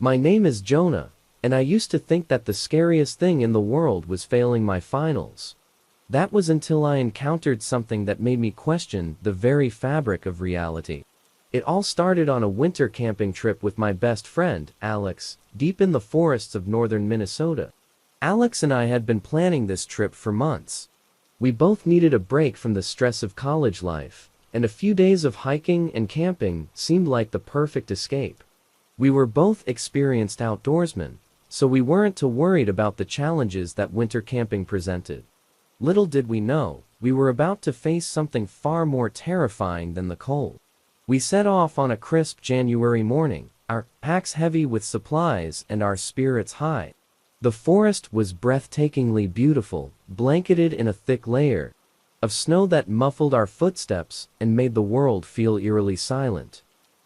My name is Jonah, and I used to think that the scariest thing in the world was failing my finals. That was until I encountered something that made me question the very fabric of reality. It all started on a winter camping trip with my best friend, Alex, deep in the forests of northern Minnesota. Alex and I had been planning this trip for months. We both needed a break from the stress of college life, and a few days of hiking and camping seemed like the perfect escape. We were both experienced outdoorsmen, so we weren't too worried about the challenges that winter camping presented. Little did we know, we were about to face something far more terrifying than the cold. We set off on a crisp January morning, our packs heavy with supplies and our spirits high. The forest was breathtakingly beautiful, blanketed in a thick layer of snow that muffled our footsteps and made the world feel eerily silent.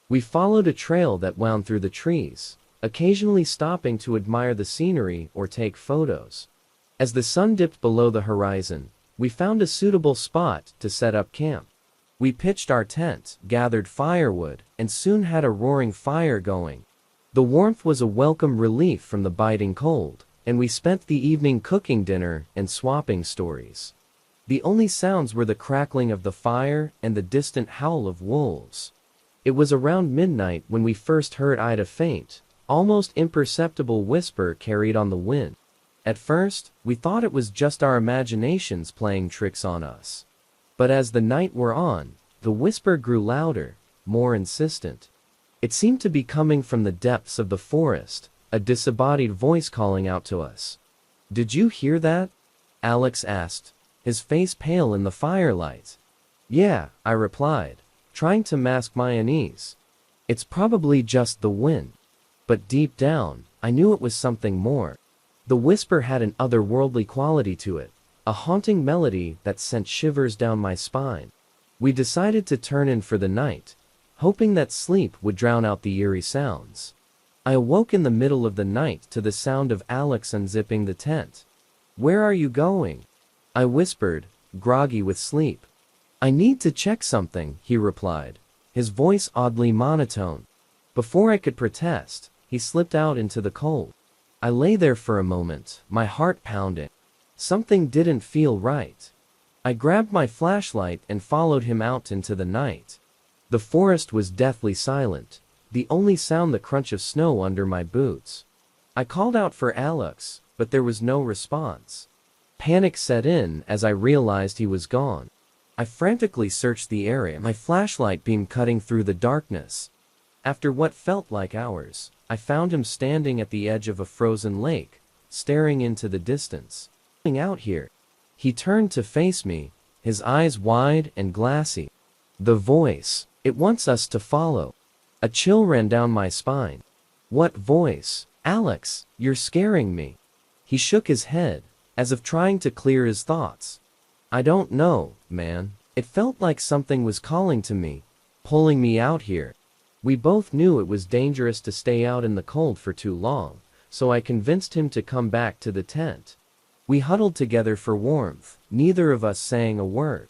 We followed a trail that wound through the trees, occasionally stopping to admire the scenery or take photos. As the sun dipped below the horizon, we found a suitable spot to set up camp. We pitched our tent, gathered firewood, and soon had a roaring fire going. The warmth was a welcome relief from the biting cold, and we spent the evening cooking dinner and swapping stories. The only sounds were the crackling of the fire and the distant howl of wolves. It was around midnight when we first heard a faint, almost imperceptible whisper carried on the wind. At first, we thought it was just our imaginations playing tricks on us. But as the night wore on, the whisper grew louder, more insistent. It seemed to be coming from the depths of the forest, a disembodied voice calling out to us. "Did you hear that?" Alex asked, his face pale in the firelight. "Yeah," I replied, trying to mask my unease. "It's probably just the wind." But deep down, I knew it was something more. The whisper had an otherworldly quality to it, a haunting melody that sent shivers down my spine. We decided to turn in for the night, hoping that sleep would drown out the eerie sounds. I awoke in the middle of the night to the sound of Alex unzipping the tent. "Where are you going?" I whispered, groggy with sleep. "I need to check something," he replied, his voice oddly monotone. Before I could protest, he slipped out into the cold. I lay there for a moment, my heart pounding. Something didn't feel right. I grabbed my flashlight and followed him out into the night. The forest was deathly silent, the only sound the crunch of snow under my boots. I called out for Alex, but there was no response. Panic set in as I realized he was gone. I frantically searched the area, my flashlight beam cutting through the darkness. After what felt like hours, I found him standing at the edge of a frozen lake, staring into the distance. "Out here." He turned to face me, his eyes wide and glassy. The voice, "It wants us to follow." A chill ran down my spine. "What voice?" "Alex, you're scaring me." He shook his head, as if trying to clear his thoughts. "I don't know, man. It felt like something was calling to me, pulling me out here." We both knew it was dangerous to stay out in the cold for too long, so I convinced him to come back to the tent. We huddled together for warmth, neither of us saying a word.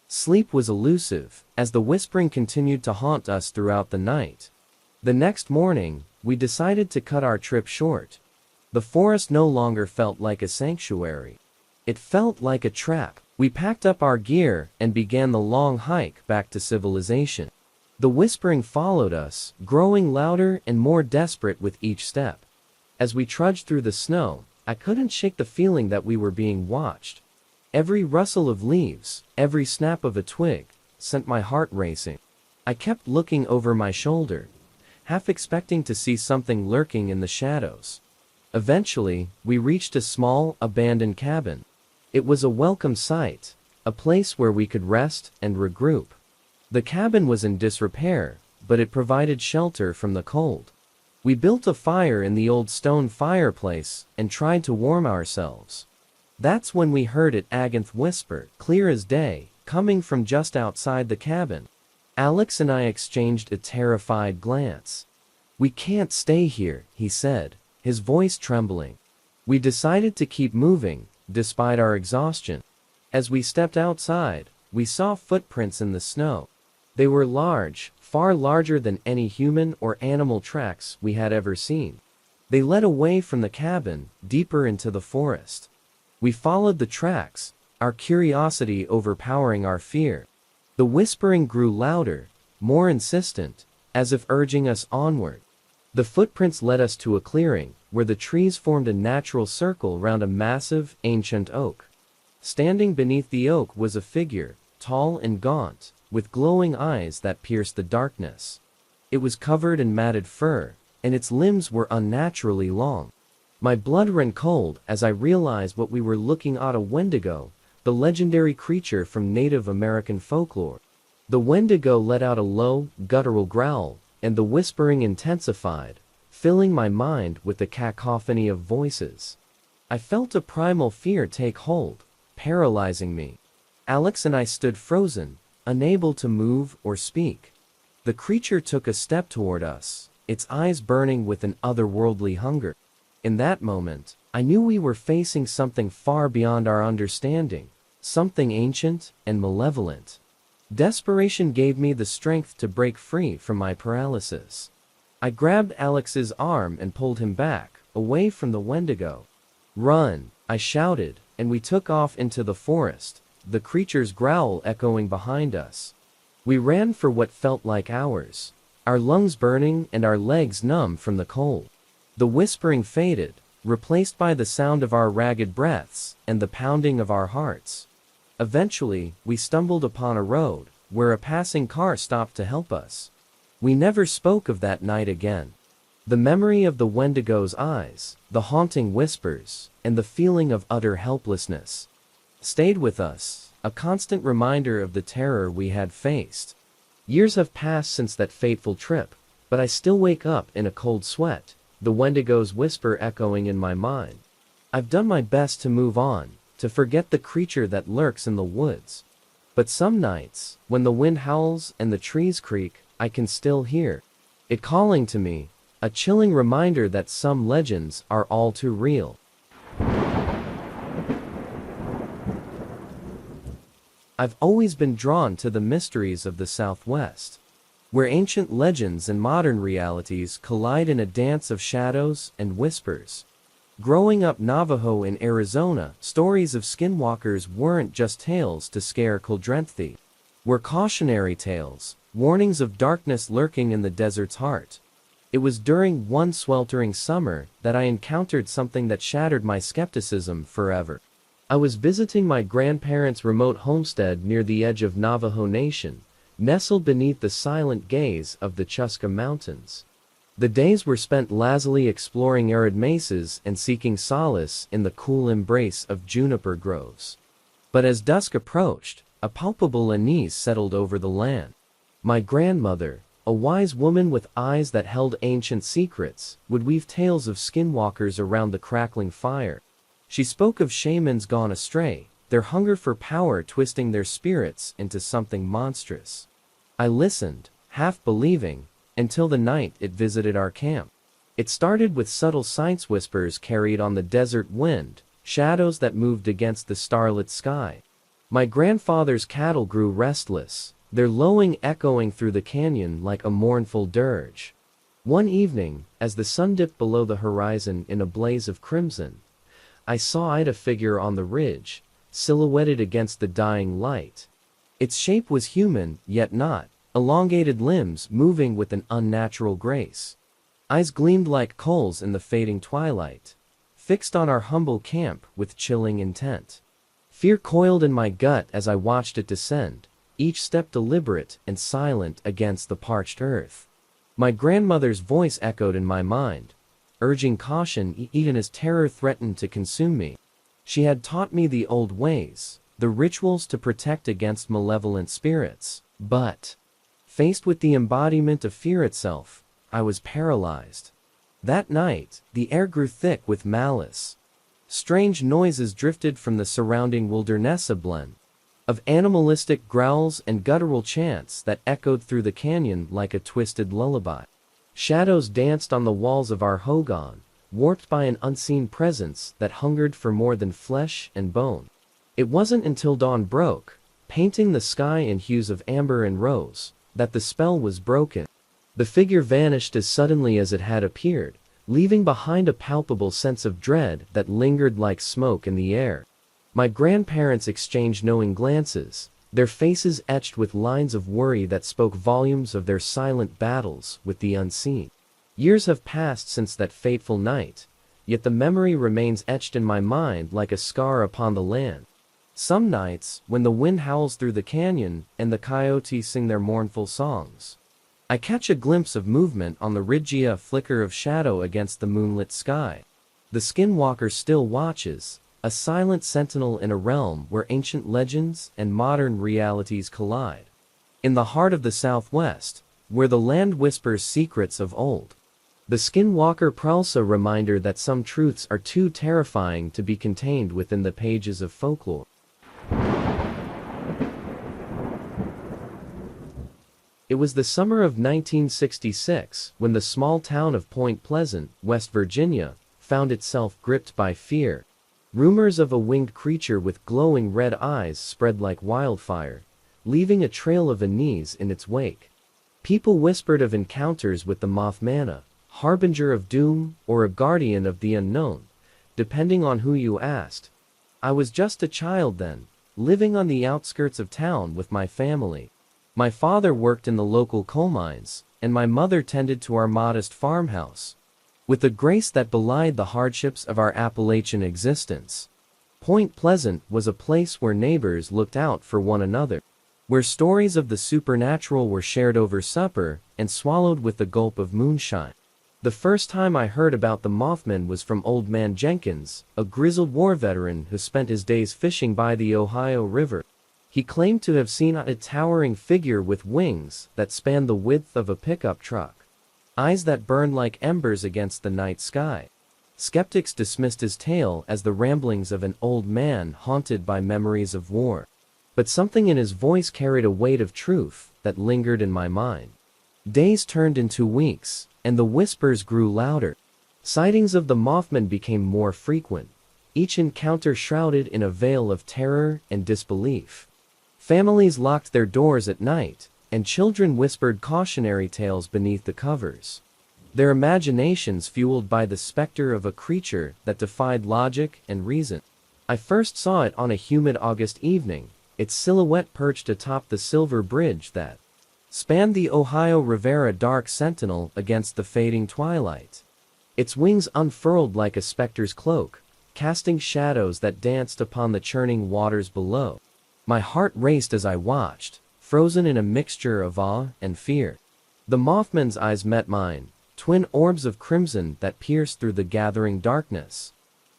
Sleep was elusive, as the whispering continued to haunt us throughout the night. The next morning, we decided to cut our trip short. The forest no longer felt like a sanctuary. It felt like a trap. We packed up our gear and began the long hike back to civilization. The whispering followed us, growing louder and more desperate with each step. As we trudged through the snow, I couldn't shake the feeling that we were being watched. Every rustle of leaves, every snap of a twig, sent my heart racing. I kept looking over my shoulder, half expecting to see something lurking in the shadows. Eventually, we reached a small, abandoned cabin. It was a welcome sight, a place where we could rest and regroup. The cabin was in disrepair, but it provided shelter from the cold. We built a fire in the old stone fireplace and tried to warm ourselves. That's when we heard it Againth whisper, clear as day, coming from just outside the cabin. Alex and I exchanged a terrified glance. "We can't stay here," he said, his voice trembling. We decided to keep moving, despite our exhaustion. As we stepped outside, we saw footprints in the snow. They were large, far larger than any human or animal tracks we had ever seen. They led away from the cabin, deeper into the forest. We followed the tracks, our curiosity overpowering our fear. The whispering grew louder, more insistent, as if urging us onward. The footprints led us to a clearing, where the trees formed a natural circle round a massive, ancient oak. Standing beneath the oak was a figure, tall and gaunt, with glowing eyes that pierced the darkness. It was covered in matted fur, and its limbs were unnaturally long. My blood ran cold as I realized what we were looking at: a Wendigo, the legendary creature from Native American folklore. The Wendigo let out a low, guttural growl, and the whispering intensified, filling my mind with a cacophony of voices. I felt a primal fear take hold, paralyzing me. Alex and I stood frozen, unable to move or speak. The creature took a step toward us, its eyes burning with an otherworldly hunger. In that moment, I knew we were facing something far beyond our understanding, something ancient and malevolent. Desperation gave me the strength to break free from my paralysis. I grabbed Alex's arm and pulled him back, away from the Wendigo. "Run!" I shouted, and we took off into the forest, the creature's growl echoing behind us. We ran for what felt like hours, our lungs burning and our legs numb from the cold. The whispering faded, replaced by the sound of our ragged breaths and the pounding of our hearts. Eventually, we stumbled upon a road, where a passing car stopped to help us. We never spoke of that night again. The memory of the Wendigo's eyes, the haunting whispers, and the feeling of utter helplessness stayed with us, a constant reminder of the terror we had faced. Years have passed since that fateful trip, but I still wake up in a cold sweat, the Wendigo's whisper echoing in my mind. I've done my best to move on, to forget the creature that lurks in the woods. But some nights, when the wind howls and the trees creak, I can still hear it calling to me, a chilling reminder that some legends are all too real. I've always been drawn to the mysteries of the Southwest, where ancient legends and modern realities collide in a dance of shadows and whispers. Growing up Navajo in Arizona, stories of skinwalkers weren't just tales to scare children. Were cautionary tales, warnings of darkness lurking in the desert's heart. It was during one sweltering summer that I encountered something that shattered my skepticism forever. I was visiting my grandparents' remote homestead near the edge of Navajo Nation, nestled beneath the silent gaze of the Chuska Mountains. The days were spent lazily exploring arid mesas and seeking solace in the cool embrace of juniper groves. But as dusk approached, a palpable unease settled over the land. My grandmother, a wise woman with eyes that held ancient secrets, would weave tales of skinwalkers around the crackling fire. She spoke of shamans gone astray, their hunger for power twisting their spirits into something monstrous. I listened, half believing, until the night it visited our camp. It started with subtle science whispers carried on the desert wind, shadows that moved against the starlit sky. My grandfather's cattle grew restless, their lowing echoing through the canyon like a mournful dirge. One evening, as the sun dipped below the horizon in a blaze of crimson, I saw a figure on the ridge, silhouetted against the dying light. Its shape was human, yet not, elongated limbs moving with an unnatural grace. Eyes gleamed like coals in the fading twilight, fixed on our humble camp with chilling intent. Fear coiled in my gut as I watched it descend, each step deliberate and silent against the parched earth. My grandmother's voice echoed in my mind, urging caution even as terror threatened to consume me. She had taught me the old ways, the rituals to protect against malevolent spirits, but faced with the embodiment of fear itself, I was paralyzed. That night, the air grew thick with malice. Strange noises drifted from the surrounding wilderness, a blend of animalistic growls and guttural chants that echoed through the canyon like a twisted lullaby. Shadows danced on the walls of our hogan, warped by an unseen presence that hungered for more than flesh and bone. It wasn't until dawn broke, painting the sky in hues of amber and rose, that the spell was broken. The figure vanished as suddenly as it had appeared, leaving behind a palpable sense of dread that lingered like smoke in the air. My grandparents exchanged knowing glances, their faces etched with lines of worry that spoke volumes of their silent battles with the unseen. Years have passed since that fateful night, yet the memory remains etched in my mind like a scar upon the land. Some nights, when the wind howls through the canyon and the coyotes sing their mournful songs, I catch a glimpse of movement on the ridge, a flicker of shadow against the moonlit sky. The Skinwalker still watches, a silent sentinel in a realm where ancient legends and modern realities collide. In the heart of the Southwest, where the land whispers secrets of old, the Skinwalker prowls, a reminder that some truths are too terrifying to be contained within the pages of folklore. It was the summer of 1966 when the small town of Point Pleasant, West Virginia, found itself gripped by fear. Rumors of a winged creature with glowing red eyes spread like wildfire, leaving a trail of unease in its wake. People whispered of encounters with the Mothman, harbinger of doom, or a guardian of the unknown, depending on who you asked. I was just a child then, living on the outskirts of town with my family. My father worked in the local coal mines, and my mother tended to our modest farmhouse. With a grace that belied the hardships of our Appalachian existence, Point Pleasant was a place where neighbors looked out for one another, where stories of the supernatural were shared over supper and swallowed with a gulp of moonshine. The first time I heard about the Mothman was from Old Man Jenkins, a grizzled war veteran who spent his days fishing by the Ohio River. He claimed to have seen a towering figure with wings that spanned the width of a pickup truck, eyes that burned like embers against the night sky. Skeptics dismissed his tale as the ramblings of an old man haunted by memories of war. But something in his voice carried a weight of truth that lingered in my mind. Days turned into weeks, and the whispers grew louder. Sightings of the Mothman became more frequent, each encounter shrouded in a veil of terror and disbelief. Families locked their doors at night, and children whispered cautionary tales beneath the covers, their imaginations fueled by the specter of a creature that defied logic and reason. I first saw it on a humid August evening, its silhouette perched atop the silver bridge that spanned the Ohio River, a dark sentinel against the fading twilight. Its wings unfurled like a specter's cloak, casting shadows that danced upon the churning waters below. My heart raced as I watched, frozen in a mixture of awe and fear. The Mothman's eyes met mine, twin orbs of crimson that pierced through the gathering darkness.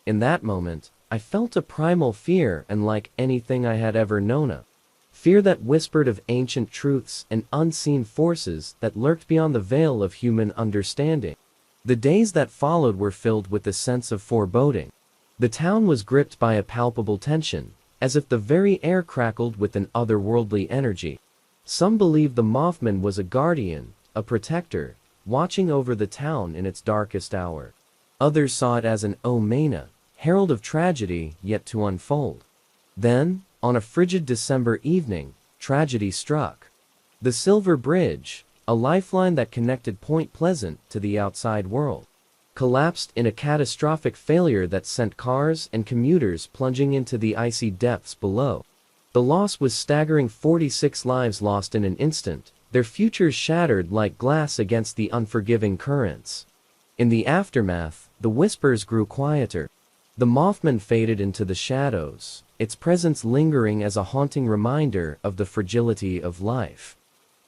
In that moment, I felt a primal fear unlike anything I had ever known. Fear that whispered of ancient truths and unseen forces that lurked beyond the veil of human understanding. The days that followed were filled with a sense of foreboding. The town was gripped by a palpable tension, as if the very air crackled with an otherworldly energy. Some believed the Mothman was a guardian, a protector, watching over the town in its darkest hour. Others saw it as an omen, herald of tragedy yet to unfold. Then, on a frigid December evening, tragedy struck. The Silver Bridge, a lifeline that connected Point Pleasant to the outside world, collapsed in a catastrophic failure that sent cars and commuters plunging into the icy depths below. The loss was staggering: 46 lives lost in an instant, their futures shattered like glass against the unforgiving currents. In the aftermath, the whispers grew quieter. The Mothman faded into the shadows, its presence lingering as a haunting reminder of the fragility of life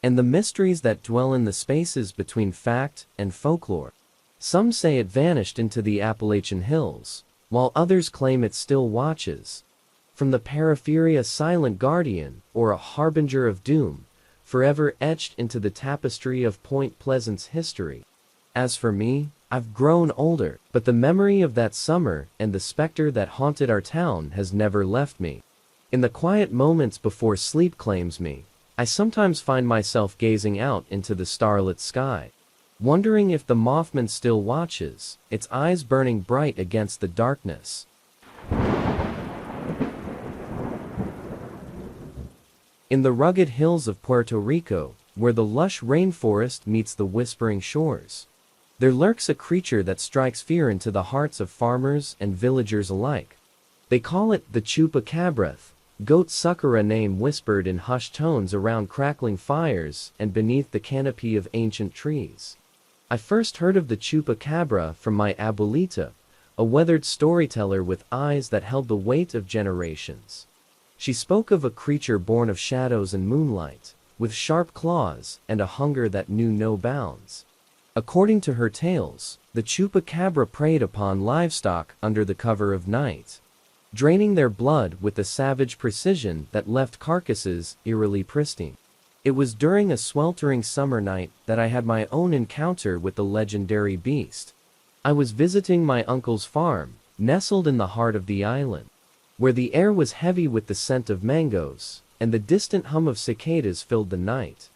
and the mysteries that dwell in the spaces between fact and folklore. Some say it vanished into the Appalachian hills, while others claim it still watches. From the periphery, a silent guardian, or a harbinger of doom, forever etched into the tapestry of Point Pleasant's history. As for me, I've grown older, but the memory of that summer and the specter that haunted our town has never left me. In the quiet moments before sleep claims me, I sometimes find myself gazing out into the starlit sky, wondering if the Mothman still watches, its eyes burning bright against the darkness. In the rugged hills of Puerto Rico, where the lush rainforest meets the whispering shores, There lurks a creature that strikes fear into the hearts of farmers and villagers alike. They call it the chupacabra, goat sucker, a name whispered in hushed tones around crackling fires and beneath the canopy of ancient trees. I first heard of the chupacabra from my abuelita, a weathered storyteller with eyes that held the weight of generations. She spoke of a creature born of shadows and moonlight, with sharp claws and a hunger that knew no bounds. According to her tales, the chupacabra preyed upon livestock under the cover of night, draining their blood with a savage precision that left carcasses eerily pristine. It was during a sweltering summer night that I had my own encounter with the legendary beast. I was visiting my uncle's farm, nestled in the heart of the island, where the air was heavy with the scent of mangoes, and the distant hum of cicadas filled the night.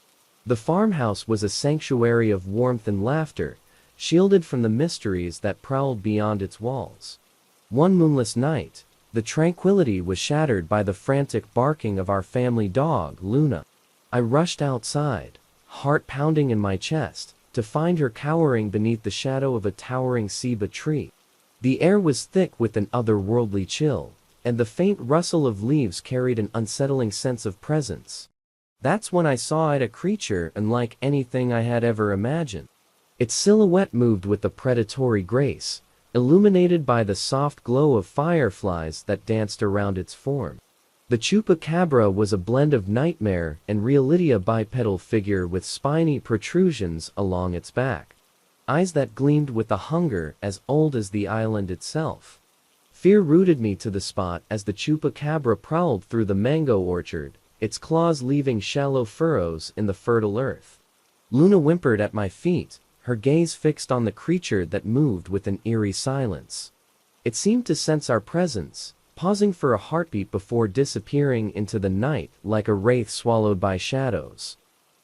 The farmhouse was a sanctuary of warmth and laughter, shielded from the mysteries that prowled beyond its walls. One moonless night, the tranquility was shattered by the frantic barking of our family dog, Luna. I rushed outside, heart pounding in my chest, to find her cowering beneath the shadow of a towering ceiba tree. The air was thick with an otherworldly chill, and the faint rustle of leaves carried an unsettling sense of presence. That's when I saw it, a creature unlike anything I had ever imagined. Its silhouette moved with a predatory grace, illuminated by the soft glow of fireflies that danced around its form. The chupacabra was a blend of nightmare and reality, a bipedal figure with spiny protrusions along its back, eyes that gleamed with a hunger as old as the island itself. Fear rooted me to the spot as the chupacabra prowled through the mango orchard, its claws leaving shallow furrows in the fertile earth. Luna whimpered at my feet, her gaze fixed on the creature that moved with an eerie silence. It seemed to sense our presence, pausing for a heartbeat before disappearing into the night like a wraith swallowed by shadows.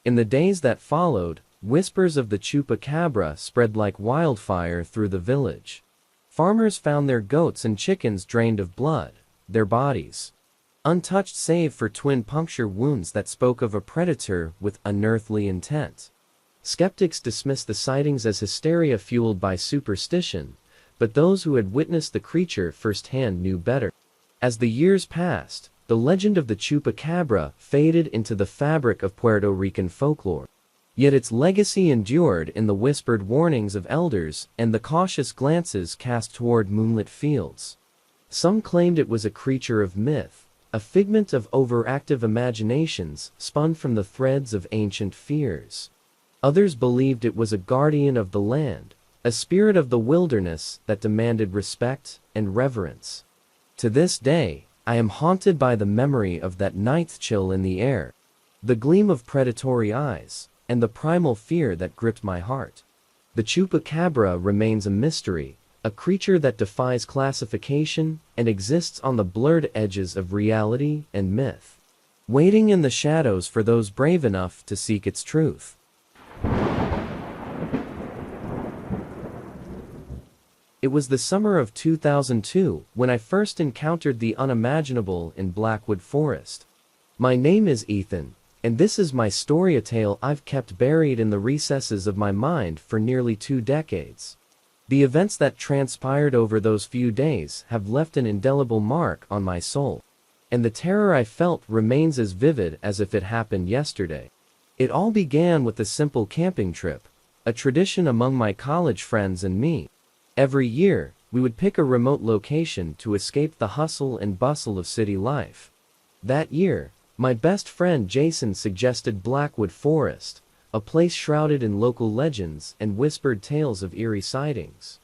In the days that followed, whispers of the chupacabra spread like wildfire through the village. Farmers found their goats and chickens drained of blood, their bodies untouched save for twin puncture wounds that spoke of a predator with unearthly intent. Skeptics dismissed the sightings as hysteria fueled by superstition, but those who had witnessed the creature firsthand knew better. As the years passed, the legend of the chupacabra faded into the fabric of Puerto Rican folklore. Yet its legacy endured in the whispered warnings of elders and the cautious glances cast toward moonlit fields. Some claimed it was a creature of myth, a figment of overactive imaginations spun from the threads of ancient fears. Others believed it was a guardian of the land, a spirit of the wilderness that demanded respect and reverence. To this day, I am haunted by the memory of that night's chill in the air, the gleam of predatory eyes, and the primal fear that gripped my heart. The chupacabra remains a mystery, a creature that defies classification and exists on the blurred edges of reality and myth, waiting in the shadows for those brave enough to seek its truth. It was the summer of 2002 when I first encountered the unimaginable in Blackwood Forest. My name is Ethan, and this is my story, a tale I've kept buried in the recesses of my mind for nearly 2 decades. The events that transpired over those few days have left an indelible mark on my soul, and the terror I felt remains as vivid as if it happened yesterday. It all began with a simple camping trip, a tradition among my college friends and me. Every year, we would pick a remote location to escape the hustle and bustle of city life. That year, my best friend Jason suggested Blackwood Forest, a place shrouded in local legends and whispered tales of eerie sightings.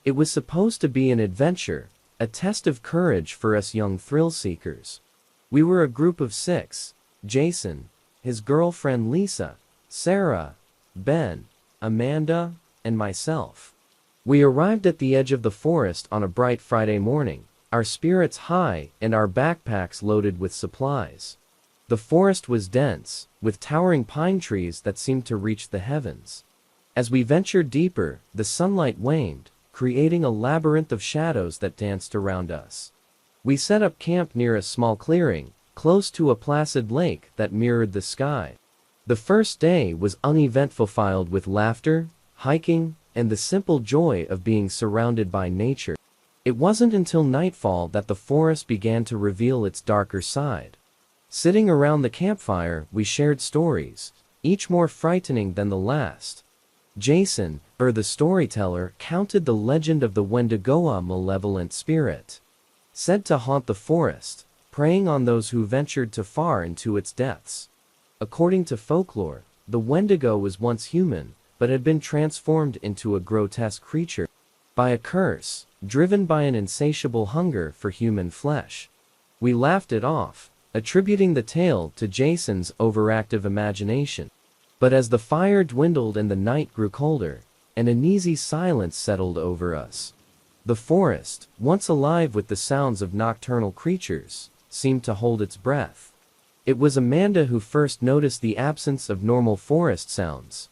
It was supposed to be an adventure, a test of courage for us young thrill-seekers. We were a group of 6, Jason, his girlfriend Lisa, Sarah, Ben, Amanda, and myself. We arrived at the edge of the forest on a bright Friday morning, our spirits high and our backpacks loaded with supplies. The forest was dense, with towering pine trees that seemed to reach the heavens. As we ventured deeper, the sunlight waned, creating a labyrinth of shadows that danced around us. We set up camp near a small clearing, close to a placid lake that mirrored the sky. The first day was uneventful, filled with laughter, hiking, and the simple joy of being surrounded by nature. It wasn't until nightfall that the forest began to reveal its darker side. Sitting around the campfire, we shared stories, each more frightening than the last. Jason, the storyteller, counted the legend of the Wendigo, a malevolent spirit, said to haunt the forest, preying on those who ventured too far into its depths. According to folklore, the Wendigo was once human, but had been transformed into a grotesque creature by a curse, driven by an insatiable hunger for human flesh. We laughed it off, attributing the tale to Jason's overactive imagination. But as the fire dwindled and the night grew colder, an uneasy silence settled over us. The forest, once alive with the sounds of nocturnal creatures, seemed to hold its breath. It was Amanda who first noticed the absence of normal forest sounds.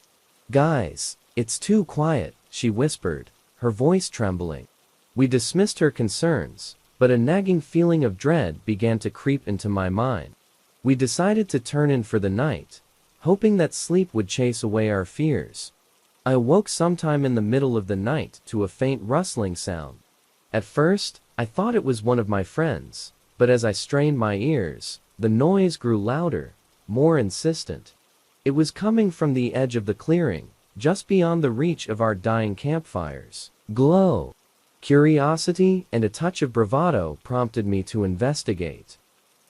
"Guys, it's too quiet," she whispered, her voice trembling. We dismissed her concerns, but a nagging feeling of dread began to creep into my mind. We decided to turn in for the night, hoping that sleep would chase away our fears. I awoke sometime in the middle of the night to a faint rustling sound. At first, I thought it was one of my friends, but as I strained my ears, the noise grew louder, more insistent. It was coming from the edge of the clearing, just beyond the reach of our dying campfire's glow. Curiosity and a touch of bravado prompted me to investigate.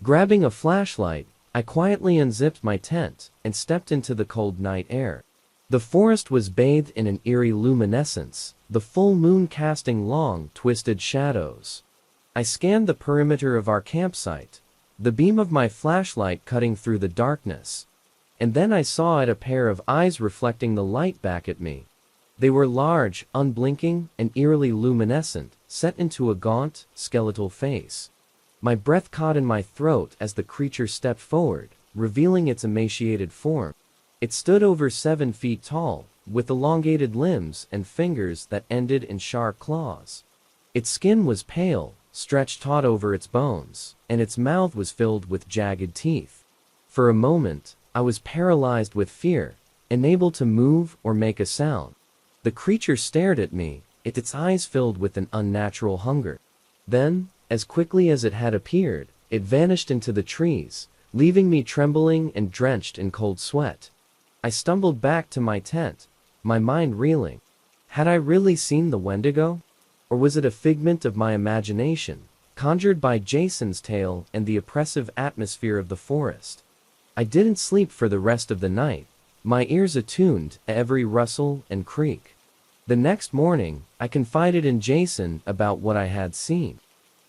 Grabbing a flashlight, I quietly unzipped my tent and stepped into the cold night air. The forest was bathed in an eerie luminescence, the full moon casting long, twisted shadows. I scanned the perimeter of our campsite, the beam of my flashlight cutting through the darkness. And then I saw a pair of eyes reflecting the light back at me. They were large, unblinking, and eerily luminescent, set into a gaunt, skeletal face. My breath caught in my throat as the creature stepped forward, revealing its emaciated form. It stood over 7 feet tall, with elongated limbs and fingers that ended in sharp claws. Its skin was pale, stretched taut over its bones, and its mouth was filled with jagged teeth. For a moment, I was paralyzed with fear, unable to move or make a sound. The creature stared at me, its eyes filled with an unnatural hunger. Then, as quickly as it had appeared, it vanished into the trees, leaving me trembling and drenched in cold sweat. I stumbled back to my tent, my mind reeling. Had I really seen the Wendigo? Or was it a figment of my imagination, conjured by Jason's tale and the oppressive atmosphere of the forest? I didn't sleep for the rest of the night, my ears attuned to every rustle and creak. The next morning, I confided in Jason about what I had seen.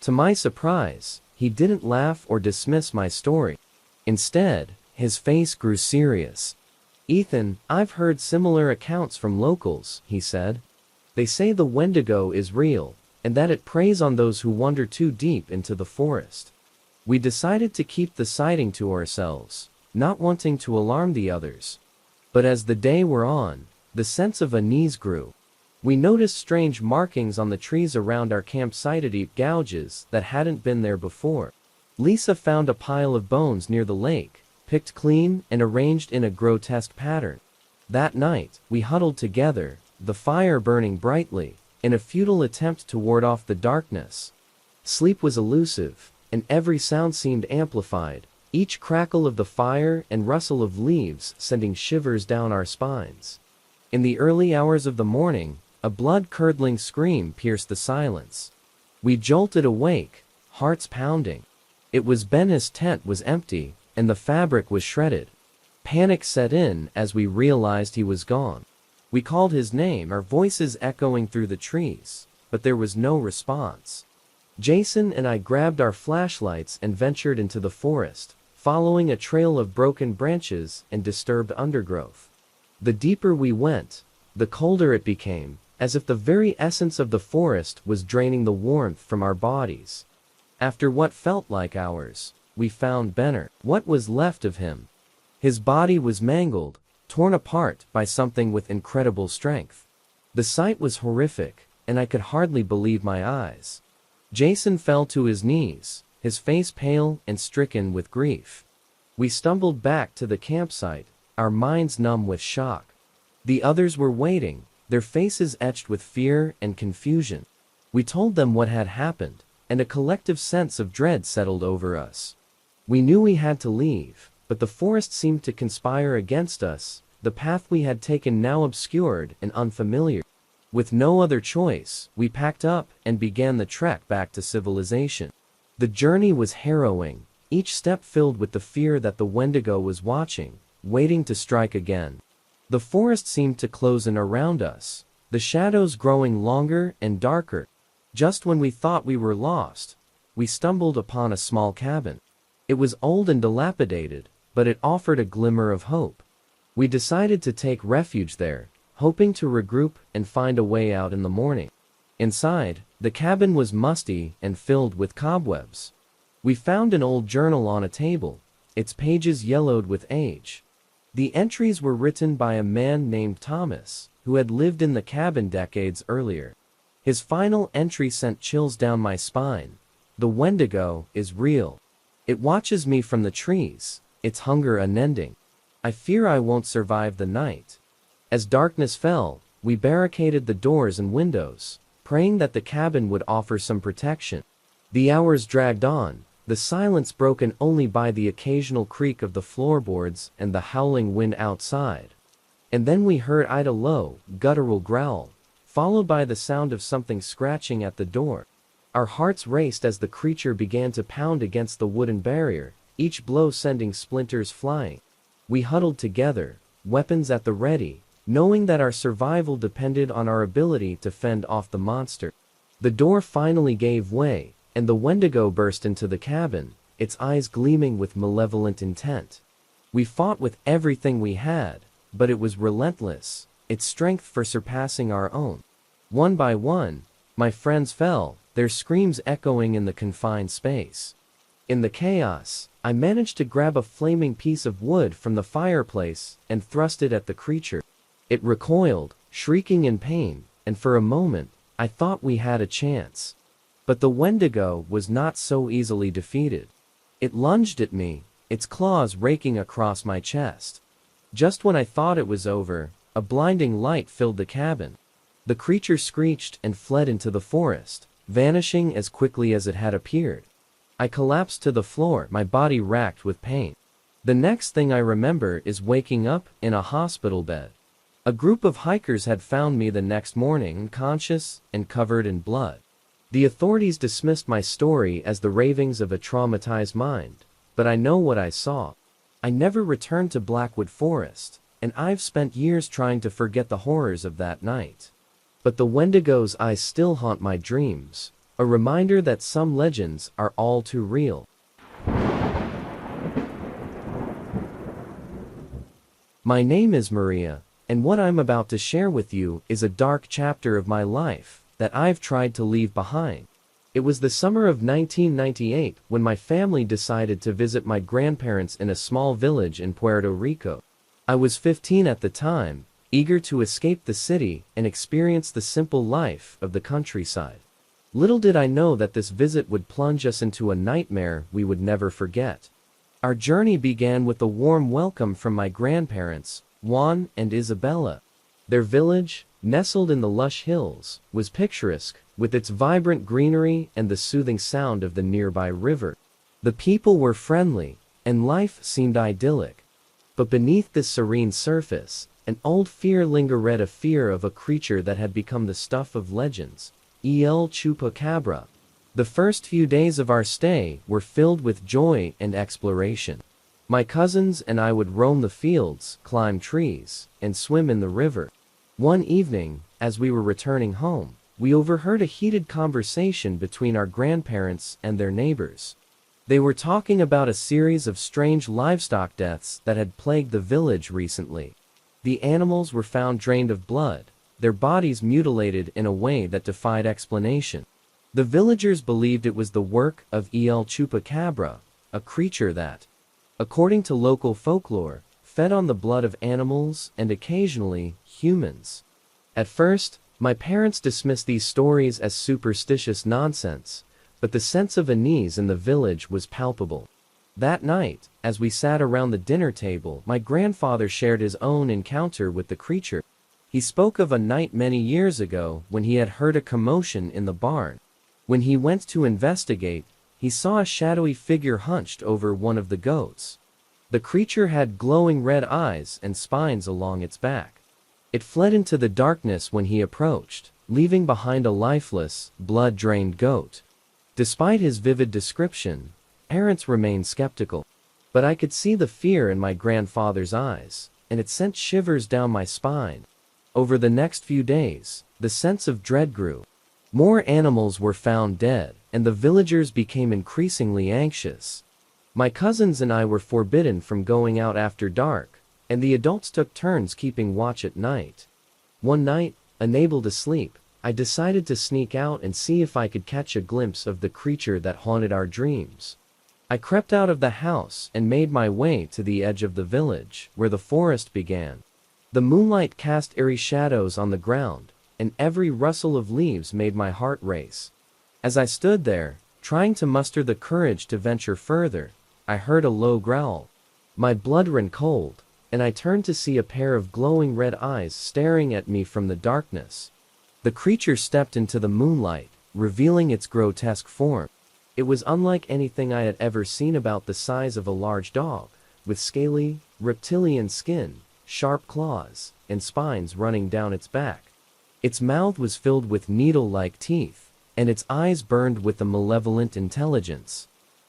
To my surprise, he didn't laugh or dismiss my story. Instead, his face grew serious. "Ethan, I've heard similar accounts from locals," he said. "They say the Wendigo is real, and that it preys on those who wander too deep into the forest." We decided to keep the sighting to ourselves, not wanting to alarm the others. But as the day wore on, the sense of unease grew. We noticed strange markings on the trees around our campsite, deep gouges that hadn't been there before. Lisa found a pile of bones near the lake, picked clean and arranged in a grotesque pattern. That night, we huddled together, the fire burning brightly, in a futile attempt to ward off the darkness. Sleep was elusive, and every sound seemed amplified, each crackle of the fire and rustle of leaves sending shivers down our spines. In the early hours of the morning, a blood-curdling scream pierced the silence. We jolted awake, hearts pounding. It was Ben's tent was empty, and the fabric was shredded. Panic set in as we realized he was gone. We called his name, our voices echoing through the trees, but there was no response. Jason and I grabbed our flashlights and ventured into the forest, following a trail of broken branches and disturbed undergrowth. The deeper we went, the colder it became, as if the very essence of the forest was draining the warmth from our bodies. After what felt like hours, we found Benner. What was left of him? His body was mangled, torn apart by something with incredible strength. The sight was horrific, and I could hardly believe my eyes. Jason fell to his knees, his face pale and stricken with grief. We stumbled back to the campsite, our minds numb with shock. The others were waiting, their faces etched with fear and confusion. We told them what had happened, and a collective sense of dread settled over us. We knew we had to leave, but the forest seemed to conspire against us, the path we had taken now obscured and unfamiliar. With no other choice, we packed up and began the trek back to civilization. The journey was harrowing, each step filled with the fear that the Wendigo was watching, waiting to strike again. The forest seemed to close in around us, the shadows growing longer and darker. Just when we thought we were lost, we stumbled upon a small cabin. It was old and dilapidated, but it offered a glimmer of hope. We decided to take refuge there, hoping to regroup and find a way out in the morning. Inside, the cabin was musty and filled with cobwebs. We found an old journal on a table, its pages yellowed with age. The entries were written by a man named Thomas, who had lived in the cabin decades earlier. His final entry sent chills down my spine. The Wendigo is real. It watches me from the trees, its hunger unending. I fear I won't survive the night. As darkness fell, we barricaded the doors and windows, praying that the cabin would offer some protection. The hours dragged on, the silence broken only by the occasional creak of the floorboards and the howling wind outside. And then we heard a low, guttural growl, followed by the sound of something scratching at the door. Our hearts raced as the creature began to pound against the wooden barrier, each blow sending splinters flying. We huddled together, weapons at the ready, knowing that our survival depended on our ability to fend off the monster. The door finally gave way, and the Wendigo burst into the cabin, its eyes gleaming with malevolent intent. We fought with everything we had, but it was relentless, its strength far surpassing our own. One by one, my friends fell, their screams echoing in the confined space. In the chaos, I managed to grab a flaming piece of wood from the fireplace and thrust it at the creature. It recoiled, shrieking in pain, and for a moment, I thought we had a chance. But the Wendigo was not so easily defeated. It lunged at me, its claws raking across my chest. Just when I thought it was over, a blinding light filled the cabin. The creature screeched and fled into the forest, vanishing as quickly as it had appeared. I collapsed to the floor, my body racked with pain. The next thing I remember is waking up in a hospital bed. A group of hikers had found me the next morning unconscious and covered in blood. The authorities dismissed my story as the ravings of a traumatized mind, but I know what I saw. I never returned to Blackwood Forest, and I've spent years trying to forget the horrors of that night. But the Wendigo's eyes still haunt my dreams, a reminder that some legends are all too real. My name is Maria, and what I'm about to share with you is a dark chapter of my life that I've tried to leave behind. It was the summer of 1998 when my family decided to visit my grandparents in a small village in Puerto Rico. I was 15 at the time, eager to escape the city and experience the simple life of the countryside. Little did I know that this visit would plunge us into a nightmare we would never forget. Our journey began with a warm welcome from my grandparents, Juan and Isabella. Their village, nestled in the lush hills, was picturesque, with its vibrant greenery and the soothing sound of the nearby river. The people were friendly, and life seemed idyllic. But beneath this serene surface, an old fear lingered, a fear of a creature that had become the stuff of legends, El Chupacabra. The first few days of our stay were filled with joy and exploration. My cousins and I would roam the fields, climb trees, and swim in the river. One evening, as we were returning home, we overheard a heated conversation between our grandparents and their neighbors. They were talking about a series of strange livestock deaths that had plagued the village recently. The animals were found drained of blood, their bodies mutilated in a way that defied explanation. The villagers believed it was the work of El Chupacabra, a creature that, according to local folklore, fed on the blood of animals and occasionally humans. At first, my parents dismissed these stories as superstitious nonsense, but the sense of unease in the village was palpable. That night, as we sat around the dinner table, my grandfather shared his own encounter with the creature. He spoke of a night many years ago when he had heard a commotion in the barn. When he went to investigate, he saw a shadowy figure hunched over one of the goats. The creature had glowing red eyes and spines along its back. It fled into the darkness when he approached, leaving behind a lifeless, blood-drained goat. Despite his vivid description, parents remained skeptical. But I could see the fear in my grandfather's eyes, and it sent shivers down my spine. Over the next few days, the sense of dread grew. More animals were found dead, and the villagers became increasingly anxious. My cousins and I were forbidden from going out after dark, and the adults took turns keeping watch at night. One night, unable to sleep, I decided to sneak out and see if I could catch a glimpse of the creature that haunted our dreams. I crept out of the house and made my way to the edge of the village, where the forest began. The moonlight cast eerie shadows on the ground, and every rustle of leaves made my heart race. As I stood there, trying to muster the courage to venture further, I heard a low growl. My blood ran cold, and I turned to see a pair of glowing red eyes staring at me from the darkness. The creature stepped into the moonlight, revealing its grotesque form. It was unlike anything I had ever seen, about the size of a large dog, with scaly, reptilian skin, sharp claws, and spines running down its back. Its mouth was filled with needle-like teeth, and its eyes burned with a malevolent intelligence.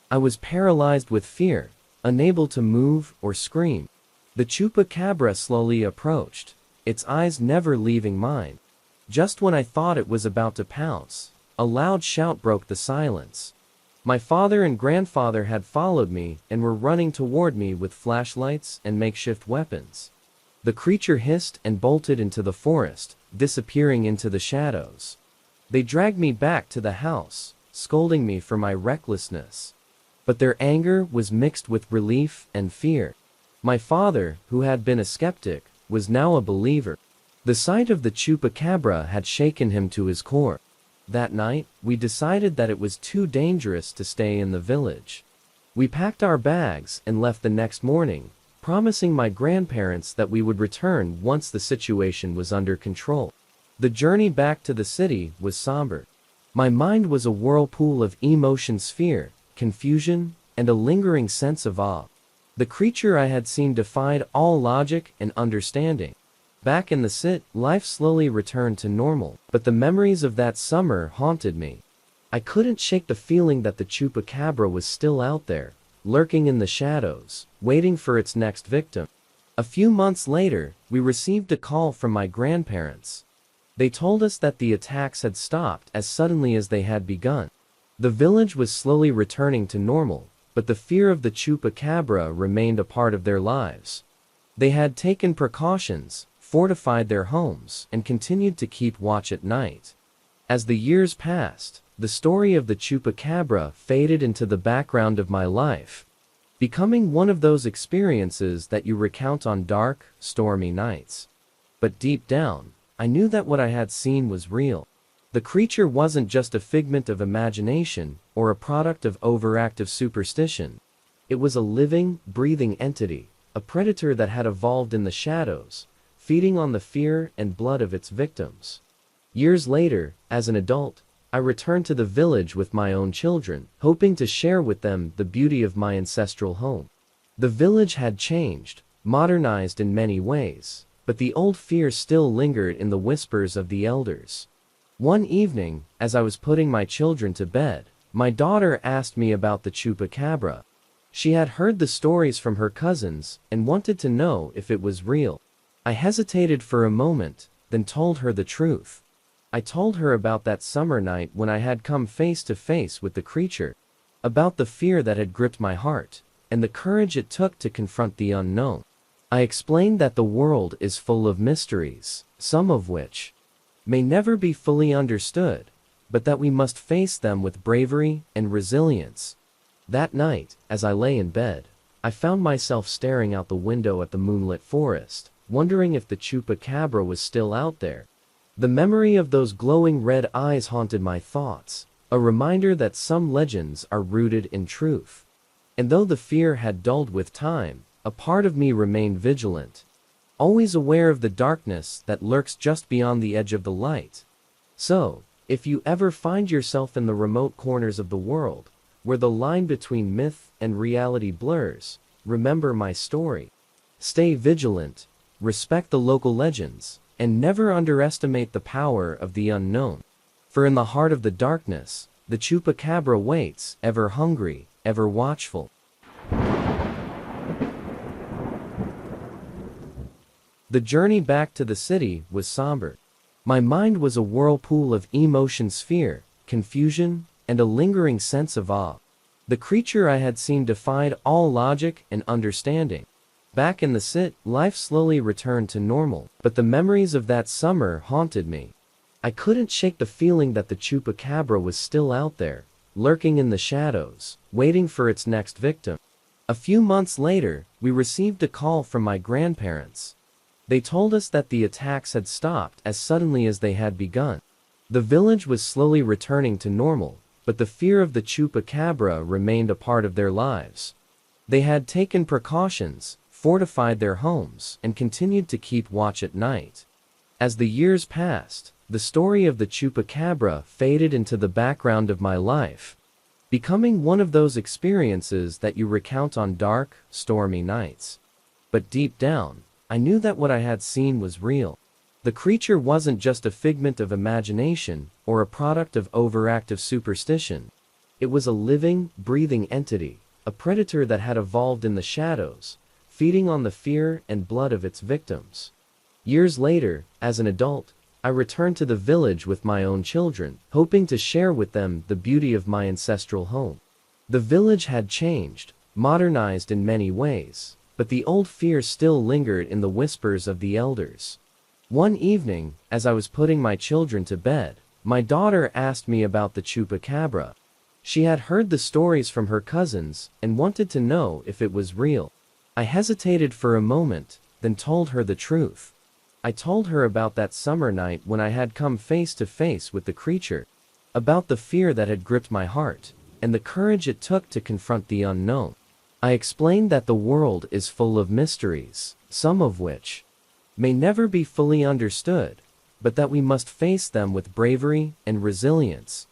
I was paralyzed with fear, unable to move or scream. The chupacabra slowly approached, its eyes never leaving mine. Just when I thought it was about to pounce, a loud shout broke the silence. My father and grandfather had followed me and were running toward me with flashlights and makeshift weapons. The creature hissed and bolted into the forest, disappearing into the shadows. They dragged me back to the house, scolding me for my recklessness. But their anger was mixed with relief and fear. My father, who had been a skeptic, was now a believer. The sight of the chupacabra had shaken him to his core. That night, we decided that it was too dangerous to stay in the village. We packed our bags and left the next morning, promising my grandparents that we would return once the situation was under control. The journey back to the city was somber. My mind was a whirlpool of emotions: fear, confusion, and a lingering sense of awe. The creature I had seen defied all logic and understanding. Back in the city, life slowly returned to normal, but the memories of that summer haunted me. I couldn't shake the feeling that the chupacabra was still out there, lurking in the shadows, waiting for its next victim. A few months later, we received a call from my grandparents. They told us that the attacks had stopped as suddenly as they had begun. The village was slowly returning to normal, but the fear of the chupacabra remained a part of their lives. They had taken precautions, fortified their homes, and continued to keep watch at night. As the years passed, the story of the chupacabra faded into the background of my life, becoming one of those experiences that you recount on dark, stormy nights. But deep down, I knew that what I had seen was real. The creature wasn't just a figment of imagination or a product of overactive superstition. It was a living, breathing entity, a predator that had evolved in the shadows, feeding on the fear and blood of its victims. Years later, as an adult, I returned to the village with my own children, hoping to share with them the beauty of my ancestral home. The village had changed, modernized in many ways, but the old fear still lingered in the whispers of the elders. One evening, as I was putting my children to bed, my daughter asked me about the chupacabra. She had heard the stories from her cousins and wanted to know if it was real. I hesitated for a moment, then told her the truth. I told her about that summer night when I had come face to face with the creature, about the fear that had gripped my heart, and the courage it took to confront the unknown. I explained that the world is full of mysteries, some of which may never be fully understood, but that we must face them with bravery and resilience. That night, as I lay in bed, I found myself staring out the window at the moonlit forest, wondering if the chupacabra was still out there. The memory of those glowing red eyes haunted my thoughts, a reminder that some legends are rooted in truth. And though the fear had dulled with time, a part of me remained vigilant. always aware of the darkness that lurks just beyond the edge of the light. So, if you ever find yourself in the remote corners of the world, where the line between myth and reality blurs, remember my story. Stay vigilant, respect the local legends, and never underestimate the power of the unknown. For in the heart of the darkness, the chupacabra waits, ever hungry, ever watchful. The journey back to the city was somber. My mind was a whirlpool of emotions, fear, confusion, and a lingering sense of awe. The creature I had seen defied all logic and understanding. Back in the city, life slowly returned to normal, but the memories of that summer haunted me. I couldn't shake the feeling that the chupacabra was still out there, lurking in the shadows, waiting for its next victim. A few months later, we received a call from my grandparents. They told us that the attacks had stopped as suddenly as they had begun. The village was slowly returning to normal, but the fear of the chupacabra remained a part of their lives. They had taken precautions, fortified their homes, and continued to keep watch at night. As the years passed, the story of the chupacabra faded into the background of my life, becoming one of those experiences that you recount on dark, stormy nights. But deep down, I knew that what I had seen was real. The creature wasn't just a figment of imagination or a product of overactive superstition. It was a living, breathing entity, a predator that had evolved in the shadows, feeding on the fear and blood of its victims. Years later, as an adult, I returned to the village with my own children, hoping to share with them the beauty of my ancestral home. The village had changed, modernized in many ways, but the old fear still lingered in the whispers of the elders. One evening, as I was putting my children to bed, my daughter asked me about the chupacabra. She had heard the stories from her cousins and wanted to know if it was real. I hesitated for a moment, then told her the truth. I told her about that summer night when I had come face to face with the creature, about the fear that had gripped my heart, and the courage it took to confront the unknown. I explained that the world is full of mysteries, some of which may never be fully understood, but that we must face them with bravery and resilience.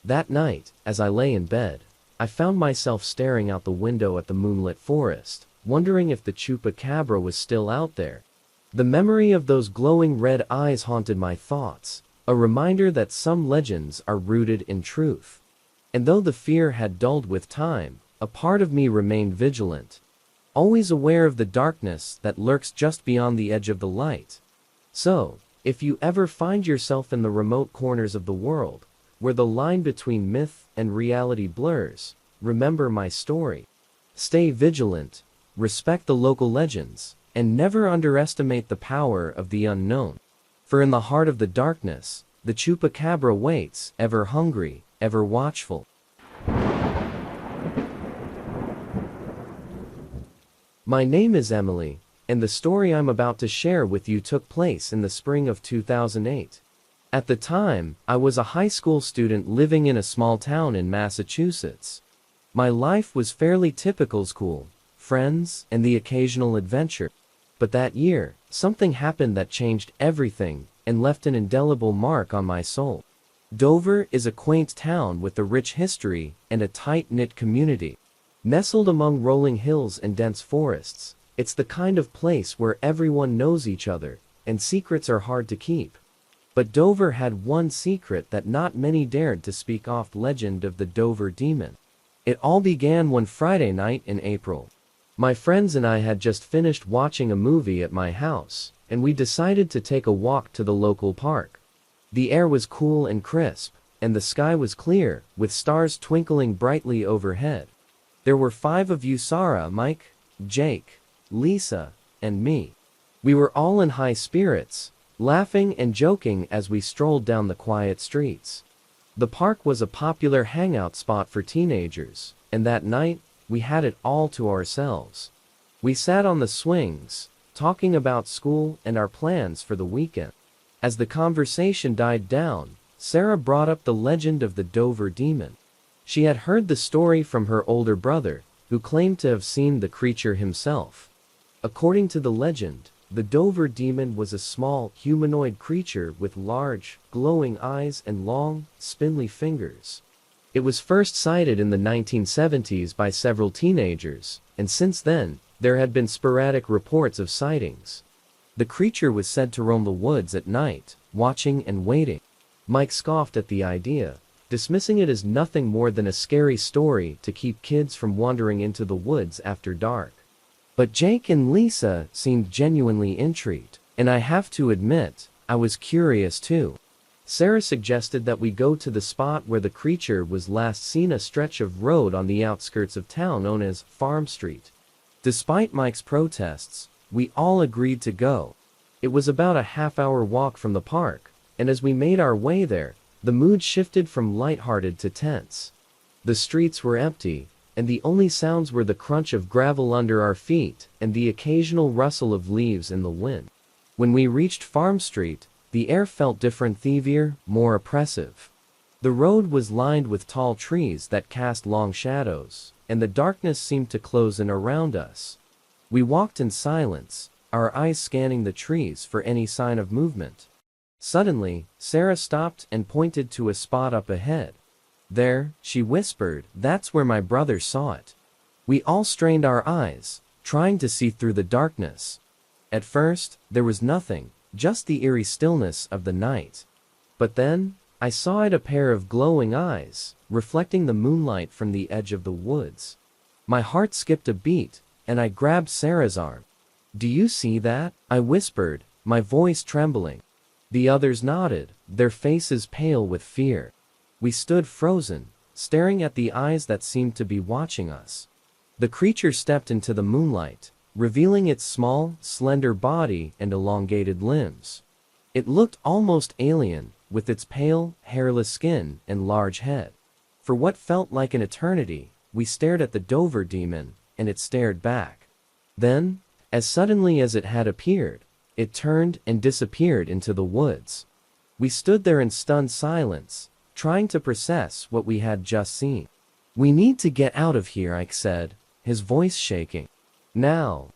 That night, as I lay in bed, I found myself staring out the window at the moonlit forest, wondering if the chupacabra was still out there. The memory of those glowing red eyes haunted my thoughts, a reminder that some legends are rooted in truth. And though the fear had dulled with time, a part of me remained vigilant, always aware of the darkness that lurks just beyond the edge of the light. So, if you ever find yourself in the remote corners of the world, where the line between myth and reality blurs, remember my story. Stay vigilant, respect the local legends, and never underestimate the power of the unknown. For in the heart of the darkness, the chupacabra waits, ever hungry, ever watchful. My name is Emily, and the story I'm about to share with you took place in the spring of 2008. At the time, I was a high school student living in a small town in Massachusetts. My life was fairly typical: school, friends, and the occasional adventure. But that year, something happened that changed everything and left an indelible mark on my soul. Dover is a quaint town with a rich history and a tight-knit community. Nestled among rolling hills and dense forests, it's the kind of place where everyone knows each other, and secrets are hard to keep. But Dover had one secret that not many dared to speak of: legend of the Dover Demon. It all began one Friday night in April. My friends and I had just finished watching a movie at my house, and we decided to take a walk to the local park. The air was cool and crisp, and the sky was clear, with stars twinkling brightly overhead. There were 5 of us: Sarah, Mike, Jake, Lisa, and me. We were all in high spirits, laughing and joking as we strolled down the quiet streets. The park was a popular hangout spot for teenagers, and that night, we had it all to ourselves. We sat on the swings, talking about school and our plans for the weekend. As the conversation died down, Sarah brought up the legend of the Dover Demon. She had heard the story from her older brother, who claimed to have seen the creature himself. According to the legend, The Dover demon was a small, humanoid creature with large, glowing eyes and long, spindly fingers. It was first sighted in the 1970s by several teenagers, and since then, there had been sporadic reports of sightings. The creature was said to roam the woods at night, watching and waiting. Mike scoffed at the idea, dismissing it as nothing more than a scary story to keep kids from wandering into the woods after dark. But Jake and Lisa seemed genuinely intrigued, and I have to admit, I was curious too. Sarah suggested that we go to the spot where the creature was last seen, a stretch of road on the outskirts of town known as Farm Street. Despite Mike's protests, we all agreed to go. It was about a half-hour walk from the park, and as we made our way there, the mood shifted from lighthearted to tense. The streets were empty, and the only sounds were the crunch of gravel under our feet and the occasional rustle of leaves in the wind. When we reached Farm Street, the air felt different, heavier, more oppressive. The road was lined with tall trees that cast long shadows, and the darkness seemed to close in around us. We walked in silence, our eyes scanning the trees for any sign of movement. Suddenly, Sarah stopped and pointed to a spot up ahead. "There," she whispered, "that's where my brother saw it." We all strained our eyes, trying to see through the darkness. At first, there was nothing, just the eerie stillness of the night. But then, I saw it, a pair of glowing eyes, reflecting the moonlight from the edge of the woods. My heart skipped a beat, and I grabbed Sarah's arm. "Do you see that?" I whispered, my voice trembling. The others nodded, their faces pale with fear. We stood frozen, staring at the eyes that seemed to be watching us. The creature stepped into the moonlight, revealing its small, slender body and elongated limbs. It looked almost alien, with its pale, hairless skin and large head. For what felt like an eternity, we stared at the Dover demon, and it stared back. Then, as suddenly as it had appeared, it turned and disappeared into the woods. We stood there in stunned silence, trying to process what we had just seen. "We need to get out of here," Ike said, his voice shaking. "Now."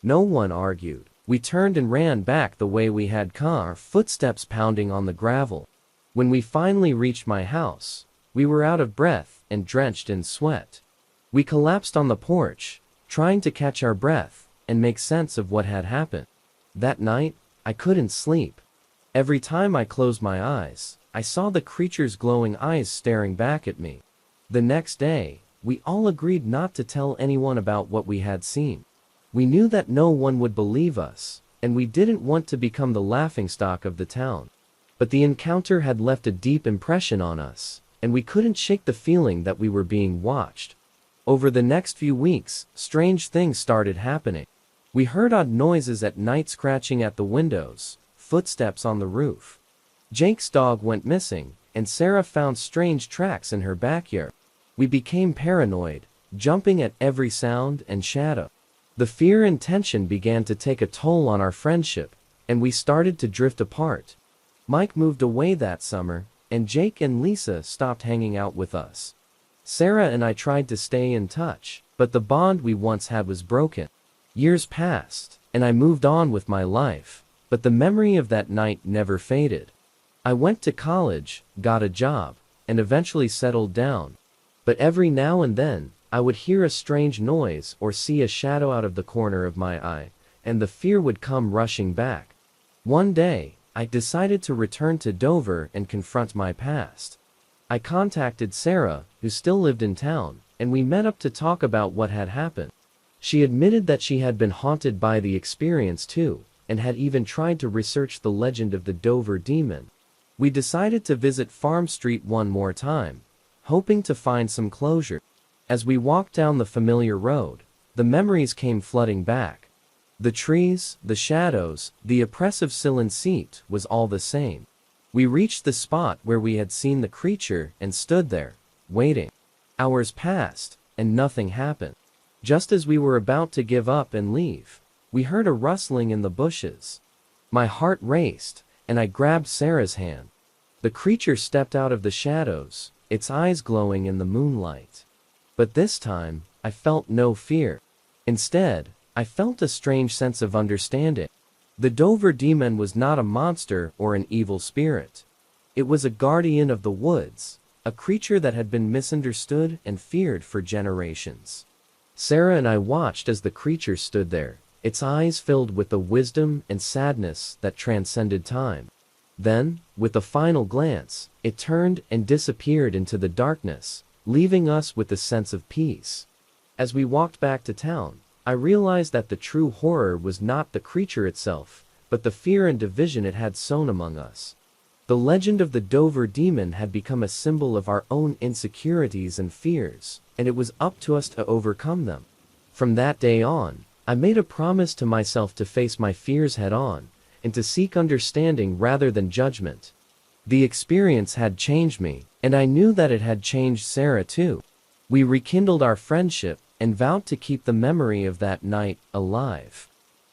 No one argued. We turned and ran back the way we had come, our footsteps pounding on the gravel. When we finally reached my house, we were out of breath and drenched in sweat. We collapsed on the porch, trying to catch our breath and make sense of what had happened. That night, I couldn't sleep. Every time I closed my eyes, I saw the creature's glowing eyes staring back at me. The next day, we all agreed not to tell anyone about what we had seen. We knew that no one would believe us, and we didn't want to become the laughingstock of the town. But the encounter had left a deep impression on us, and we couldn't shake the feeling that we were being watched. Over the next few weeks, strange things started happening. We heard odd noises at night, scratching at the windows, footsteps on the roof. Jake's dog went missing, and Sarah found strange tracks in her backyard. We became paranoid, jumping at every sound and shadow. The fear and tension began to take a toll on our friendship, and we started to drift apart. Mike moved away that summer, and Jake and Lisa stopped hanging out with us. Sarah and I tried to stay in touch, but the bond we once had was broken. Years passed, and I moved on with my life, but the memory of that night never faded. I went to college, got a job, and eventually settled down. But every now and then, I would hear a strange noise or see a shadow out of the corner of my eye, and the fear would come rushing back. One day, I decided to return to Dover and confront my past. I contacted Sarah, who still lived in town, and we met up to talk about what had happened. She admitted that she had been haunted by the experience too, and had even tried to research the legend of the Dover demon. We decided to visit Farm Street one more time, hoping to find some closure. As we walked down the familiar road, the memories came flooding back. The trees, the shadows, the oppressive silence was all the same. We reached the spot where we had seen the creature and stood there, waiting. Hours passed, and nothing happened. Just as we were about to give up and leave, we heard a rustling in the bushes. My heart raced, and I grabbed Sarah's hand. The creature stepped out of the shadows, its eyes glowing in the moonlight. But this time, I felt no fear. Instead, I felt a strange sense of understanding. The Dover demon was not a monster or an evil spirit. It was a guardian of the woods, a creature that had been misunderstood and feared for generations. Sarah and I watched as the creature stood there, its eyes filled with the wisdom and sadness that transcended time. Then, with a final glance, it turned and disappeared into the darkness, leaving us with a sense of peace. As we walked back to town, I realized that the true horror was not the creature itself, but the fear and division it had sown among us. The legend of the Dover demon had become a symbol of our own insecurities and fears, and it was up to us to overcome them. From that day on, I made a promise to myself to face my fears head-on, and to seek understanding rather than judgment. The experience had changed me, and I knew that it had changed Sarah too. We rekindled our friendship, and vowed to keep the memory of that night alive.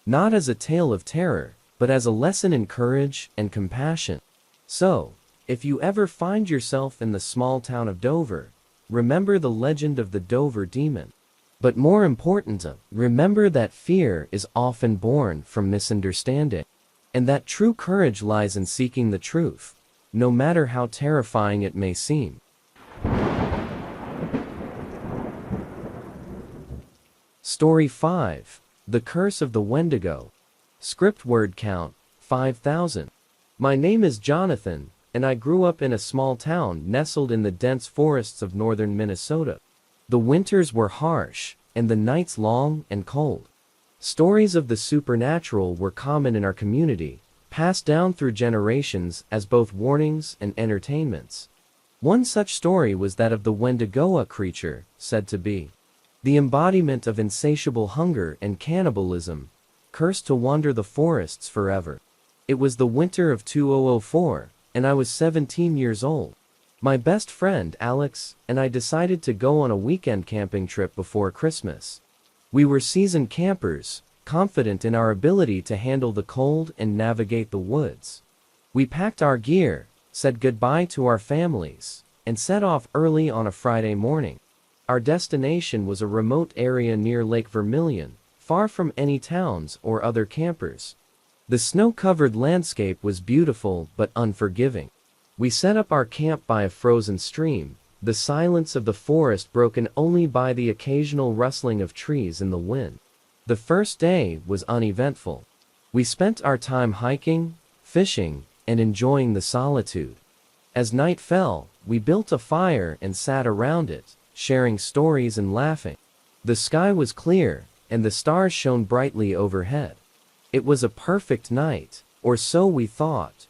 Not as a tale of terror, but as a lesson in courage and compassion. So, if you ever find yourself in the small town of Dover, remember the legend of the Dover demon. But more important, remember that fear is often born from misunderstanding, and that true courage lies in seeking the truth, no matter how terrifying it may seem. Story 5. The Curse of the Wendigo. Script word count, 5,000. My name is Jonathan, and I grew up in a small town nestled in the dense forests of northern Minnesota. The winters were harsh, and the nights long and cold. Stories of the supernatural were common in our community, passed down through generations as both warnings and entertainments. One such story was that of the Wendigo creature, said to be the embodiment of insatiable hunger and cannibalism, cursed to wander the forests forever. It was the winter of 2004, and I was 17 years old. My best friend, Alex, and I decided to go on a weekend camping trip before Christmas. We were seasoned campers, confident in our ability to handle the cold and navigate the woods. We packed our gear, said goodbye to our families, and set off early on a Friday morning. Our destination was a remote area near Lake Vermilion, far from any towns or other campers. The snow-covered landscape was beautiful but unforgiving. We set up our camp by a frozen stream, the silence of the forest broken only by the occasional rustling of trees in the wind. The first day was uneventful. We spent our time hiking, fishing, and enjoying the solitude. As night fell, we built a fire and sat around it, sharing stories and laughing. The sky was clear, and the stars shone brightly overhead. It was a perfect night, or so we thought.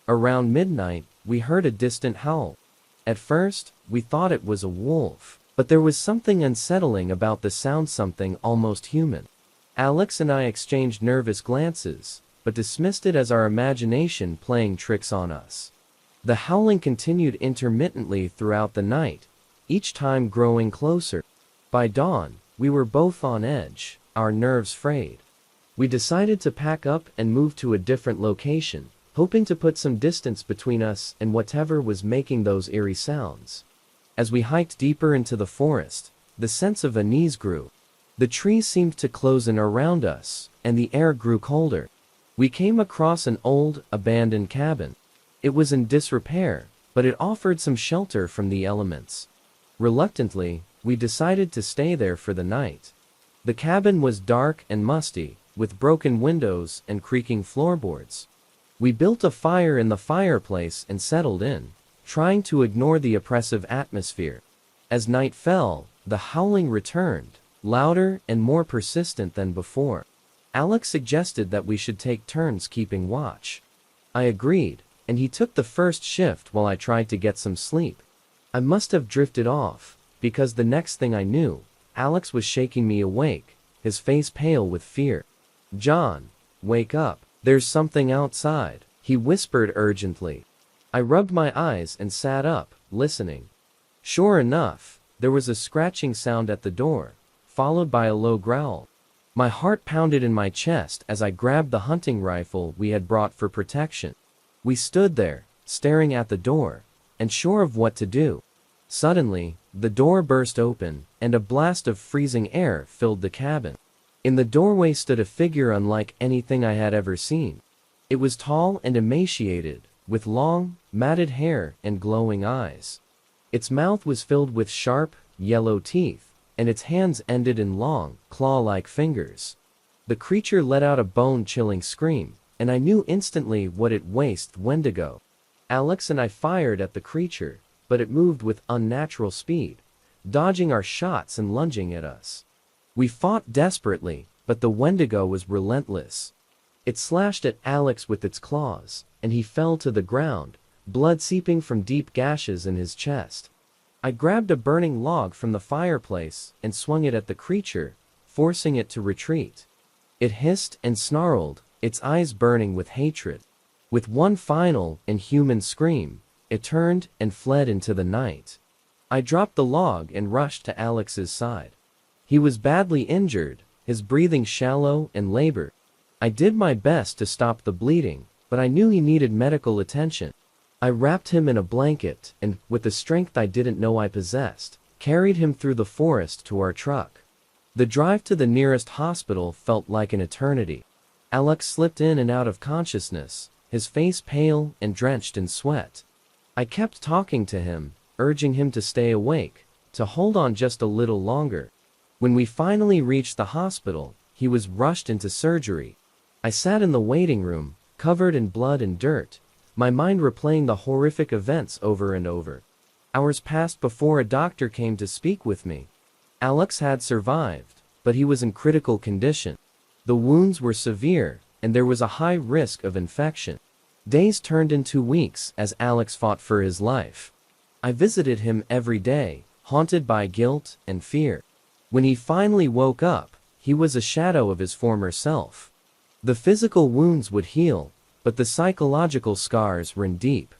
Around midnight, we heard a distant howl. At first, we thought it was a wolf, but there was something unsettling about the sound, something almost human. Alex and I exchanged nervous glances, but dismissed it as our imagination playing tricks on us. The howling continued intermittently throughout the night, each time growing closer. By dawn, we were both on edge, our nerves frayed. We decided to pack up and move to a different location, hoping to put some distance between us and whatever was making those eerie sounds. As we hiked deeper into the forest, the sense of unease grew. The trees seemed to close in around us, and the air grew colder. We came across an old, abandoned cabin. It was in disrepair, but it offered some shelter from the elements. Reluctantly, we decided to stay there for the night. The cabin was dark and musty, with broken windows and creaking floorboards. We built a fire in the fireplace and settled in, trying to ignore the oppressive atmosphere. As night fell, the howling returned, louder and more persistent than before. Alex suggested that we should take turns keeping watch. I agreed, and he took the first shift while I tried to get some sleep. I must have drifted off, because the next thing I knew, Alex was shaking me awake, his face pale with fear. "John, wake up. There's something outside," he whispered urgently. I rubbed my eyes and sat up, listening. Sure enough, there was a scratching sound at the door, followed by a low growl. My heart pounded in my chest as I grabbed the hunting rifle we had brought for protection. We stood there, staring at the door, unsure of what to do. Suddenly, the door burst open, and a blast of freezing air filled the cabin. In the doorway stood a figure unlike anything I had ever seen. It was tall and emaciated, with long, matted hair and glowing eyes. Its mouth was filled with sharp, yellow teeth, and its hands ended in long, claw-like fingers. The creature let out a bone-chilling scream, and I knew instantly what it was: Wendigo. Alex and I fired at the creature, but it moved with unnatural speed, dodging our shots and lunging at us. We fought desperately, but the Wendigo was relentless. It slashed at Alex with its claws, and he fell to the ground, blood seeping from deep gashes in his chest. I grabbed a burning log from the fireplace and swung it at the creature, forcing it to retreat. It hissed and snarled, its eyes burning with hatred. With one final, inhuman scream, it turned and fled into the night. I dropped the log and rushed to Alex's side. He was badly injured, his breathing shallow and labored. I did my best to stop the bleeding, but I knew he needed medical attention. I wrapped him in a blanket and, with the strength I didn't know I possessed, carried him through the forest to our truck. The drive to the nearest hospital felt like an eternity. Alex slipped in and out of consciousness, his face pale and drenched in sweat. I kept talking to him, urging him to stay awake, to hold on just a little longer. When we finally reached the hospital, he was rushed into surgery. I sat in the waiting room, covered in blood and dirt, my mind replaying the horrific events over and over. Hours passed before a doctor came to speak with me. Alex had survived, but he was in critical condition. The wounds were severe, and there was a high risk of infection. Days turned into weeks as Alex fought for his life. I visited him every day, haunted by guilt and fear. When he finally woke up, he was a shadow of his former self. The physical wounds would heal, but the psychological scars ran deep.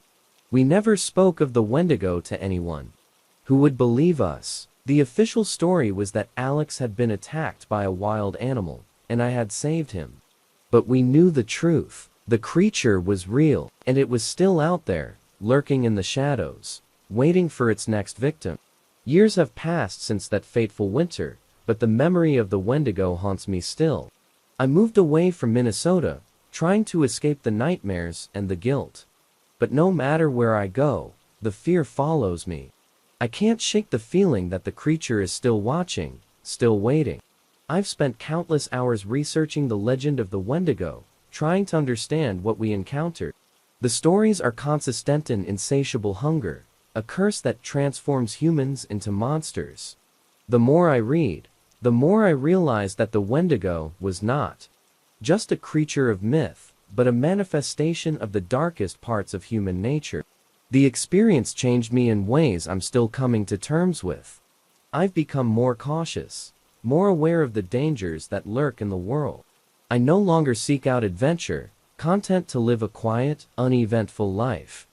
We never spoke of the Wendigo to anyone. Who would believe us? The official story was that Alex had been attacked by a wild animal, and I had saved him. But we knew the truth. The creature was real, and it was still out there, lurking in the shadows, waiting for its next victim. Years have passed since that fateful winter, but the memory of the Wendigo haunts me still. I moved away from Minnesota, trying to escape the nightmares and the guilt. But no matter where I go, the fear follows me. I can't shake the feeling that the creature is still watching, still waiting. I've spent countless hours researching the legend of the Wendigo, trying to understand what we encountered. The stories are consistent in insatiable hunger, a curse that transforms humans into monsters. The more I read, the more I realize that the Wendigo was not just a creature of myth, but a manifestation of the darkest parts of human nature. The experience changed me in ways I'm still coming to terms with. I've become more cautious, more aware of the dangers that lurk in the world. I no longer seek out adventure, content to live a quiet, uneventful life.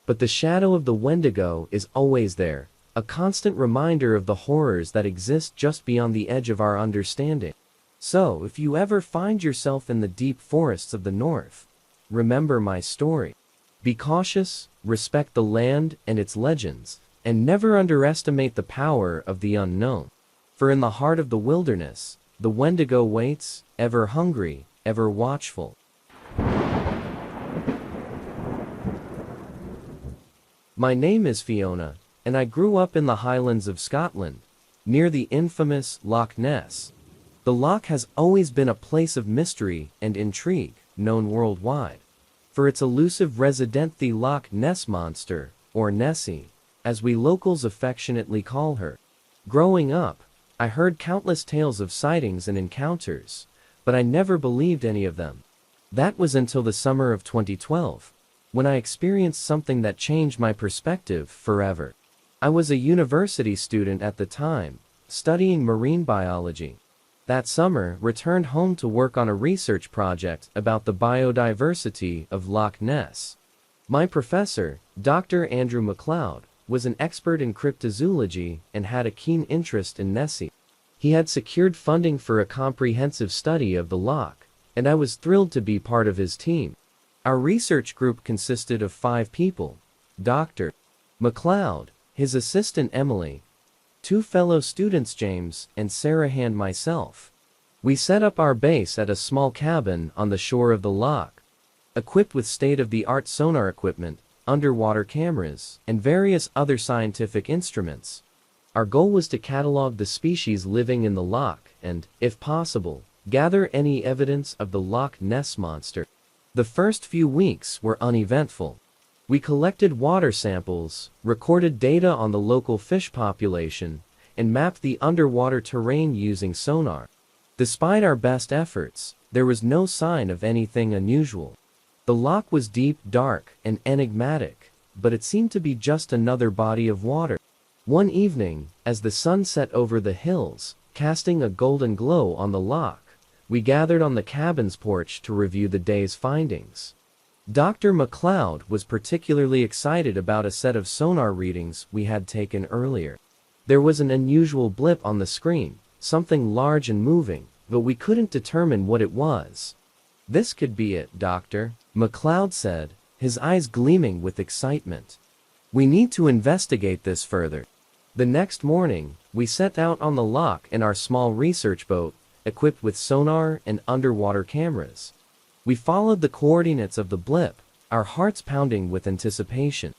But the shadow of the Wendigo is always there, a constant reminder of the horrors that exist just beyond the edge of our understanding. So, if you ever find yourself in the deep forests of the north, remember my story. Be cautious, respect the land and its legends, and never underestimate the power of the unknown. For in the heart of the wilderness, the Wendigo waits, ever hungry, ever watchful. My name is Fiona, and I grew up in the Highlands of Scotland, near the infamous Loch Ness. The loch has always been a place of mystery and intrigue, known worldwide for its elusive resident, the Loch Ness Monster, or Nessie, as we locals affectionately call her. Growing up, I heard countless tales of sightings and encounters, but I never believed any of them. That was until the summer of 2012, when I experienced something that changed my perspective forever. I was a university student at the time, studying marine biology. That summer, returned home to work on a research project about the biodiversity of Loch Ness. My professor, Dr. Andrew MacLeod, was an expert in cryptozoology and had a keen interest in Nessie. He had secured funding for a comprehensive study of the loch, and I was thrilled to be part of his team. Our research group consisted of 5 people: Dr. MacLeod, his assistant Emily, 2 fellow students James and Sarah and myself. We set up our base at a small cabin on the shore of the loch, equipped with state-of-the-art sonar equipment, underwater cameras, and various other scientific instruments. Our goal was to catalog the species living in the loch and, if possible, gather any evidence of the Loch Ness monster. The first few weeks were uneventful. We collected water samples, recorded data on the local fish population, and mapped the underwater terrain using sonar. Despite our best efforts, there was no sign of anything unusual. The loch was deep, dark, and enigmatic, but it seemed to be just another body of water. One evening, as the sun set over the hills, casting a golden glow on the loch, we gathered on the cabin's porch to review the day's findings. Dr. McLeod was particularly excited about a set of sonar readings we had taken earlier. There was an unusual blip on the screen, something large and moving, but we couldn't determine what it was. "This could be it, Doctor," McLeod said, his eyes gleaming with excitement. "We need to investigate this further." The next morning, we set out on the loch in our small research boat, equipped with sonar and underwater cameras. We followed the coordinates of the blip, our hearts pounding with anticipation.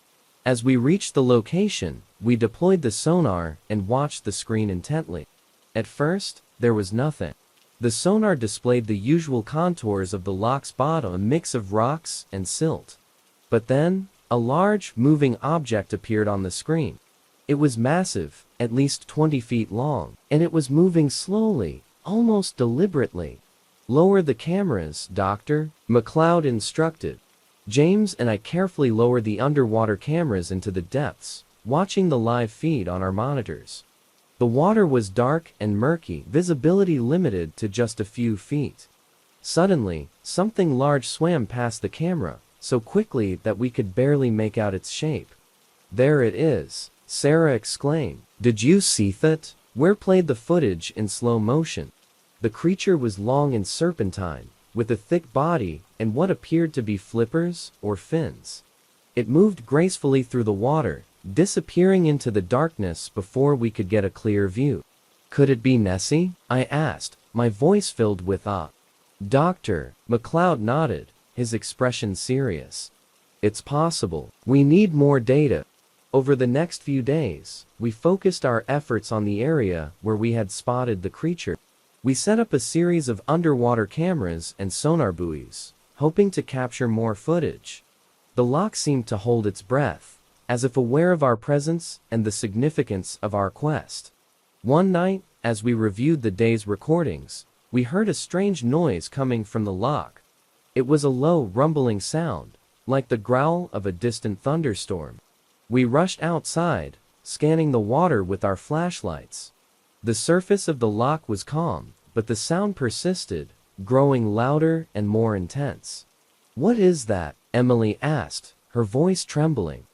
As we reached the location, we deployed the sonar and watched the screen intently. At first, there was nothing. The sonar displayed the usual contours of the loch's bottom, a mix of rocks and silt. But then, a large, moving object appeared on the screen. It was massive, at least 20 feet long, and it was moving slowly, almost deliberately. "Lower the cameras, Doctor," McLeod instructed. James and I carefully lowered the underwater cameras into the depths, watching the live feed on our monitors. The water was dark and murky, visibility limited to just a few feet. Suddenly, something large swam past the camera, so quickly that we could barely make out its shape. "There it is," Sarah exclaimed. "Did you see that?" Ware played the footage in slow motion. The creature was long and serpentine, with a thick body and what appeared to be flippers or fins. It moved gracefully through the water, disappearing into the darkness before we could get a clear view. "Could it be Nessie?" I asked, my voice filled with awe. "Doctor," McLeod nodded, his expression serious. "It's possible. We need more data." Over the next few days, we focused our efforts on the area where we had spotted the creature. We set up a series of underwater cameras and sonar buoys, hoping to capture more footage. The loch seemed to hold its breath, as if aware of our presence and the significance of our quest. One night, as we reviewed the day's recordings, we heard a strange noise coming from the loch. It was a low, rumbling sound, like the growl of a distant thunderstorm. We rushed outside, scanning the water with our flashlights. The surface of the loch was calm, but the sound persisted, growing louder and more intense. "What is that?" Emily asked, her voice trembling.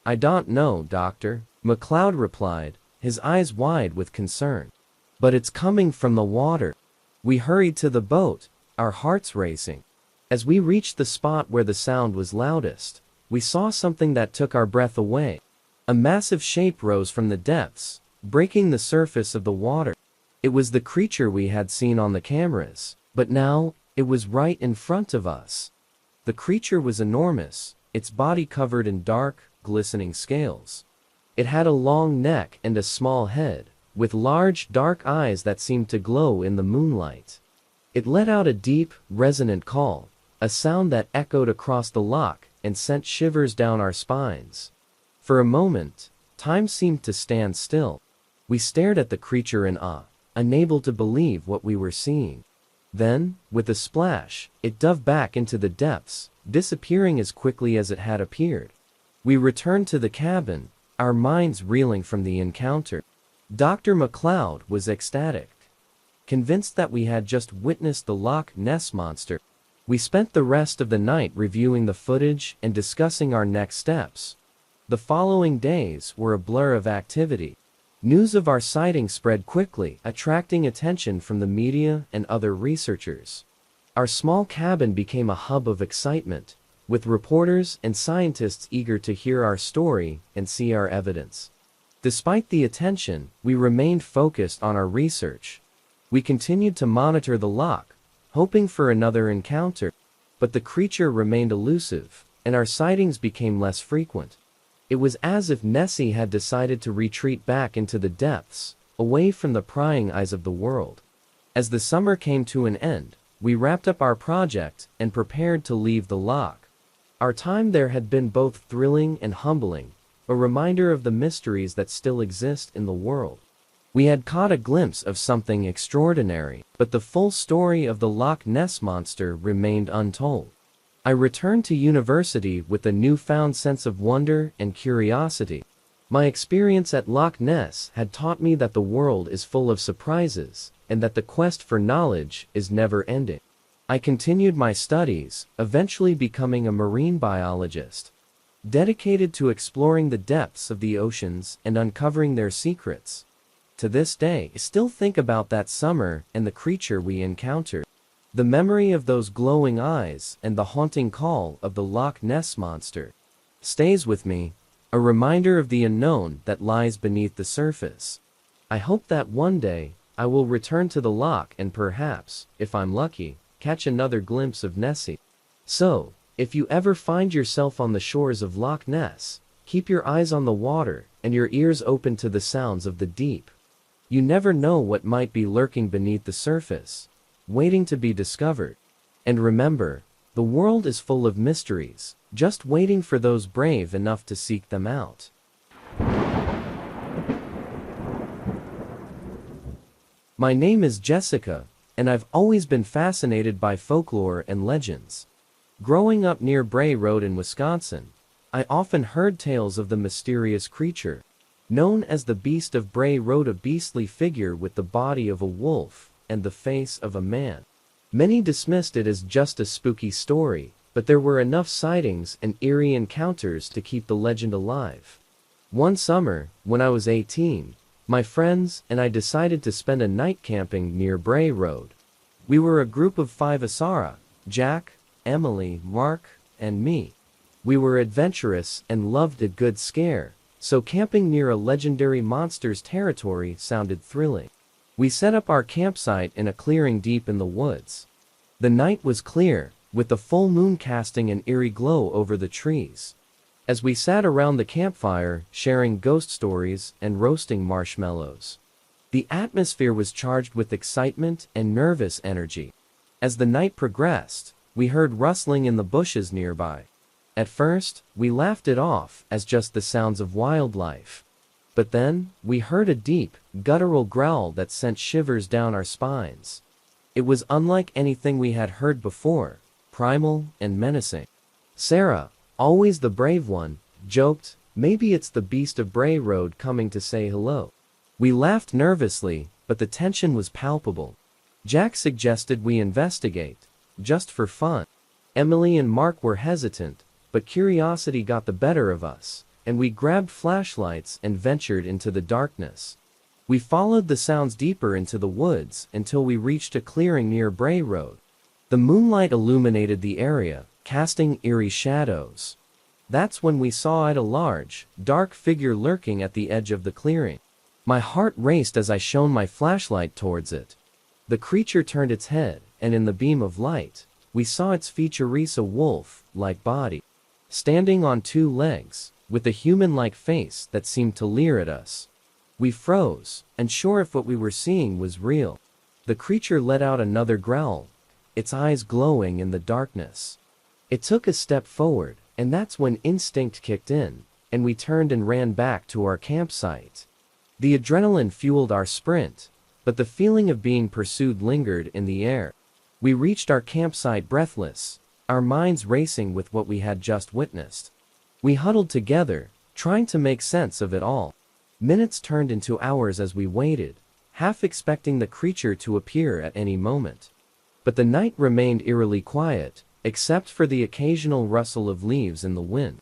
"I don't know, Doctor," McLeod replied, his eyes wide with concern. "But it's coming from the water." We hurried to the boat, our hearts racing. As we reached the spot where the sound was loudest, we saw something that took our breath away. A massive shape rose from the depths, breaking the surface of the water. It was the creature we had seen on the cameras, but now, it was right in front of us. The creature was enormous, its body covered in dark, glistening scales. It had a long neck and a small head, with large, dark eyes that seemed to glow in the moonlight. It let out a deep, resonant call, a sound that echoed across the loch and sent shivers down our spines. For a moment, time seemed to stand still. We stared at the creature in awe, unable to believe what we were seeing. Then, with a splash, it dove back into the depths, disappearing as quickly as it had appeared. We returned to the cabin, our minds reeling from the encounter. Dr. McLeod was ecstatic, convinced that we had just witnessed the Loch Ness monster. We spent the rest of the night reviewing the footage and discussing our next steps. The following days were a blur of activity. News of our sighting spread quickly, attracting attention from the media and other researchers. Our small cabin became a hub of excitement, with reporters and scientists eager to hear our story and see our evidence. Despite the attention, we remained focused on our research. We continued to monitor the loch, hoping for another encounter, but the creature remained elusive, and our sightings became less frequent. It was as if Nessie had decided to retreat back into the depths, away from the prying eyes of the world. As the summer came to an end, we wrapped up our project and prepared to leave the loch. Our time there had been both thrilling and humbling, a reminder of the mysteries that still exist in the world. We had caught a glimpse of something extraordinary, but the full story of the Loch Ness Monster remained untold. I returned to university with a newfound sense of wonder and curiosity. My experience at Loch Ness had taught me that the world is full of surprises, and that the quest for knowledge is never ending. I continued my studies, eventually becoming a marine biologist, dedicated to exploring the depths of the oceans and uncovering their secrets. To this day, I still think about that summer and the creature we encountered. The memory of those glowing eyes and the haunting call of the Loch Ness Monster stays with me, a reminder of the unknown that lies beneath the surface. I hope that one day, I will return to the loch and perhaps, if I'm lucky, catch another glimpse of Nessie. So, if you ever find yourself on the shores of Loch Ness, keep your eyes on the water and your ears open to the sounds of the deep. You never know what might be lurking beneath the surface, waiting to be discovered. And remember, the world is full of mysteries, just waiting for those brave enough to seek them out. My name is Jessica, and I've always been fascinated by folklore and legends. Growing up near Bray Road in Wisconsin, I often heard tales of the mysterious creature, known as the Beast of Bray Road, a beastly figure with the body of a wolf and the face of a man. Many dismissed it as just a spooky story, but there were enough sightings and eerie encounters to keep the legend alive. One summer, when I was 18, my friends and I decided to spend a night camping near Bray Road. We were a group of 5 Asara, Jack, Emily, Mark, and me. We were adventurous and loved a good scare, so camping near a legendary monster's territory sounded thrilling. We set up our campsite in a clearing deep in the woods. The night was clear, with the full moon casting an eerie glow over the trees. As we sat around the campfire, sharing ghost stories and roasting marshmallows, the atmosphere was charged with excitement and nervous energy. As the night progressed, we heard rustling in the bushes nearby. At first, we laughed it off as just the sounds of wildlife. But then, we heard a deep, guttural growl that sent shivers down our spines. It was unlike anything we had heard before, primal and menacing. Sarah, always the brave one, joked, "Maybe it's the Beast of Bray Road coming to say hello." We laughed nervously, but the tension was palpable. Jack suggested we investigate, just for fun. Emily and Mark were hesitant, but curiosity got the better of us, and we grabbed flashlights and ventured into the darkness. We followed the sounds deeper into the woods until we reached a clearing near Bray Road. The moonlight illuminated the area, casting eerie shadows. That's when we saw a large, dark figure lurking at the edge of the clearing. My heart raced as I shone my flashlight towards it. The creature turned its head, and in the beam of light, we saw its features a wolf-like body, standing on 2 legs, with a human-like face that seemed to leer at us. We froze, unsure if what we were seeing was real. The creature let out another growl, its eyes glowing in the darkness. It took a step forward, and that's when instinct kicked in, and we turned and ran back to our campsite. The adrenaline fueled our sprint, but the feeling of being pursued lingered in the air. We reached our campsite breathless, our minds racing with what we had just witnessed. We huddled together, trying to make sense of it all. Minutes turned into hours as we waited, half expecting the creature to appear at any moment. But the night remained eerily quiet, except for the occasional rustle of leaves in the wind.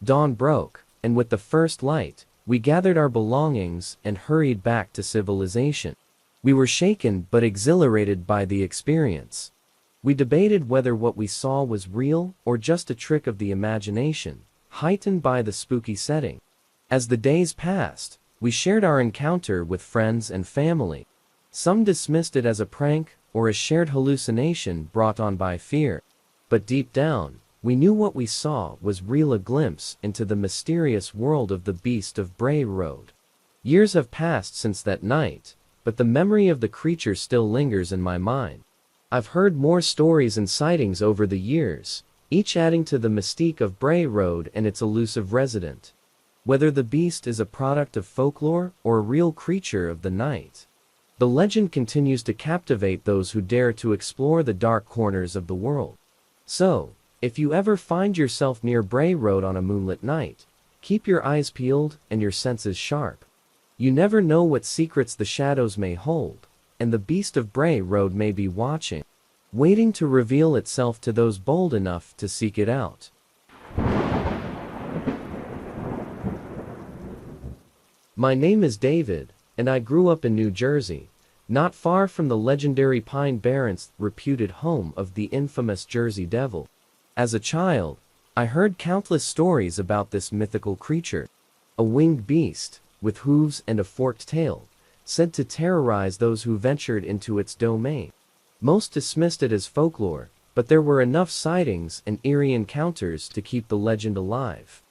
Dawn broke, and with the first light, we gathered our belongings and hurried back to civilization. We were shaken but exhilarated by the experience. We debated whether what we saw was real or just a trick of the imagination, heightened by the spooky setting. As the days passed, we shared our encounter with friends and family. Some dismissed it as a prank or a shared hallucination brought on by fear. But deep down, we knew what we saw was real, a glimpse into the mysterious world of the Beast of Bray Road. Years have passed since that night, but the memory of the creature still lingers in my mind. I've heard more stories and sightings over the years, each adding to the mystique of Bray Road and its elusive resident. Whether the beast is a product of folklore or a real creature of the night, the legend continues to captivate those who dare to explore the dark corners of the world. So, if you ever find yourself near Bray Road on a moonlit night, keep your eyes peeled and your senses sharp. You never know what secrets the shadows may hold, and the Beast of Bray Road may be watching, waiting to reveal itself to those bold enough to seek it out. My name is David, and I grew up in New Jersey, not far from the legendary Pine Barrens, reputed home of the infamous Jersey Devil. As a child, I heard countless stories about this mythical creature, a winged beast, with hooves and a forked tail, said to terrorize those who ventured into its domain. Most dismissed it as folklore, but there were enough sightings and eerie encounters to keep the legend alive.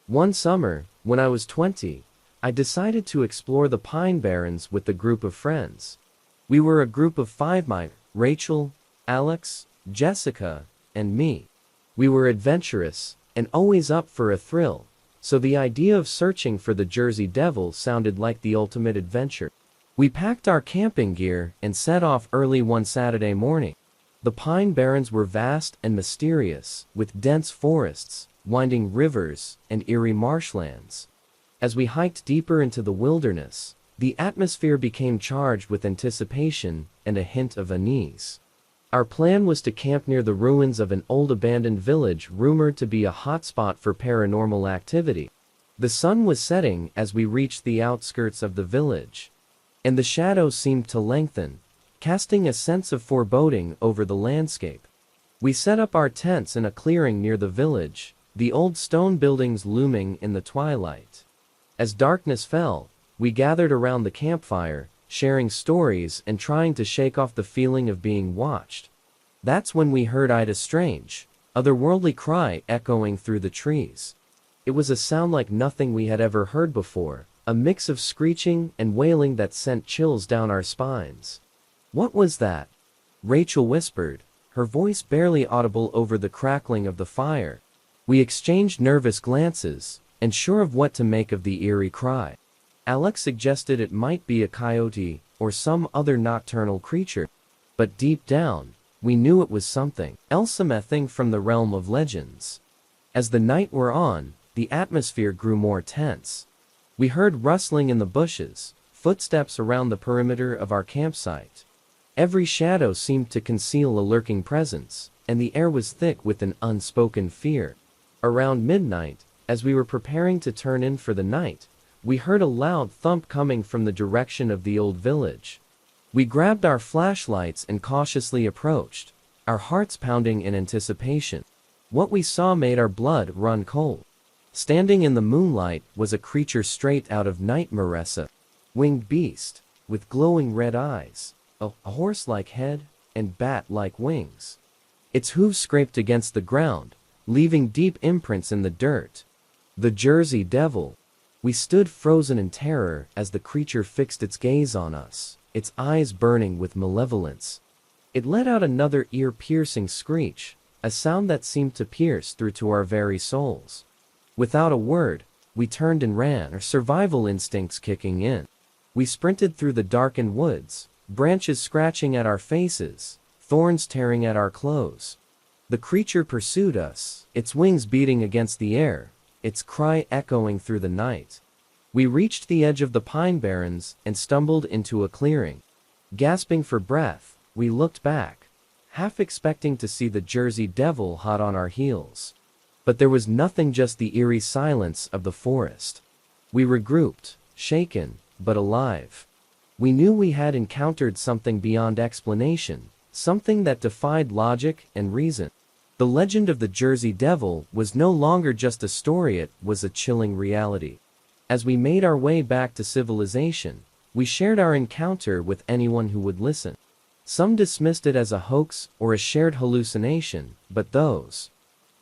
One summer, when I was 20, I decided to explore the Pine Barrens with a group of friends. We were a group of 5: Rachel, Alex, Jessica, and me. We were adventurous, and always up for a thrill, so the idea of searching for the Jersey Devil sounded like the ultimate adventure. We packed our camping gear and set off early one Saturday morning. The Pine Barrens were vast and mysterious, with dense forests, winding rivers, and eerie marshlands. As we hiked deeper into the wilderness, the atmosphere became charged with anticipation and a hint of unease. Our plan was to camp near the ruins of an old abandoned village rumored to be a hotspot for paranormal activity. The sun was setting as we reached the outskirts of the village, and the shadows seemed to lengthen, casting a sense of foreboding over the landscape. We set up our tents in a clearing near the village, the old stone buildings looming in the twilight. As darkness fell, we gathered around the campfire, sharing stories and trying to shake off the feeling of being watched. That's when we heard Ida's strange, otherworldly cry echoing through the trees. It was a sound like nothing we had ever heard before, a mix of screeching and wailing that sent chills down our spines. "What was that?" Rachel whispered, her voice barely audible over the crackling of the fire. We exchanged nervous glances, unsure of what to make of the eerie cry. Alex suggested it might be a coyote or some other nocturnal creature, but deep down, we knew it was something else, something from the realm of legends. As the night wore on, the atmosphere grew more tense. We heard rustling in the bushes, footsteps around the perimeter of our campsite. Every shadow seemed to conceal a lurking presence, and the air was thick with an unspoken fear. Around midnight, as we were preparing to turn in for the night, we heard a loud thump coming from the direction of the old village. We grabbed our flashlights and cautiously approached, our hearts pounding in anticipation. What we saw made our blood run cold. Standing in the moonlight was a creature straight out of Nightmares, a winged beast, with glowing red eyes, a horse-like head, and bat-like wings. Its hooves scraped against the ground, leaving deep imprints in the dirt. The Jersey Devil. We stood frozen in terror as the creature fixed its gaze on us, its eyes burning with malevolence. It let out another ear-piercing screech, a sound that seemed to pierce through to our very souls. Without a word, we turned and ran, our survival instincts kicking in. We sprinted through the darkened woods, branches scratching at our faces, thorns tearing at our clothes. The creature pursued us, its wings beating against the air, its cry echoing through the night. We reached the edge of the Pine Barrens and stumbled into a clearing. Gasping for breath, we looked back, half expecting to see the Jersey Devil hot on our heels. But there was nothing, just the eerie silence of the forest. We regrouped, shaken, but alive. We knew we had encountered something beyond explanation, something that defied logic and reason. The legend of the Jersey Devil was no longer just a story, it was a chilling reality. As we made our way back to civilization, We shared our encounter with anyone who would listen. Some dismissed it as a hoax or a shared hallucination, but those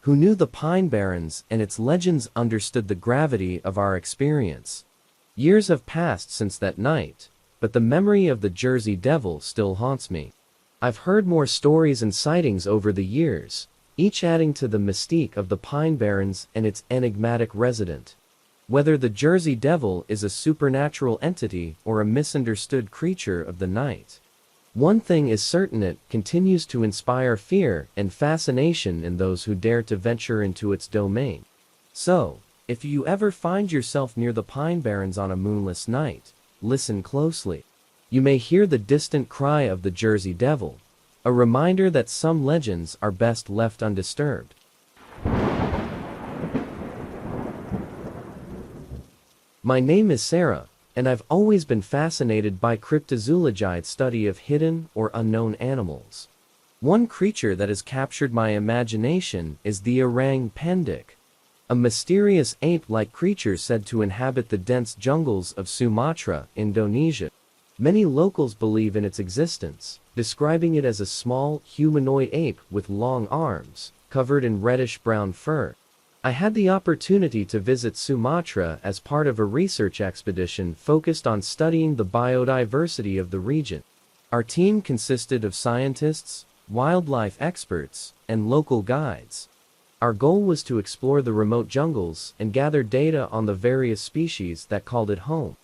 who knew the Pine Barrens and its legends understood the gravity of our experience. Years have passed since that night, but the memory of the Jersey Devil still haunts me. I've heard more stories and sightings over the years, each adding to the mystique of the Pine Barrens and its enigmatic resident. Whether the Jersey Devil is a supernatural entity or a misunderstood creature of the night, one thing is certain: it continues to inspire fear and fascination in those who dare to venture into its domain. So, if you ever find yourself near the Pine Barrens on a moonless night, listen closely. You may hear the distant cry of the Jersey Devil, a reminder that some legends are best left undisturbed. My name is Sarah, and I've always been fascinated by cryptozoology's study of hidden or unknown animals. One creature that has captured my imagination is the orang-pendek, a mysterious ape-like creature said to inhabit the dense jungles of Sumatra, Indonesia. Many locals believe in its existence, describing it as a small, humanoid ape with long arms, covered in reddish-brown fur. I had the opportunity to visit Sumatra as part of a research expedition focused on studying the biodiversity of the region. Our team consisted of scientists, wildlife experts, and local guides. Our goal was to explore the remote jungles and gather data on the various species that called it home.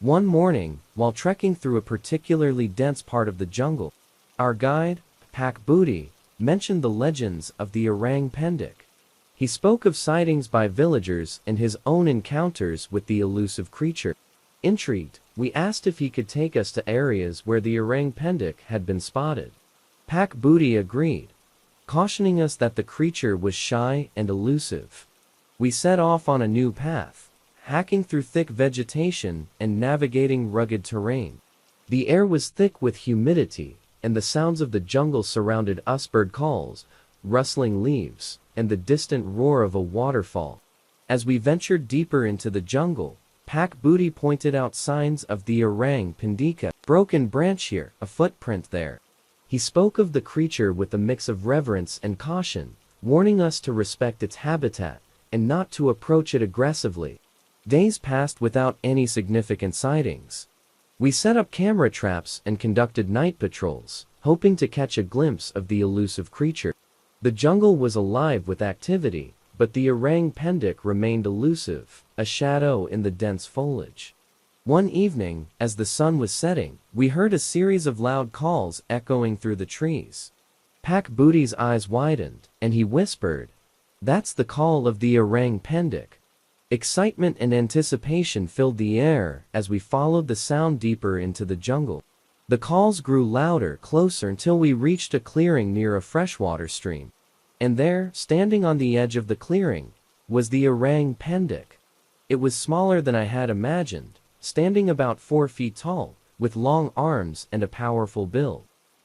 One morning, while trekking through a particularly dense part of the jungle, our guide, Pak Budi, mentioned the legends of the orang-pendek. He spoke of sightings by villagers and his own encounters with the elusive creature. Intrigued, we asked if he could take us to areas where the orang-pendek had been spotted. Pak Budi agreed, cautioning us that the creature was shy and elusive. We set off on a new path, hacking through thick vegetation and navigating rugged terrain. The air was thick with humidity, and the sounds of the jungle surrounded us: bird calls, rustling leaves, and the distant roar of a waterfall. As we ventured deeper into the jungle, Pak Budi pointed out signs of the orang-pendek, broken branch here, a footprint there. He spoke of the creature with a mix of reverence and caution, warning us to respect its habitat and not to approach it aggressively. Days passed without any significant sightings. We set up camera traps and conducted night patrols, hoping to catch a glimpse of the elusive creature. The jungle was alive with activity, but the orang-pendek remained elusive, a shadow in the dense foliage. One evening, as the sun was setting, we heard a series of loud calls echoing through the trees. Pak Budi's eyes widened, and he whispered, "That's the call of the orang-pendek." Excitement and anticipation filled the air as we followed the sound deeper into the jungle. The calls grew louder, closer, until we reached a clearing near a freshwater stream. And there, standing on the edge of the clearing, was the orang-pendek. It was smaller than I had imagined, standing about 4 feet tall, with long arms and a powerful build.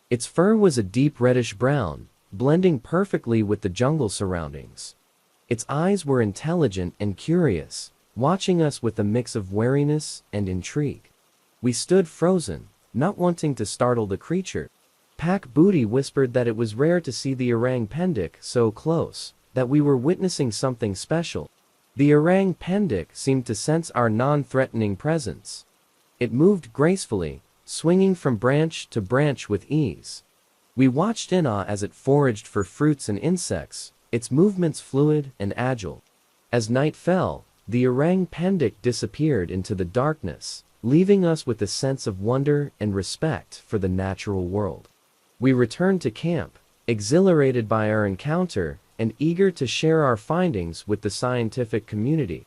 Its fur was a deep reddish-brown, blending perfectly with the jungle surroundings. Its eyes were intelligent and curious, watching us with a mix of wariness and intrigue. We stood frozen, not wanting to startle the creature. Pak Budi whispered that it was rare to see the orang-pendek so close, that we were witnessing something special. The orang-pendek seemed to sense our non-threatening presence. It moved gracefully, swinging from branch to branch with ease. We watched in awe as it foraged for fruits and insects, its movements fluid and agile. As night fell, the orang-pendek disappeared into the darkness, leaving us with a sense of wonder and respect for the natural world. We returned to camp, exhilarated by our encounter and eager to share our findings with the scientific community.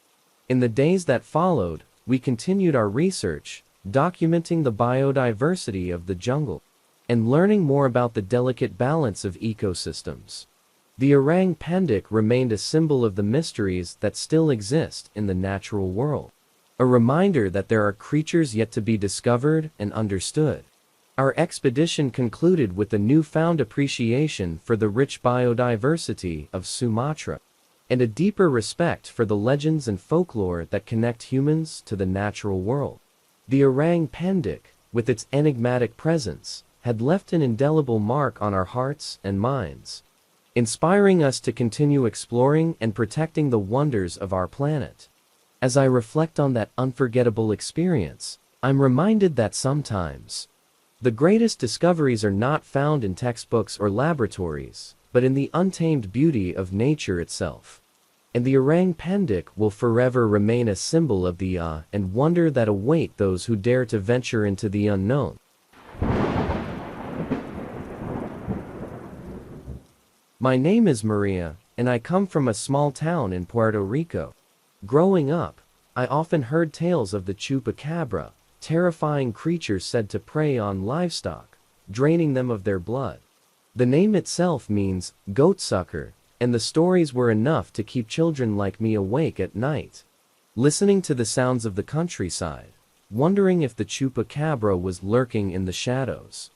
In the days that followed, we continued our research, documenting the biodiversity of the jungle and learning more about the delicate balance of ecosystems. The orang-pendek remained a symbol of the mysteries that still exist in the natural world. A reminder that there are creatures yet to be discovered and understood. Our expedition concluded with a newfound appreciation for the rich biodiversity of Sumatra, and a deeper respect for the legends and folklore that connect humans to the natural world. The orang pendek, with its enigmatic presence, had left an indelible mark on our hearts and minds, inspiring us to continue exploring and protecting the wonders of our planet. As I reflect on that unforgettable experience, I'm reminded that sometimes the greatest discoveries are not found in textbooks or laboratories, but in the untamed beauty of nature itself. And the orang pendek will forever remain a symbol of the awe and wonder that await those who dare to venture into the unknown. My name is Maria, and I come from a small town in Puerto Rico. Growing up, I often heard tales of the chupacabra, terrifying creatures said to prey on livestock, draining them of their blood. The name itself means goatsucker, and the stories were enough to keep children like me awake at night, listening to the sounds of the countryside, wondering if the chupacabra was lurking in the shadows.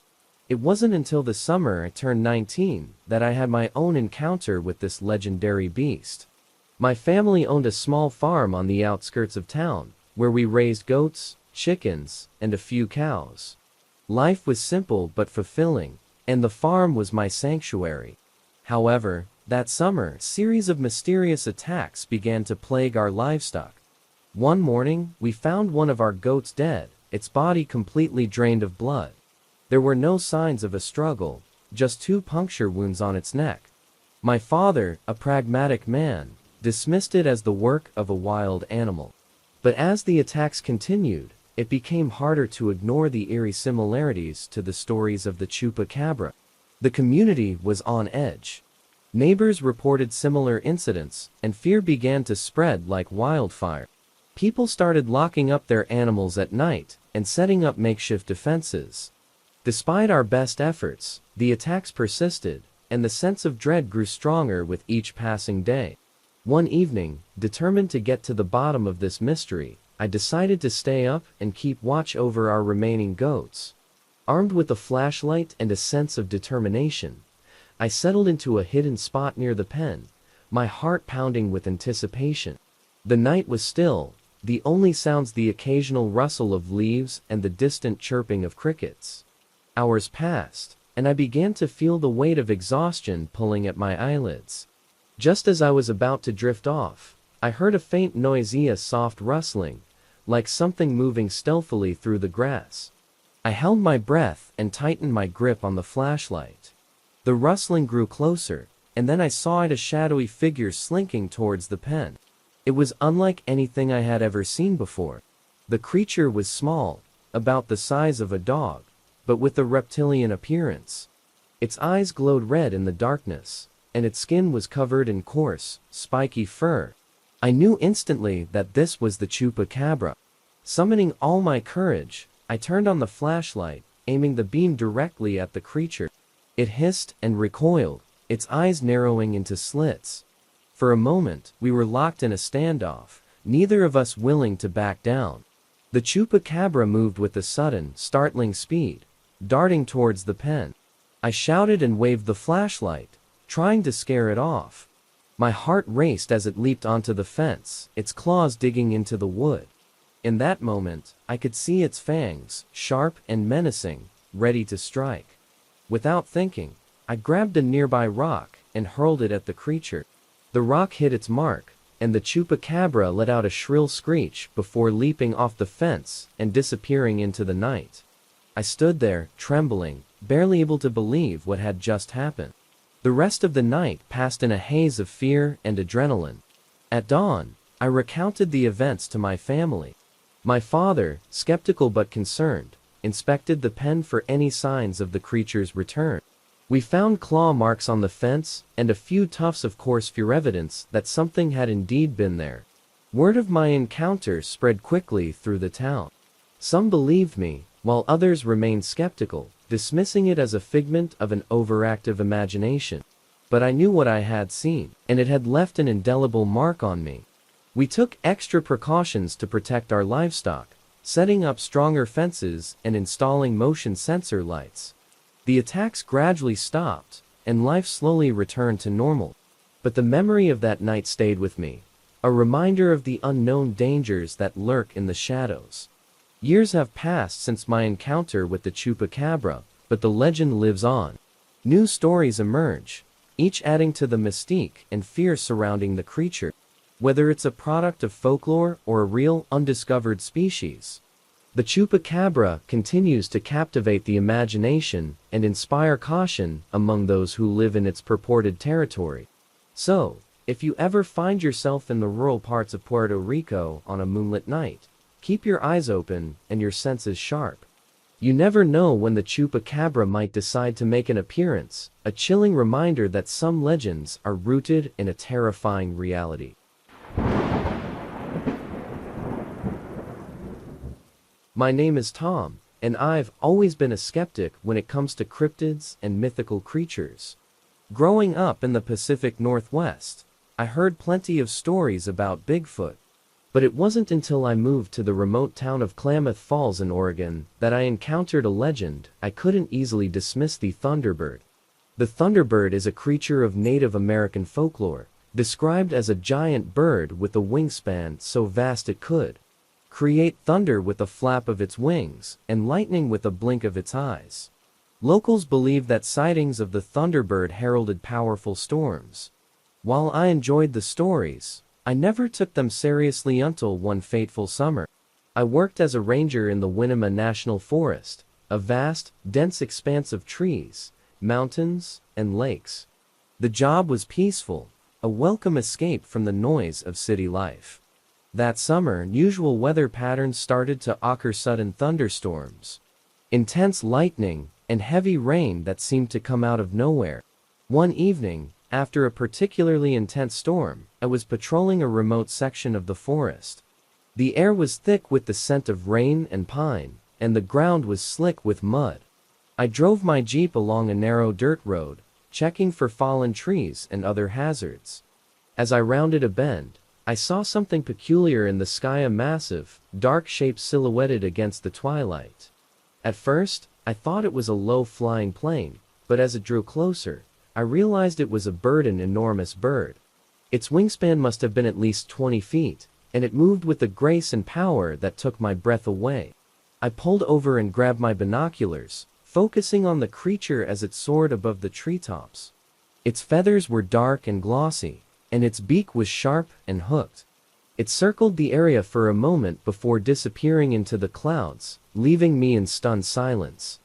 It wasn't until the summer I turned 19 that I had my own encounter with this legendary beast. My family owned a small farm on the outskirts of town, where we raised goats, chickens, and a few cows. Life was simple but fulfilling, and the farm was my sanctuary. However, that summer, a series of mysterious attacks began to plague our livestock. One morning, we found one of our goats dead, its body completely drained of blood. There were no signs of a struggle, just 2 puncture wounds on its neck. My father, a pragmatic man, dismissed it as the work of a wild animal. But as the attacks continued, it became harder to ignore the eerie similarities to the stories of the chupacabra. The community was on edge. Neighbors reported similar incidents, and fear began to spread like wildfire. People started locking up their animals at night and setting up makeshift defenses. Despite our best efforts, the attacks persisted, and the sense of dread grew stronger with each passing day. One evening, determined to get to the bottom of this mystery, I decided to stay up and keep watch over our remaining goats. Armed with a flashlight and a sense of determination, I settled into a hidden spot near the pen, my heart pounding with anticipation. The night was still, the only sounds the occasional rustle of leaves and the distant chirping of crickets. Hours passed, and I began to feel the weight of exhaustion pulling at my eyelids. Just as I was about to drift off, I heard a faint noisy soft rustling, like something moving stealthily through the grass. I held my breath and tightened my grip on the flashlight. The rustling grew closer, and then I saw a shadowy figure slinking towards the pen. It was unlike anything I had ever seen before. The creature was small, about the size of a dog, but with a reptilian appearance. Its eyes glowed red in the darkness, and its skin was covered in coarse, spiky fur. I knew instantly that this was the chupacabra. Summoning all my courage, I turned on the flashlight, aiming the beam directly at the creature. It hissed and recoiled, its eyes narrowing into slits. For a moment, we were locked in a standoff, neither of us willing to back down. The chupacabra moved with a sudden, startling speed, darting towards the pen. I shouted and waved the flashlight, trying to scare it off. My heart raced as it leaped onto the fence, its claws digging into the wood. In that moment, I could see its fangs, sharp and menacing, ready to strike. Without thinking, I grabbed a nearby rock and hurled it at the creature. The rock hit its mark, and the chupacabra let out a shrill screech before leaping off the fence and disappearing into the night. I stood there, trembling, barely able to believe what had just happened. The rest of the night passed in a haze of fear and adrenaline. At dawn, I recounted the events to my family. My father, skeptical but concerned, inspected the pen for any signs of the creature's return. We found claw marks on the fence and a few tufts of coarse fur, evidence that something had indeed been there. Word of my encounter spread quickly through the town. Some believed me, while others remained skeptical, dismissing it as a figment of an overactive imagination. But I knew what I had seen, and it had left an indelible mark on me. We took extra precautions to protect our livestock, setting up stronger fences and installing motion sensor lights. The attacks gradually stopped, and life slowly returned to normal. But the memory of that night stayed with me, a reminder of the unknown dangers that lurk in the shadows. Years have passed since my encounter with the chupacabra, but the legend lives on. New stories emerge, each adding to the mystique and fear surrounding the creature. Whether it's a product of folklore or a real, undiscovered species, the chupacabra continues to captivate the imagination and inspire caution among those who live in its purported territory. So, if you ever find yourself in the rural parts of Puerto Rico on a moonlit night, keep your eyes open and your senses sharp. You never know when the chupacabra might decide to make an appearance, a chilling reminder that some legends are rooted in a terrifying reality. My name is Tom, and I've always been a skeptic when it comes to cryptids and mythical creatures. Growing up in the Pacific Northwest, I heard plenty of stories about Bigfoot. But it wasn't until I moved to the remote town of Klamath Falls in Oregon that I encountered a legend I couldn't easily dismiss: the Thunderbird. The Thunderbird is a creature of Native American folklore, described as a giant bird with a wingspan so vast it could create thunder with a flap of its wings and lightning with a blink of its eyes. Locals believe that sightings of the Thunderbird heralded powerful storms. While I enjoyed the stories, I never took them seriously until one fateful summer. I worked as a ranger in the Winema National Forest, a vast, dense expanse of trees, mountains, and lakes. The job was peaceful, a welcome escape from the noise of city life. That summer, unusual weather patterns started to occur: sudden thunderstorms, intense lightning, and heavy rain that seemed to come out of nowhere. One evening, after a particularly intense storm, I was patrolling a remote section of the forest. The air was thick with the scent of rain and pine, and the ground was slick with mud. I drove my Jeep along a narrow dirt road, checking for fallen trees and other hazards. As I rounded a bend, I saw something peculiar in the sky: a massive, dark shape silhouetted against the twilight. At first, I thought it was a low-flying plane, but as it drew closer, I realized it was a bird, an enormous bird. Its wingspan must have been at least 20 feet, and it moved with a grace and power that took my breath away. I pulled over and grabbed my binoculars, focusing on the creature as it soared above the treetops. Its feathers were dark and glossy, and its beak was sharp and hooked. It circled the area for a moment before disappearing into the clouds, leaving me in stunned silence.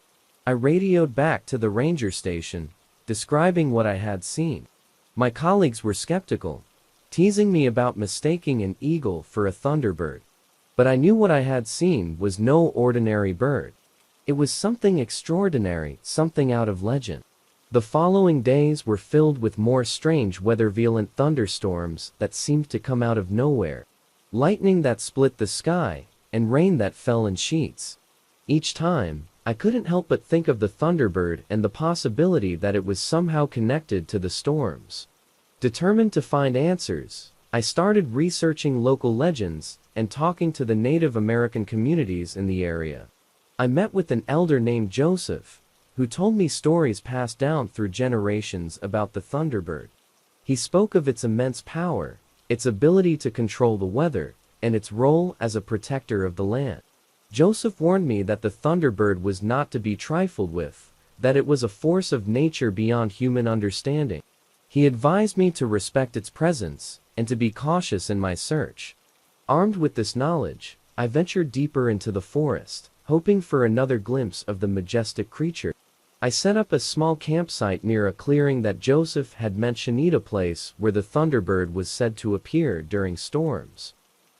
I radioed back to the ranger station, describing what I had seen. My colleagues were skeptical, teasing me about mistaking an eagle for a thunderbird. But I knew what I had seen was no ordinary bird. It was something extraordinary, something out of legend. The following days were filled with more strange weather: violent thunderstorms that seemed to come out of nowhere, lightning that split the sky, and rain that fell in sheets. Each time, I couldn't help but think of the Thunderbird and the possibility that it was somehow connected to the storms. Determined to find answers, I started researching local legends and talking to the Native American communities in the area. I met with an elder named Joseph, who told me stories passed down through generations about the Thunderbird. He spoke of its immense power, its ability to control the weather, and its role as a protector of the land. Joseph warned me that the Thunderbird was not to be trifled with, that it was a force of nature beyond human understanding. He advised me to respect its presence, and to be cautious in my search. Armed with this knowledge, I ventured deeper into the forest, hoping for another glimpse of the majestic creature. I set up a small campsite near a clearing that Joseph had mentioned, a place where the Thunderbird was said to appear during storms.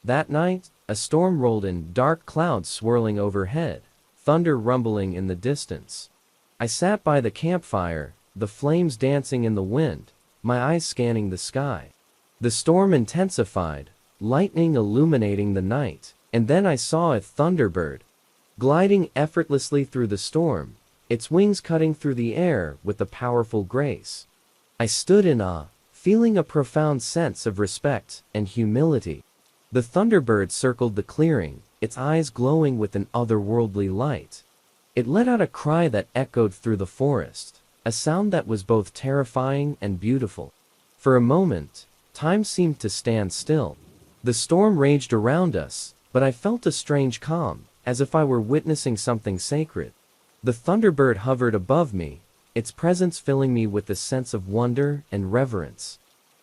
That night, a storm rolled in, dark clouds swirling overhead, thunder rumbling in the distance. I sat by the campfire, the flames dancing in the wind, my eyes scanning the sky. The storm intensified, lightning illuminating the night, and then I saw a Thunderbird, gliding effortlessly through the storm, its wings cutting through the air with a powerful grace. I stood in awe, feeling a profound sense of respect and humility. The Thunderbird circled the clearing, its eyes glowing with an otherworldly light. It let out a cry that echoed through the forest, a sound that was both terrifying and beautiful. For a moment, time seemed to stand still. The storm raged around us, but I felt a strange calm, as if I were witnessing something sacred. The thunderbird hovered above me, its presence filling me with a sense of wonder and reverence.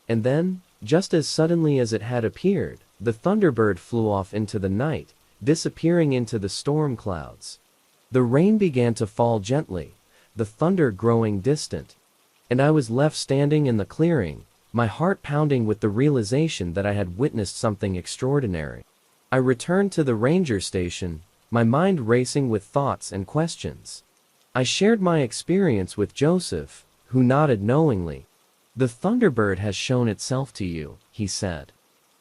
And then, just as suddenly as it had appeared, the thunderbird flew off into the night, disappearing into the storm clouds. The rain began to fall gently, the thunder growing distant. And I was left standing in the clearing, my heart pounding with the realization that I had witnessed something extraordinary. I returned to the ranger station, my mind racing with thoughts and questions. I shared my experience with Joseph, who nodded knowingly. "The thunderbird has shown itself to you," he said.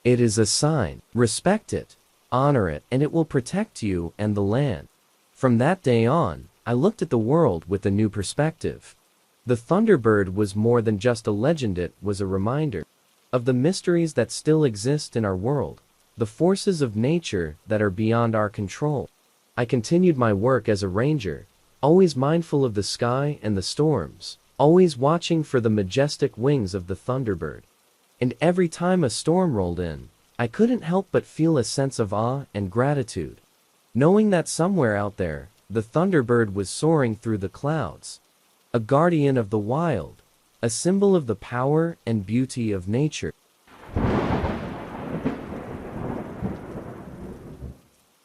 "It is a sign. Respect it, honor it, and it will protect you and the land." From that day on, I looked at the world with a new perspective. The thunderbird was more than just a legend, it was a reminder of the mysteries that still exist in our world, the forces of nature that are beyond our control. I continued my work as a ranger, always mindful of the sky and the storms, always watching for the majestic wings of the thunderbird. And every time a storm rolled in, I couldn't help but feel a sense of awe and gratitude, knowing that somewhere out there, the thunderbird was soaring through the clouds, a guardian of the wild, a symbol of the power and beauty of nature.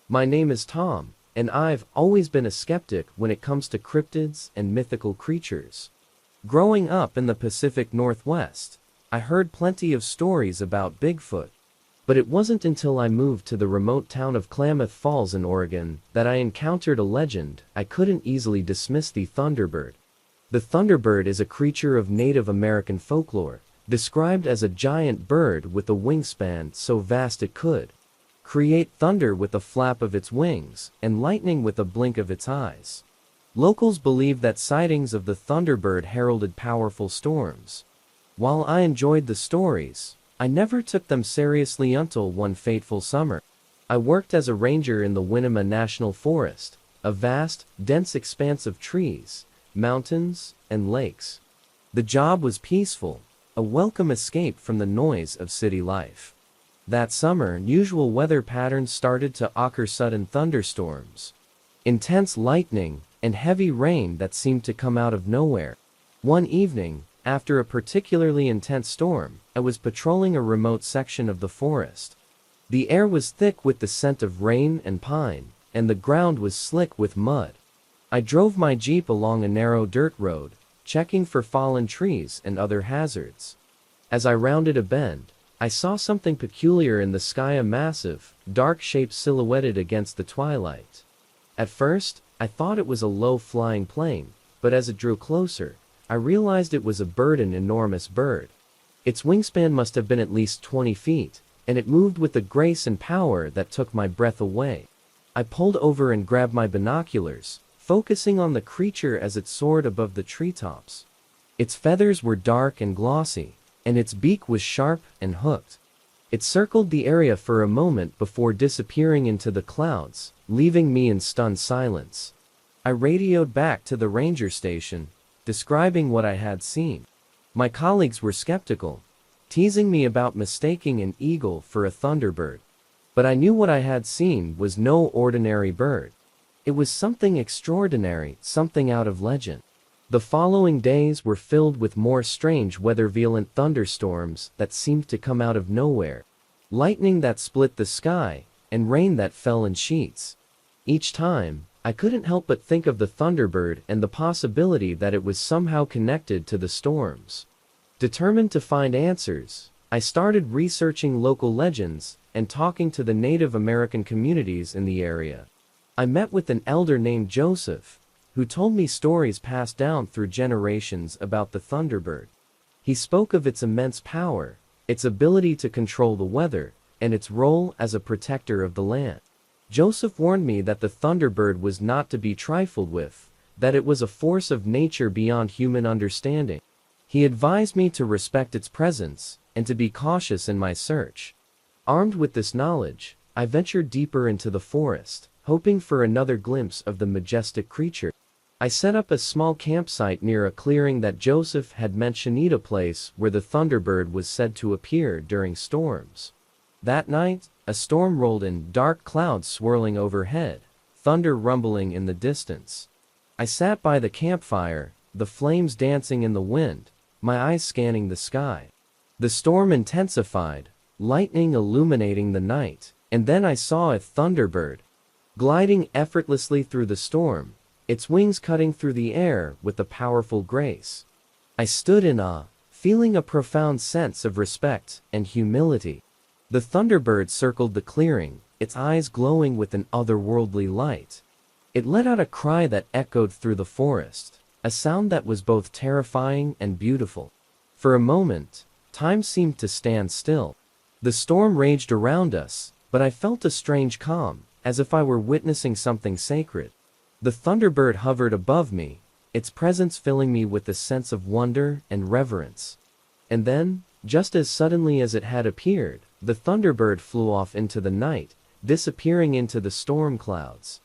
My name is Tom, and I've always been a skeptic when it comes to cryptids and mythical creatures. Growing up in the Pacific Northwest, I heard plenty of stories about Bigfoot. But it wasn't until I moved to the remote town of Klamath Falls in Oregon that I encountered a legend I couldn't easily dismiss: the thunderbird. The thunderbird is a creature of Native American folklore, described as a giant bird with a wingspan so vast it could create thunder with a flap of its wings and lightning with a blink of its eyes. Locals believe that sightings of the thunderbird heralded powerful storms. While I enjoyed the stories, I never took them seriously until one fateful summer. I worked as a ranger in the Winema National Forest, a vast, dense expanse of trees, mountains, and lakes. The job was peaceful, a welcome escape from the noise of city life. That summer, unusual weather patterns started to occur: sudden thunderstorms, intense lightning, and heavy rain that seemed to come out of nowhere. One evening, after a particularly intense storm, I was patrolling a remote section of the forest. The air was thick with the scent of rain and pine, and the ground was slick with mud. I drove my Jeep along a narrow dirt road, checking for fallen trees and other hazards. As I rounded a bend, I saw something peculiar in the sky: a massive, dark shape silhouetted against the twilight. At first, I thought it was a low-flying plane, but as it drew closer, I realized it was a bird, an enormous bird. Its wingspan must have been at least 20 feet, and it moved with a grace and power that took my breath away. I pulled over and grabbed my binoculars, focusing on the creature as it soared above the treetops. Its feathers were dark and glossy, and its beak was sharp and hooked. It circled the area for a moment before disappearing into the clouds, leaving me in stunned silence. I radioed back to the ranger station, describing what I had seen. My colleagues were skeptical, teasing me about mistaking an eagle for a thunderbird. But I knew what I had seen was no ordinary bird. It was something extraordinary, something out of legend. The following days were filled with more strange weather: violent thunderstorms that seemed to come out of nowhere, lightning that split the sky, and rain that fell in sheets. Each time, I couldn't help but think of the thunderbird and the possibility that it was somehow connected to the storms. Determined to find answers, I started researching local legends and talking to the Native American communities in the area. I met with an elder named Joseph, who told me stories passed down through generations about the thunderbird. He spoke of its immense power, its ability to control the weather, and its role as a protector of the land. Joseph warned me that the thunderbird was not to be trifled with, that it was a force of nature beyond human understanding. He advised me to respect its presence, and to be cautious in my search. Armed with this knowledge, I ventured deeper into the forest, hoping for another glimpse of the majestic creature. I set up a small campsite near a clearing that Joseph had mentioned, a place where the thunderbird was said to appear during storms. That night, a storm rolled in, dark clouds swirling overhead, thunder rumbling in the distance. I sat by the campfire, the flames dancing in the wind, my eyes scanning the sky. The storm intensified, lightning illuminating the night, and then I saw a thunderbird, gliding effortlessly through the storm, its wings cutting through the air with a powerful grace. I stood in awe, feeling a profound sense of respect and humility. The thunderbird circled the clearing, its eyes glowing with an otherworldly light. It let out a cry that echoed through the forest, a sound that was both terrifying and beautiful. For a moment, time seemed to stand still. The storm raged around us, but I felt a strange calm, as if I were witnessing something sacred. The thunderbird hovered above me, its presence filling me with a sense of wonder and reverence. And then, just as suddenly as it had appeared, the thunderbird flew off into the night, disappearing into the storm clouds.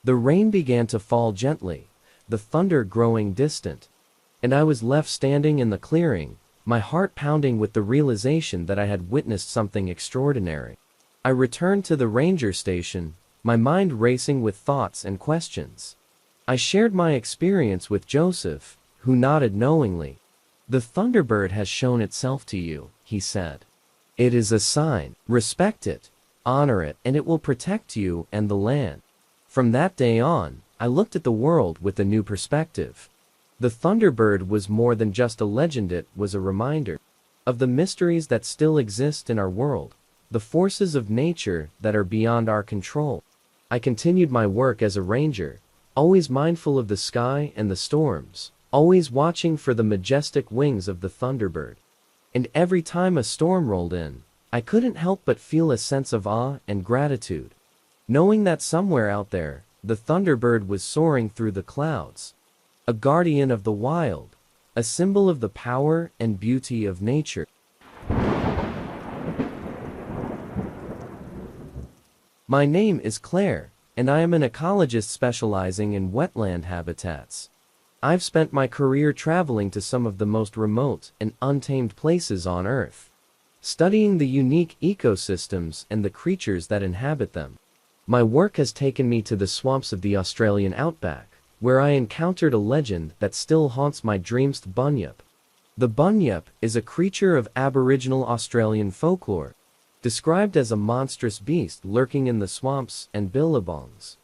The rain began to fall gently, the thunder growing distant, and I was left standing in the clearing, my heart pounding with the realization that I had witnessed something extraordinary. I returned to the ranger station, my mind racing with thoughts and questions. I shared my experience with Joseph, who nodded knowingly. "The thunderbird has shown itself to you," he said. "It is a sign. Respect it, honor it, and it will protect you and the land." From that day on, I looked at the world with a new perspective. The thunderbird was more than just a legend, it was a reminder of the mysteries that still exist in our world, the forces of nature that are beyond our control. I continued my work as a ranger, always mindful of the sky and the storms, always watching for the majestic wings of the thunderbird. And every time a storm rolled in, I couldn't help but feel a sense of awe and gratitude, knowing that somewhere out there, the thunderbird was soaring through the clouds, a guardian of the wild, a symbol of the power and beauty of nature. My name is Claire, and I am an ecologist specializing in wetland habitats. I've spent my career traveling to some of the most remote and untamed places on Earth, studying the unique ecosystems and the creatures that inhabit them. My work has taken me to the swamps of the Australian outback, where I encountered a legend that still haunts my dreams, the bunyip. The bunyip is a creature of Aboriginal Australian folklore, described as a monstrous beast lurking in the swamps and billabongs,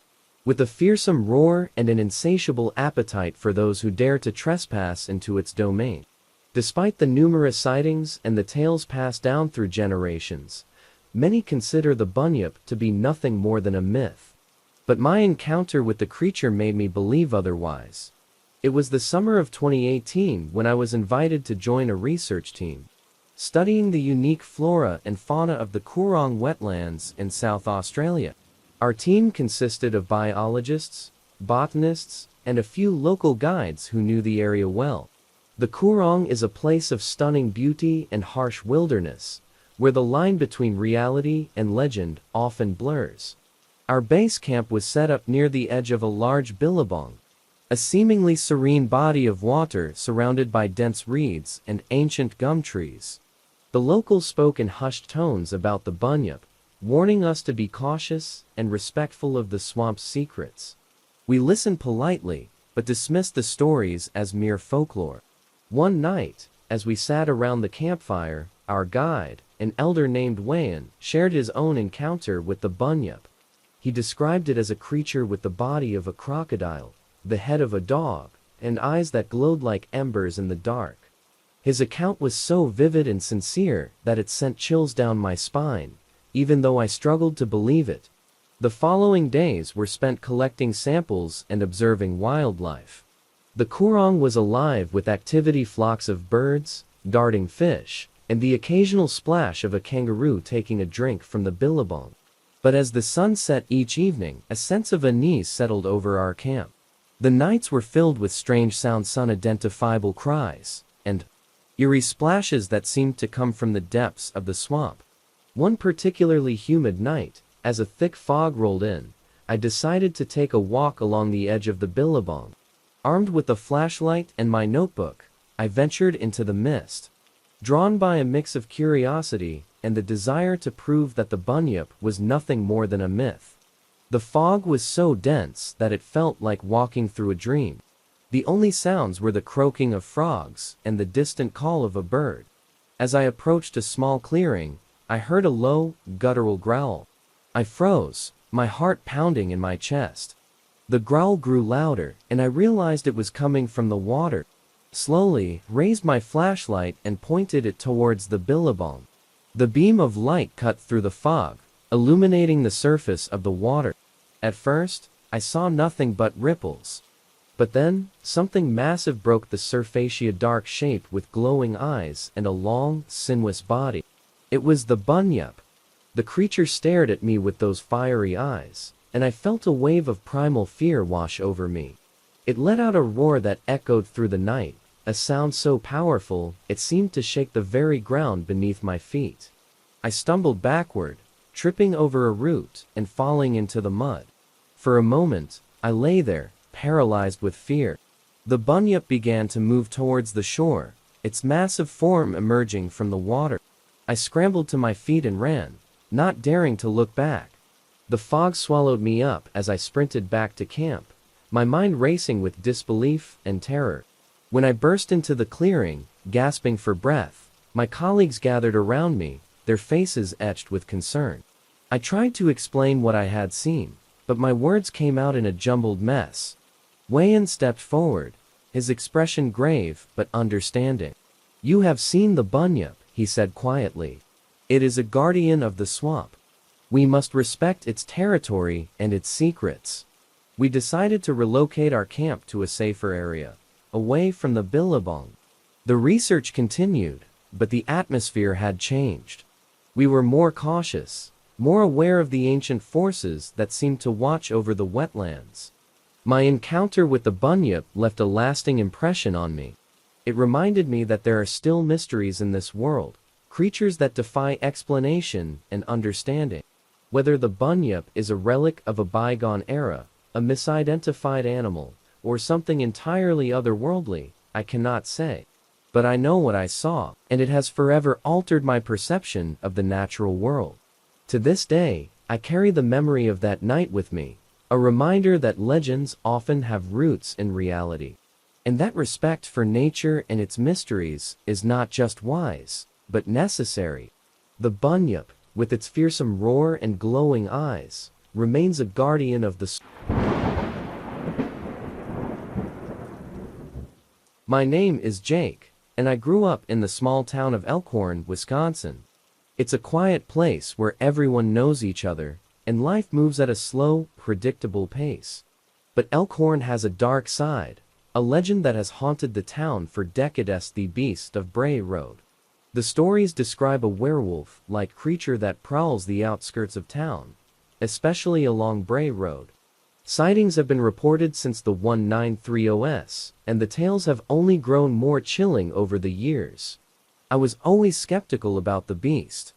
with a fearsome roar and an insatiable appetite for those who dare to trespass into its domain. Despite the numerous sightings and the tales passed down through generations, many consider the bunyip to be nothing more than a myth. But my encounter with the creature made me believe otherwise. It was the summer of 2018 when I was invited to join a research team, studying the unique flora and fauna of the Coorong wetlands in South Australia. Our team consisted of biologists, botanists, and a few local guides who knew the area well. The Coorong is a place of stunning beauty and harsh wilderness, where the line between reality and legend often blurs. Our base camp was set up near the edge of a large billabong, a seemingly serene body of water surrounded by dense reeds and ancient gum trees. The locals spoke in hushed tones about the bunyip, warning us to be cautious and respectful of the swamp's secrets. We listened politely, but dismissed the stories as mere folklore. One night, as we sat around the campfire, our guide, an elder named Wayan, shared his own encounter with the bunyip. He described it as a creature with the body of a crocodile, the head of a dog, and eyes that glowed like embers in the dark. His account was so vivid and sincere that it sent chills down my spine, even though I struggled to believe it. The following days were spent collecting samples and observing wildlife. The Coorong was alive with activity, flocks of birds, darting fish, and the occasional splash of a kangaroo taking a drink from the billabong. But as the sun set each evening, a sense of unease settled over our camp. The nights were filled with strange sounds, unidentifiable cries, and eerie splashes that seemed to come from the depths of the swamp. One particularly humid night, as a thick fog rolled in, I decided to take a walk along the edge of the billabong. Armed with a flashlight and my notebook, I ventured into the mist, drawn by a mix of curiosity and the desire to prove that the bunyip was nothing more than a myth. The fog was so dense that it felt like walking through a dream. The only sounds were the croaking of frogs and the distant call of a bird. As I approached a small clearing, I heard a low, guttural growl. I froze, my heart pounding in my chest. The growl grew louder, and I realized it was coming from the water. Slowly, raised my flashlight and pointed it towards the billabong. The beam of light cut through the fog, illuminating the surface of the water. At first, I saw nothing but ripples. But then, something massive broke the surface, a dark shape with glowing eyes and a long, sinuous body. It was the bunyip. The creature stared at me with those fiery eyes, and I felt a wave of primal fear wash over me. It let out a roar that echoed through the night, a sound so powerful it seemed to shake the very ground beneath my feet. I stumbled backward, tripping over a root and falling into the mud. For a moment, I lay there, paralyzed with fear. The bunyip began to move towards the shore, its massive form emerging from the water. I scrambled to my feet and ran, not daring to look back. The fog swallowed me up as I sprinted back to camp, my mind racing with disbelief and terror. When I burst into the clearing, gasping for breath, my colleagues gathered around me, their faces etched with concern. I tried to explain what I had seen, but my words came out in a jumbled mess. Wayan stepped forward, his expression grave but understanding. "You have seen the bunyip," he said quietly. "It is a guardian of the swamp. We must respect its territory and its secrets." We decided to relocate our camp to a safer area, away from the billabong. The research continued, but the atmosphere had changed. We were more cautious, more aware of the ancient forces that seemed to watch over the wetlands. My encounter with the bunyip left a lasting impression on me. It reminded me that there are still mysteries in this world, creatures that defy explanation and understanding. Whether the bunyip is a relic of a bygone era, a misidentified animal, or something entirely otherworldly, I cannot say. But I know what I saw, and it has forever altered my perception of the natural world. To this day, I carry the memory of that night with me, a reminder that legends often have roots in reality. And that respect for nature and its mysteries is not just wise, but necessary. The bunyip, with its fearsome roar and glowing eyes, remains a guardian of the My name is Jake, and I grew up in the small town of Elkhorn, Wisconsin. It's a quiet place where everyone knows each other, and life moves at a slow, predictable pace. But Elkhorn has a dark side, a legend that has haunted the town for decades: the Beast of Bray Road. The stories describe a werewolf-like creature that prowls the outskirts of town, especially along Bray Road. Sightings have been reported since the 1930s, and the tales have only grown more chilling over the years. I was always skeptical about the beast.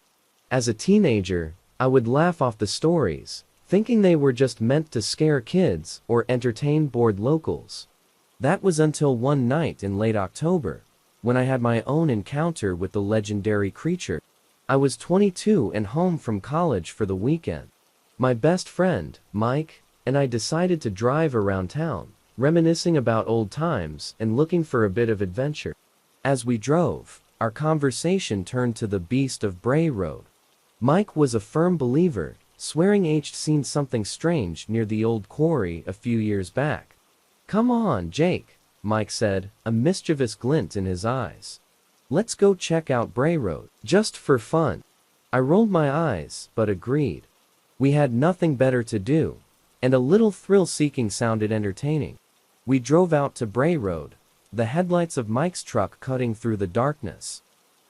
As a teenager, I would laugh off the stories, thinking they were just meant to scare kids or entertain bored locals. That was until one night in late October, when I had my own encounter with the legendary creature. I was 22 and home from college for the weekend. My best friend, Mike, and I decided to drive around town, reminiscing about old times and looking for a bit of adventure. As we drove, our conversation turned to the Beast of Bray Road. Mike was a firm believer, swearing he'd seen something strange near the old quarry a few years back. "Come on, Jake," Mike said, a mischievous glint in his eyes. "Let's go check out Bray Road, just for fun." I rolled my eyes, but agreed. We had nothing better to do, and a little thrill-seeking sounded entertaining. We drove out to Bray Road, the headlights of Mike's truck cutting through the darkness.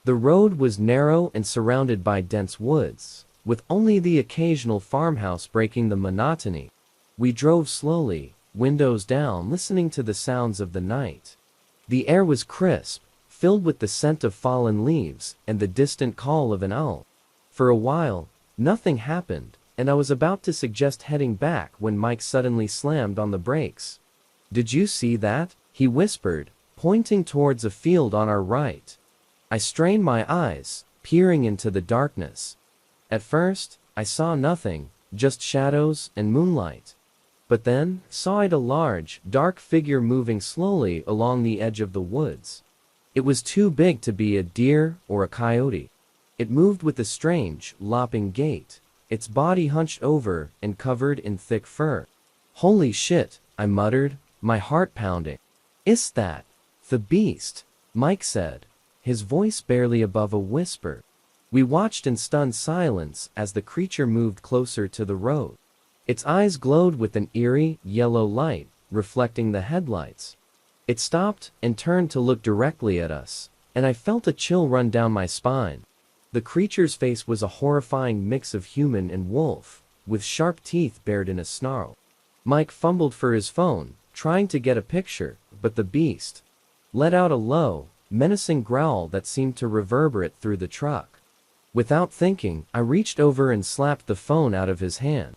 The road was narrow and surrounded by dense woods, with only the occasional farmhouse breaking the monotony. We drove slowly, windows down, listening to the sounds of the night. The air was crisp, filled with the scent of fallen leaves and the distant call of an owl. For a while, nothing happened, and I was about to suggest heading back when Mike suddenly slammed on the brakes. "Did you see that?" he whispered, pointing towards a field on our right. I strained my eyes, peering into the darkness. At first, I saw nothing, just shadows and moonlight. But then, saw it a large, dark figure moving slowly along the edge of the woods. It was too big to be a deer or a coyote. It moved with a strange, lopping gait, its body hunched over and covered in thick fur. "Holy shit," I muttered, my heart pounding. "Is that the beast?" Mike said, his voice barely above a whisper. We watched in stunned silence as the creature moved closer to the road. Its eyes glowed with an eerie, yellow light, reflecting the headlights. It stopped and turned to look directly at us, and I felt a chill run down my spine. The creature's face was a horrifying mix of human and wolf, with sharp teeth bared in a snarl. Mike fumbled for his phone, trying to get a picture, but the beast let out a low, menacing growl that seemed to reverberate through the truck. Without thinking, I reached over and slapped the phone out of his hand.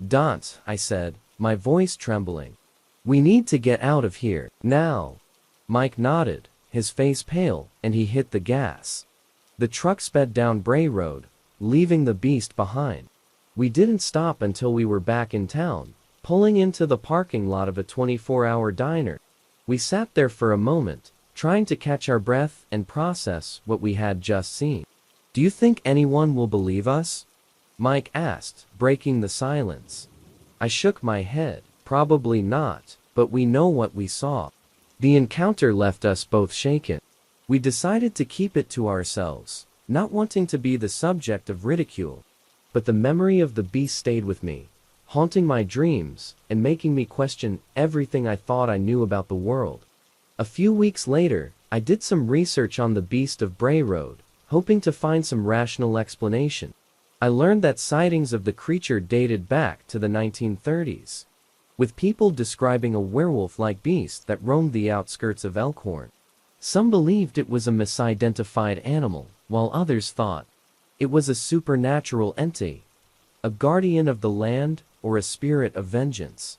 "Don't," I said, my voice trembling. "We need to get out of here, now." Mike nodded, his face pale, and he hit the gas. The truck sped down Bray Road, leaving the beast behind. We didn't stop until we were back in town, pulling into the parking lot of a 24-hour diner. We sat there for a moment, trying to catch our breath and process what we had just seen. "Do you think anyone will believe us?" Mike asked, breaking the silence. I shook my head. "Probably not, but we know what we saw." The encounter left us both shaken. We decided to keep it to ourselves, not wanting to be the subject of ridicule. But the memory of the beast stayed with me, haunting my dreams and making me question everything I thought I knew about the world. A few weeks later, I did some research on the beast of Bray Road, hoping to find some rational explanation. I learned that sightings of the creature dated back to the 1930s, with people describing a werewolf-like beast that roamed the outskirts of Elkhorn. Some believed it was a misidentified animal, while others thought it was a supernatural entity, a guardian of the land, or a spirit of vengeance.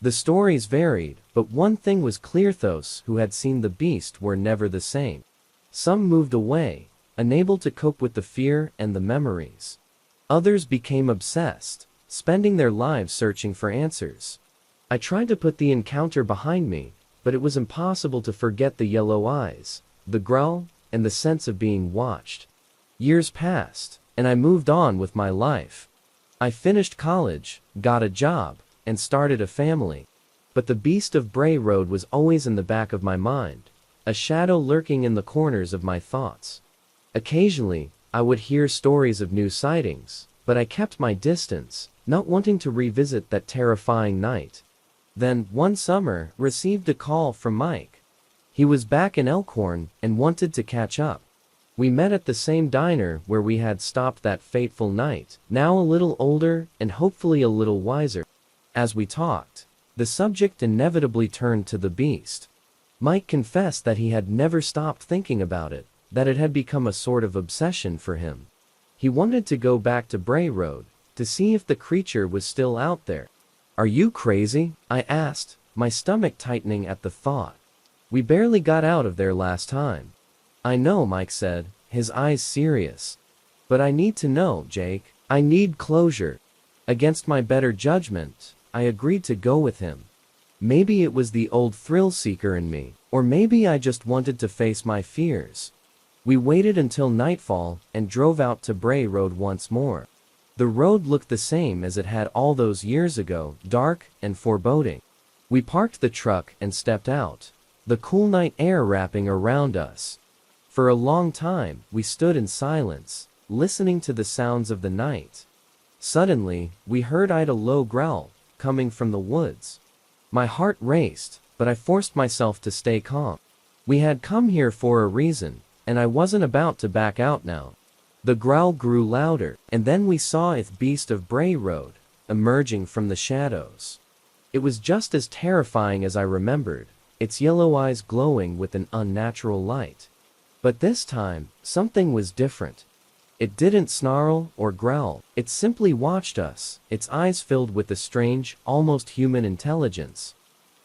The stories varied, but one thing was clear: those who had seen the beast were never the same. Some moved away, unable to cope with the fear and the memories. Others became obsessed, spending their lives searching for answers. I tried to put the encounter behind me, but it was impossible to forget the yellow eyes, the growl, and the sense of being watched. Years passed, and I moved on with my life. I finished college, got a job, and started a family. But the beast of Bray Road was always in the back of my mind, a shadow lurking in the corners of my thoughts. Occasionally, I would hear stories of new sightings, but I kept my distance, not wanting to revisit that terrifying night. Then, one summer, received a call from Mike. He was back in Elkhorn and wanted to catch up. We met at the same diner where we had stopped that fateful night, now a little older and hopefully a little wiser. As we talked, the subject inevitably turned to the beast. Mike confessed that he had never stopped thinking about it, that it had become a sort of obsession for him. He wanted to go back to Bray Road, to see if the creature was still out there. "Are you crazy?" I asked, my stomach tightening at the thought. "We barely got out of there last time." "I know," Mike said, his eyes serious. "But I need to know, Jake. I need closure." Against my better judgment, I agreed to go with him. Maybe it was the old thrill-seeker in me, or maybe I just wanted to face my fears. We waited until nightfall and drove out to Bray Road once more. The road looked the same as it had all those years ago, dark and foreboding. We parked the truck and stepped out, the cool night air wrapping around us. For a long time, we stood in silence, listening to the sounds of the night. Suddenly, we heard a low growl, coming from the woods. My heart raced, but I forced myself to stay calm. We had come here for a reason, and I wasn't about to back out now. The growl grew louder, and then we saw the beast of Bray Road, emerging from the shadows. It was just as terrifying as I remembered, its yellow eyes glowing with an unnatural light. But this time, something was different. It didn't snarl or growl, it simply watched us, its eyes filled with a strange, almost human intelligence.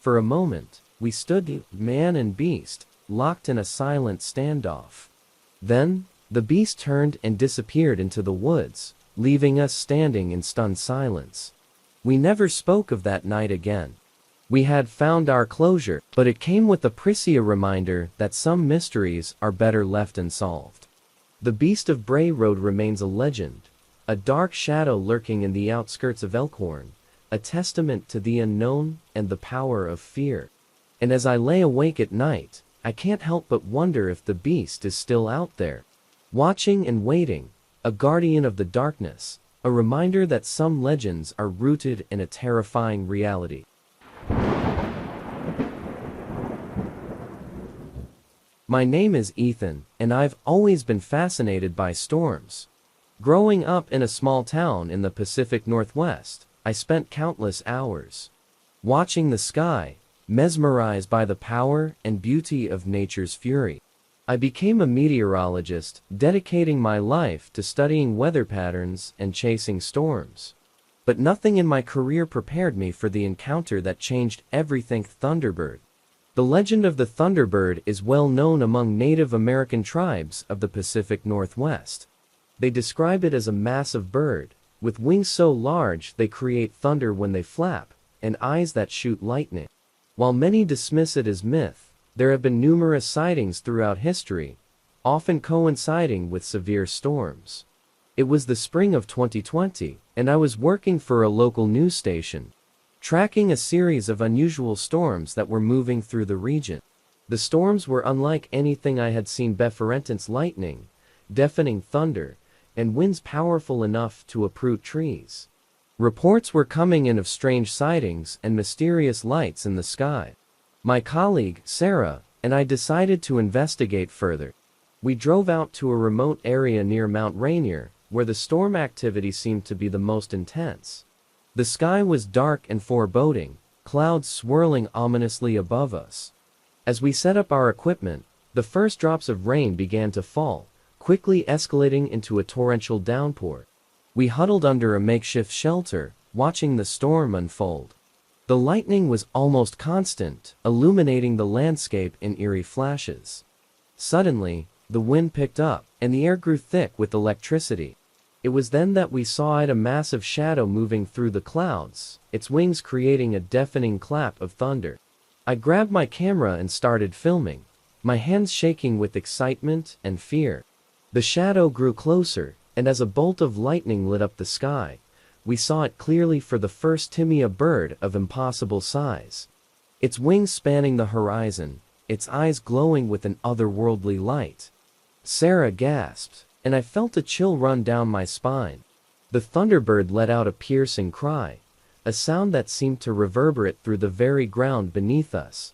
For a moment, we stood, man and beast, locked in a silent standoff. Then, the beast turned and disappeared into the woods, leaving us standing in stunned silence. We never spoke of that night again. We had found our closure, but it came with a precious reminder that some mysteries are better left unsolved. The Beast of Bray Road remains a legend, a dark shadow lurking in the outskirts of Elkhorn, a testament to the unknown and the power of fear. And as I lay awake at night, I can't help but wonder if the beast is still out there, watching and waiting, a guardian of the darkness, a reminder that some legends are rooted in a terrifying reality. My name is Ethan, and I've always been fascinated by storms. Growing up in a small town in the Pacific Northwest, I spent countless hours watching the sky, mesmerized by the power and beauty of nature's fury. I became a meteorologist, dedicating my life to studying weather patterns and chasing storms. But nothing in my career prepared me for the encounter that changed everything: Thunderbird. The legend of the Thunderbird is well known among Native American tribes of the Pacific Northwest. They describe it as a massive bird, with wings so large they create thunder when they flap, and eyes that shoot lightning. While many dismiss it as myth, there have been numerous sightings throughout history, often coinciding with severe storms. It was the spring of 2020, and I was working for a local news station, tracking a series of unusual storms that were moving through the region. The storms were unlike anything I had seen: intense lightning, deafening thunder, and winds powerful enough to uproot trees. Reports were coming in of strange sightings and mysterious lights in the sky. My colleague, Sarah, and I decided to investigate further. We drove out to a remote area near Mount Rainier, where the storm activity seemed to be the most intense. The sky was dark and foreboding, clouds swirling ominously above us. As we set up our equipment, the first drops of rain began to fall, quickly escalating into a torrential downpour. We huddled under a makeshift shelter, watching the storm unfold. The lightning was almost constant, illuminating the landscape in eerie flashes. Suddenly, the wind picked up, and the air grew thick with electricity. It was then that we saw a massive shadow moving through the clouds, its wings creating a deafening clap of thunder. I grabbed my camera and started filming, my hands shaking with excitement and fear. The shadow grew closer, and as a bolt of lightning lit up the sky, we saw it clearly for the first time: a bird of impossible size. Its wings spanning the horizon, its eyes glowing with an otherworldly light. Sarah gasped, and I felt a chill run down my spine. The Thunderbird let out a piercing cry, a sound that seemed to reverberate through the very ground beneath us.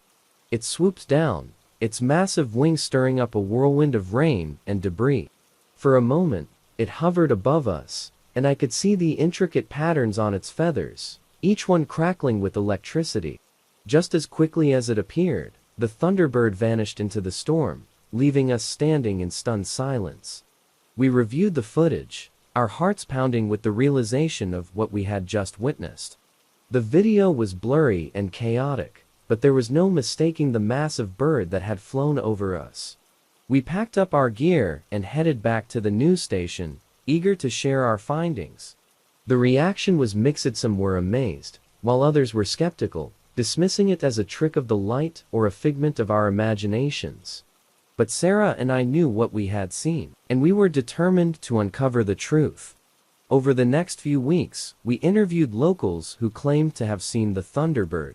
It swooped down, its massive wings stirring up a whirlwind of rain and debris. For a moment, it hovered above us, and I could see the intricate patterns on its feathers, each one crackling with electricity. Just as quickly as it appeared, the Thunderbird vanished into the storm, leaving us standing in stunned silence. We reviewed the footage, our hearts pounding with the realization of what we had just witnessed. The video was blurry and chaotic, but there was no mistaking the massive bird that had flown over us. We packed up our gear and headed back to the news station, eager to share our findings. The reaction was mixed. Some were amazed, while others were skeptical, dismissing it as a trick of the light or a figment of our imaginations. But Sarah and I knew what we had seen, and we were determined to uncover the truth. Over the next few weeks, we interviewed locals who claimed to have seen the Thunderbird.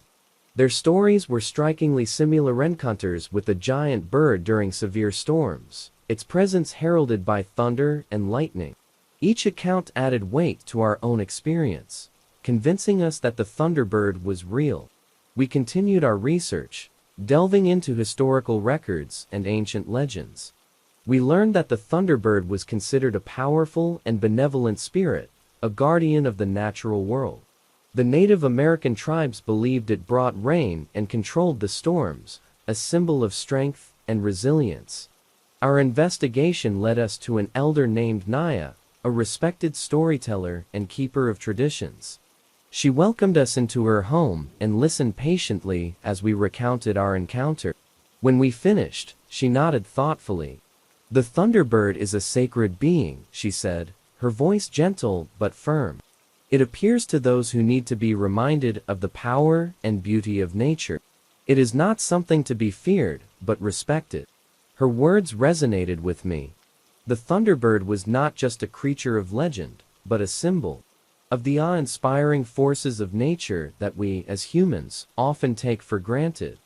Their stories were strikingly similar: encounters with the giant bird during severe storms, its presence heralded by thunder and lightning. Each account added weight to our own experience, convincing us that the Thunderbird was real. We continued our research, delving into historical records and ancient legends. We learned that the Thunderbird was considered a powerful and benevolent spirit, a guardian of the natural world. The Native American tribes believed it brought rain and controlled the storms, a symbol of strength and resilience. Our investigation led us to an elder named Naya, a respected storyteller and keeper of traditions. She welcomed us into her home and listened patiently as we recounted our encounter. When we finished, she nodded thoughtfully. "The Thunderbird is a sacred being," she said, her voice gentle but firm. It appears to those who need to be reminded of the power and beauty of nature. It is not something to be feared, but respected. Her words resonated with me. The thunderbird was not just a creature of legend, but a symbol of the awe-inspiring forces of nature that we, as humans, often take for granted.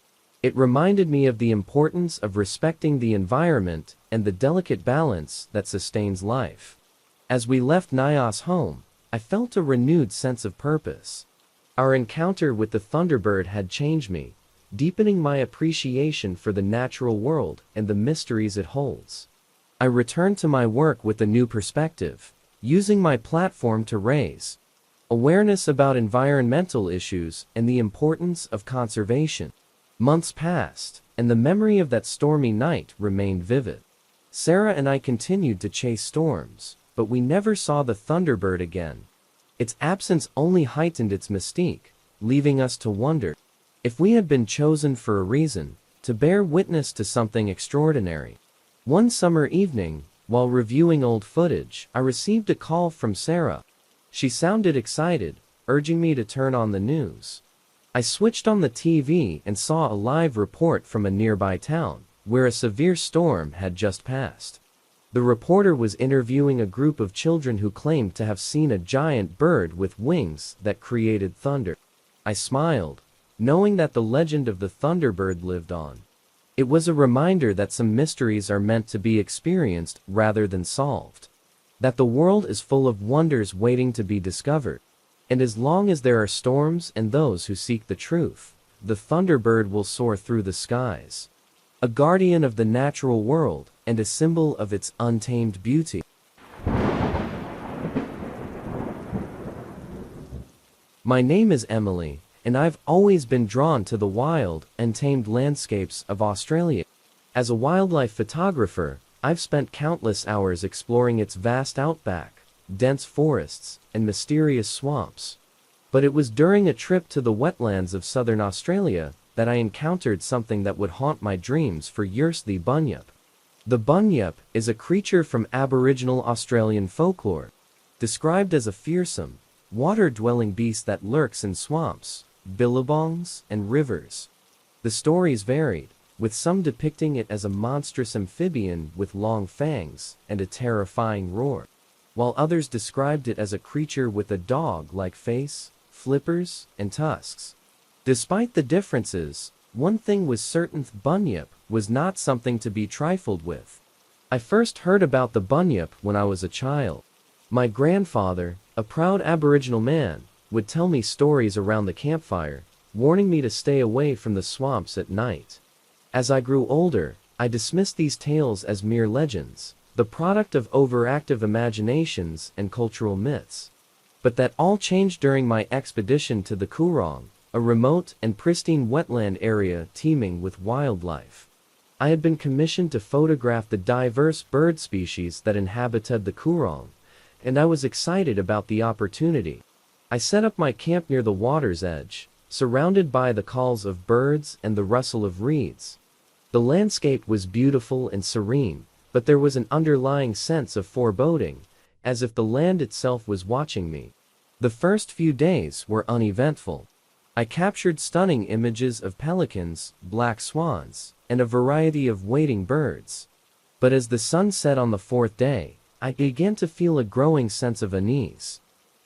It reminded me of the importance of respecting the environment and the delicate balance that sustains life. As we left Nyas's home, I felt a renewed sense of purpose. Our encounter with the thunderbird had changed me, deepening my appreciation for the natural world and the mysteries it holds. I returned to my work with a new perspective, using my platform to raise awareness about environmental issues and the importance of conservation. Months passed, and the memory of that stormy night remained vivid. Sarah and I continued to chase storms, but we never saw the thunderbird again. Its absence only heightened its mystique, leaving us to wonder if we had been chosen for a reason, to bear witness to something extraordinary. One summer evening, while reviewing old footage, I received a call from Sarah. She sounded excited, urging me to turn on the news. I switched on the TV and saw a live report from a nearby town, where a severe storm had just passed. The reporter was interviewing a group of children who claimed to have seen a giant bird with wings that created thunder. I smiled, knowing that the legend of the thunderbird lived on. It was a reminder that some mysteries are meant to be experienced rather than solved. That the world is full of wonders waiting to be discovered. And as long as there are storms and those who seek the truth, the thunderbird will soar through the skies. A guardian of the natural world and a symbol of its untamed beauty. My name is Emily, and I've always been drawn to the wild, untamed landscapes of Australia. As a wildlife photographer, I've spent countless hours exploring its vast outback, dense forests, and mysterious swamps. But it was during a trip to the wetlands of southern Australia that I encountered something that would haunt my dreams for years: the bunyip. The bunyip is a creature from Aboriginal Australian folklore, described as a fearsome, water-dwelling beast that lurks in swamps, billabongs, and rivers. The stories varied, with some depicting it as a monstrous amphibian with long fangs and a terrifying roar, while others described it as a creature with a dog-like face, flippers, and tusks. Despite the differences, one thing was certain: the bunyip was not something to be trifled with. I first heard about the bunyip when I was a child. My grandfather, a proud Aboriginal man, would tell me stories around the campfire, warning me to stay away from the swamps at night. As I grew older, I dismissed these tales as mere legends, the product of overactive imaginations and cultural myths. But that all changed during my expedition to the Coorong, a remote and pristine wetland area teeming with wildlife. I had been commissioned to photograph the diverse bird species that inhabited the Coorong, and I was excited about the opportunity. I set up my camp near the water's edge, surrounded by the calls of birds and the rustle of reeds. The landscape was beautiful and serene, but there was an underlying sense of foreboding, as if the land itself was watching me. The first few days were uneventful. I captured stunning images of pelicans, black swans, and a variety of wading birds. But as the sun set on the fourth day, I began to feel a growing sense of unease.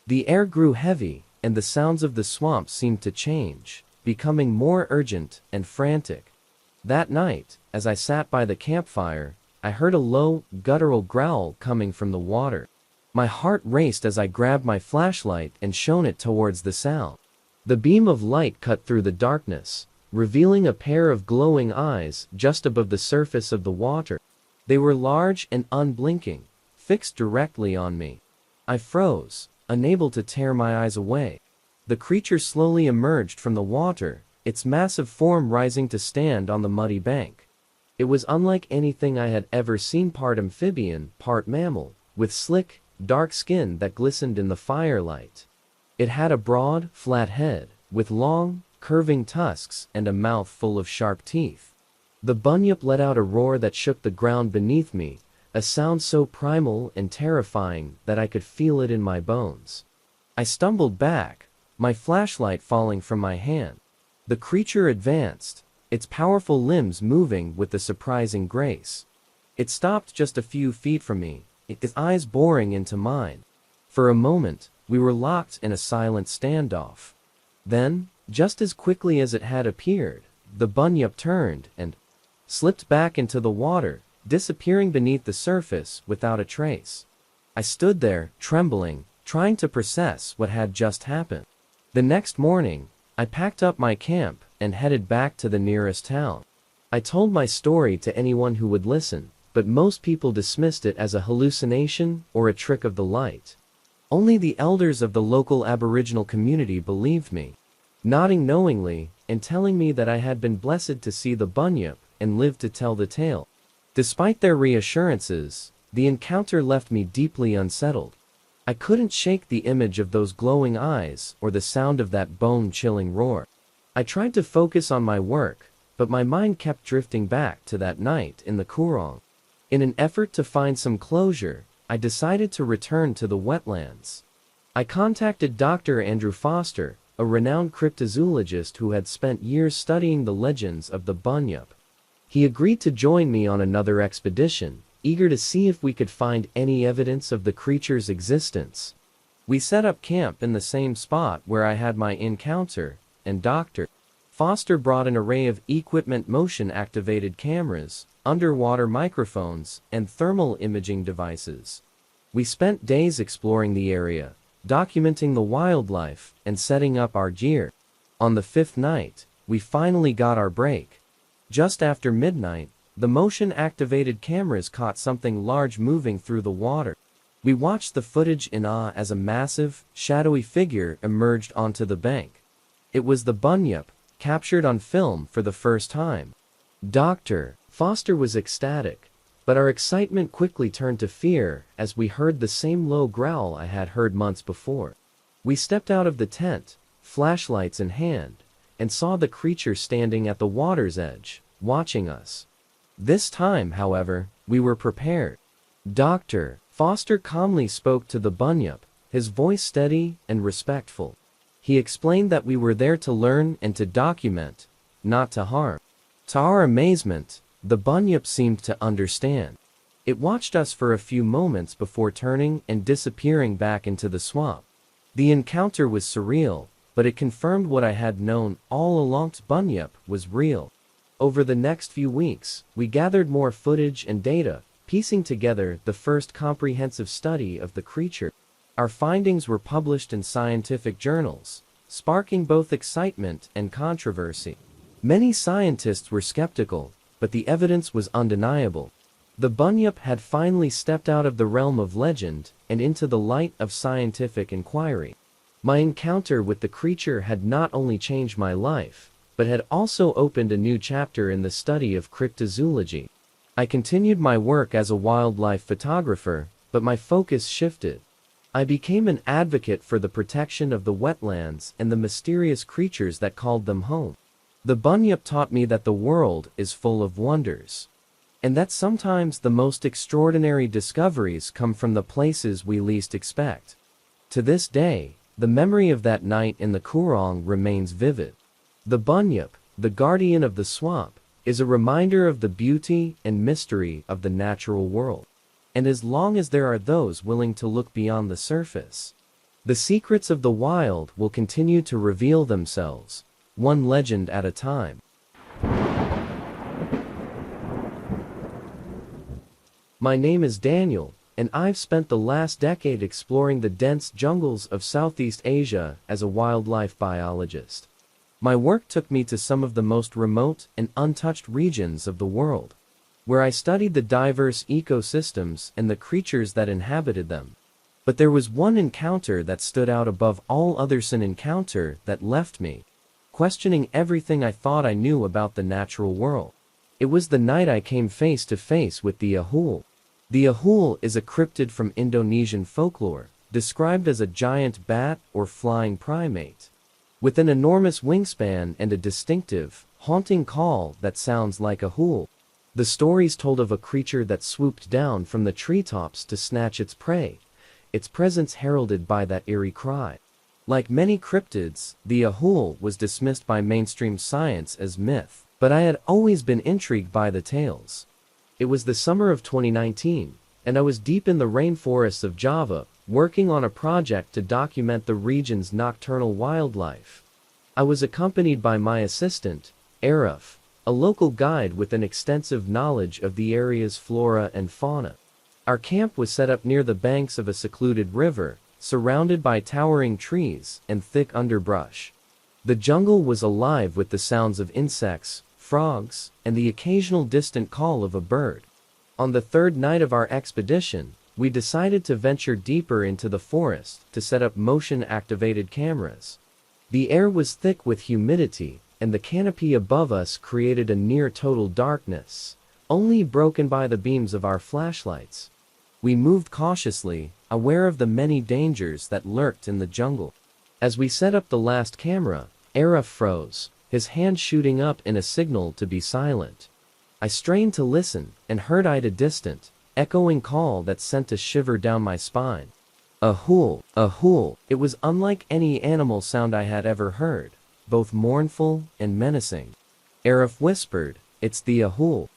The air grew heavy, and the sounds of the swamp seemed to change, becoming more urgent and frantic. That night, as I sat by the campfire, I heard a low, guttural growl coming from the water. My heart raced as I grabbed my flashlight and shone it towards the sound. The beam of light cut through the darkness, revealing a pair of glowing eyes just above the surface of the water. They were large and unblinking, fixed directly on me. I froze, unable to tear my eyes away. The creature slowly emerged from the water, its massive form rising to stand on the muddy bank. It was unlike anything I had ever seen: part amphibian, part mammal, with slick, dark skin that glistened in the firelight. It had a broad, flat head, with long, curving tusks and a mouth full of sharp teeth. The bunyip let out a roar that shook the ground beneath me, a sound so primal and terrifying that I could feel it in my bones. I stumbled back, my flashlight falling from my hand. The creature advanced, its powerful limbs moving with a surprising grace. It stopped just a few feet from me, its eyes boring into mine. For a moment, we were locked in a silent standoff. Then, just as quickly as it had appeared, the bunyip turned and slipped back into the water, disappearing beneath the surface without a trace. I stood there, trembling, trying to process what had just happened. The next morning, I packed up my camp and headed back to the nearest town. I told my story to anyone who would listen, but most people dismissed it as a hallucination or a trick of the light. Only the elders of the local Aboriginal community believed me, nodding knowingly and telling me that I had been blessed to see the bunyip and live to tell the tale. Despite their reassurances, the encounter left me deeply unsettled. I couldn't shake the image of those glowing eyes or the sound of that bone-chilling roar. I tried to focus on my work, but my mind kept drifting back to that night in the Coorong. In an effort to find some closure, I decided to return to the wetlands. I contacted Dr. Andrew Foster, a renowned cryptozoologist who had spent years studying the legends of the bunyip. He agreed to join me on another expedition, eager to see if we could find any evidence of the creature's existence. We set up camp in the same spot where I had my encounter, and Dr. Foster brought an array of equipment: motion-activated cameras, underwater microphones, and thermal imaging devices. We spent days exploring the area, documenting the wildlife, and setting up our gear. On the fifth night, we finally got our break. Just after midnight, the motion-activated cameras caught something large moving through the water. We watched the footage in awe as a massive, shadowy figure emerged onto the bank. It was the bunyip, captured on film for the first time. Dr. Foster was ecstatic, but our excitement quickly turned to fear as we heard the same low growl I had heard months before. We stepped out of the tent, flashlights in hand, and saw the creature standing at the water's edge, watching us. This time, however, we were prepared. Dr. Foster calmly spoke to the bunyip, his voice steady and respectful. He explained that we were there to learn and to document, not to harm. To our amazement, the bunyip seemed to understand. It watched us for a few moments before turning and disappearing back into the swamp. The encounter was surreal, but it confirmed what I had known all along: bunyip was real. Over the next few weeks, we gathered more footage and data, piecing together the first comprehensive study of the creature. Our findings were published in scientific journals, sparking both excitement and controversy. Many scientists were skeptical, but the evidence was undeniable. The bunyip had finally stepped out of the realm of legend and into the light of scientific inquiry. My encounter with the creature had not only changed my life, but had also opened a new chapter in the study of cryptozoology. I continued my work as a wildlife photographer, but my focus shifted. I became an advocate for the protection of the wetlands and the mysterious creatures that called them home. The bunyip taught me that the world is full of wonders, and that sometimes the most extraordinary discoveries come from the places we least expect. To this day, the memory of that night in the Coorong remains vivid. The bunyip, the guardian of the swamp, is a reminder of the beauty and mystery of the natural world. And as long as there are those willing to look beyond the surface, the secrets of the wild will continue to reveal themselves, one legend at a time. My name is Daniel, and I've spent the last decade exploring the dense jungles of Southeast Asia as a wildlife biologist. My work took me to some of the most remote and untouched regions of the world, where I studied the diverse ecosystems and the creatures that inhabited them. But there was one encounter that stood out above all others, an encounter that left me questioning everything I thought I knew about the natural world. It was the night I came face to face with the ahul. The ahul is a cryptid from Indonesian folklore, described as a giant bat or flying primate, with an enormous wingspan and a distinctive, haunting call that sounds like a hool. The stories told of a creature that swooped down from the treetops to snatch its prey, its presence heralded by that eerie cry. Like many cryptids, the Ahul was dismissed by mainstream science as myth, but I had always been intrigued by the tales. It was the summer of 2019, and I was deep in the rainforests of Java, working on a project to document the region's nocturnal wildlife. I was accompanied by my assistant, Arif, a local guide with an extensive knowledge of the area's flora and fauna. Our camp was set up near the banks of a secluded river, surrounded by towering trees and thick underbrush. The jungle was alive with the sounds of insects, frogs, and the occasional distant call of a bird. On the third night of our expedition, we decided to venture deeper into the forest to set up motion-activated cameras. The air was thick with humidity, and the canopy above us created a near-total darkness, only broken by the beams of our flashlights. We moved cautiously, aware of the many dangers that lurked in the jungle. As we set up the last camera, Arif froze, his hand shooting up in a signal to be silent. I strained to listen, and heard a distant, echoing call that sent a shiver down my spine. Ahul, Ahul. It was unlike any animal sound I had ever heard, both mournful and menacing. Arif whispered, "It's the Ahul.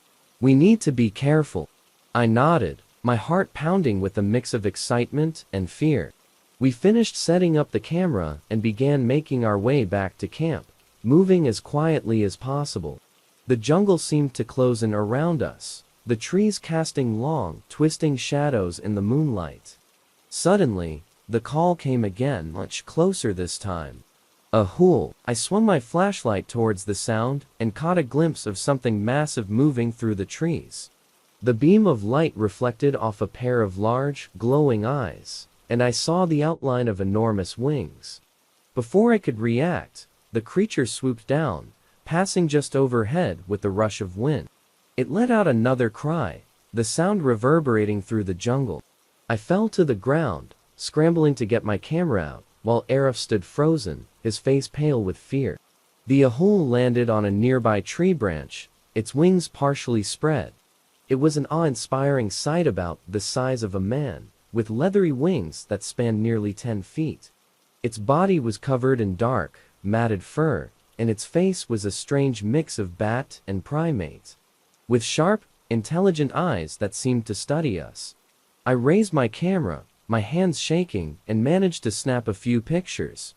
We need to be careful." I nodded, my heart pounding with a mix of excitement and fear. We finished setting up the camera and began making our way back to camp, moving as quietly as possible. The jungle seemed to close in around us, the trees casting long, twisting shadows in the moonlight. Suddenly, the call came again, much closer this time. Ahul. I swung my flashlight towards the sound and caught a glimpse of something massive moving through the trees. The beam of light reflected off a pair of large, glowing eyes, and I saw the outline of enormous wings. Before I could react, the creature swooped down, passing just overhead with the rush of wind. It let out another cry, the sound reverberating through the jungle. I fell to the ground, scrambling to get my camera out, while Arif stood frozen, his face pale with fear. The Ahul landed on a nearby tree branch, its wings partially spread. It was an awe-inspiring sight, about the size of a man, with leathery wings that spanned nearly 10 feet. Its body was covered in dark, matted fur, and its face was a strange mix of bat and primate, with sharp, intelligent eyes that seemed to study us. I raised my camera, my hands shaking, and managed to snap a few pictures.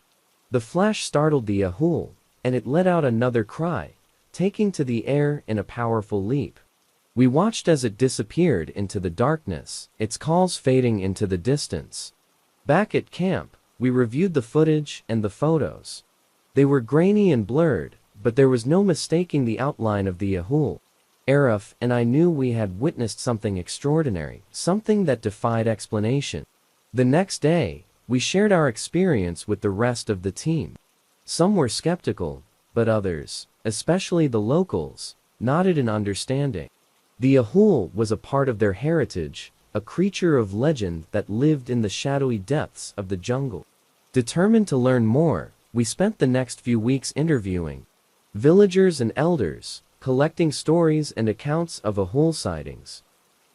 The flash startled the Ahul, and it let out another cry, taking to the air in a powerful leap. We watched as it disappeared into the darkness, its calls fading into the distance. Back at camp, we reviewed the footage and the photos. They were grainy and blurred, but there was no mistaking the outline of the Ahul. Arif and I knew we had witnessed something extraordinary, something that defied explanation. The next day, we shared our experience with the rest of the team. Some were skeptical, but others, especially the locals, nodded in understanding. The Ahul was a part of their heritage, a creature of legend that lived in the shadowy depths of the jungle. Determined to learn more, we spent the next few weeks interviewing villagers and elders, collecting stories and accounts of Ahul sightings.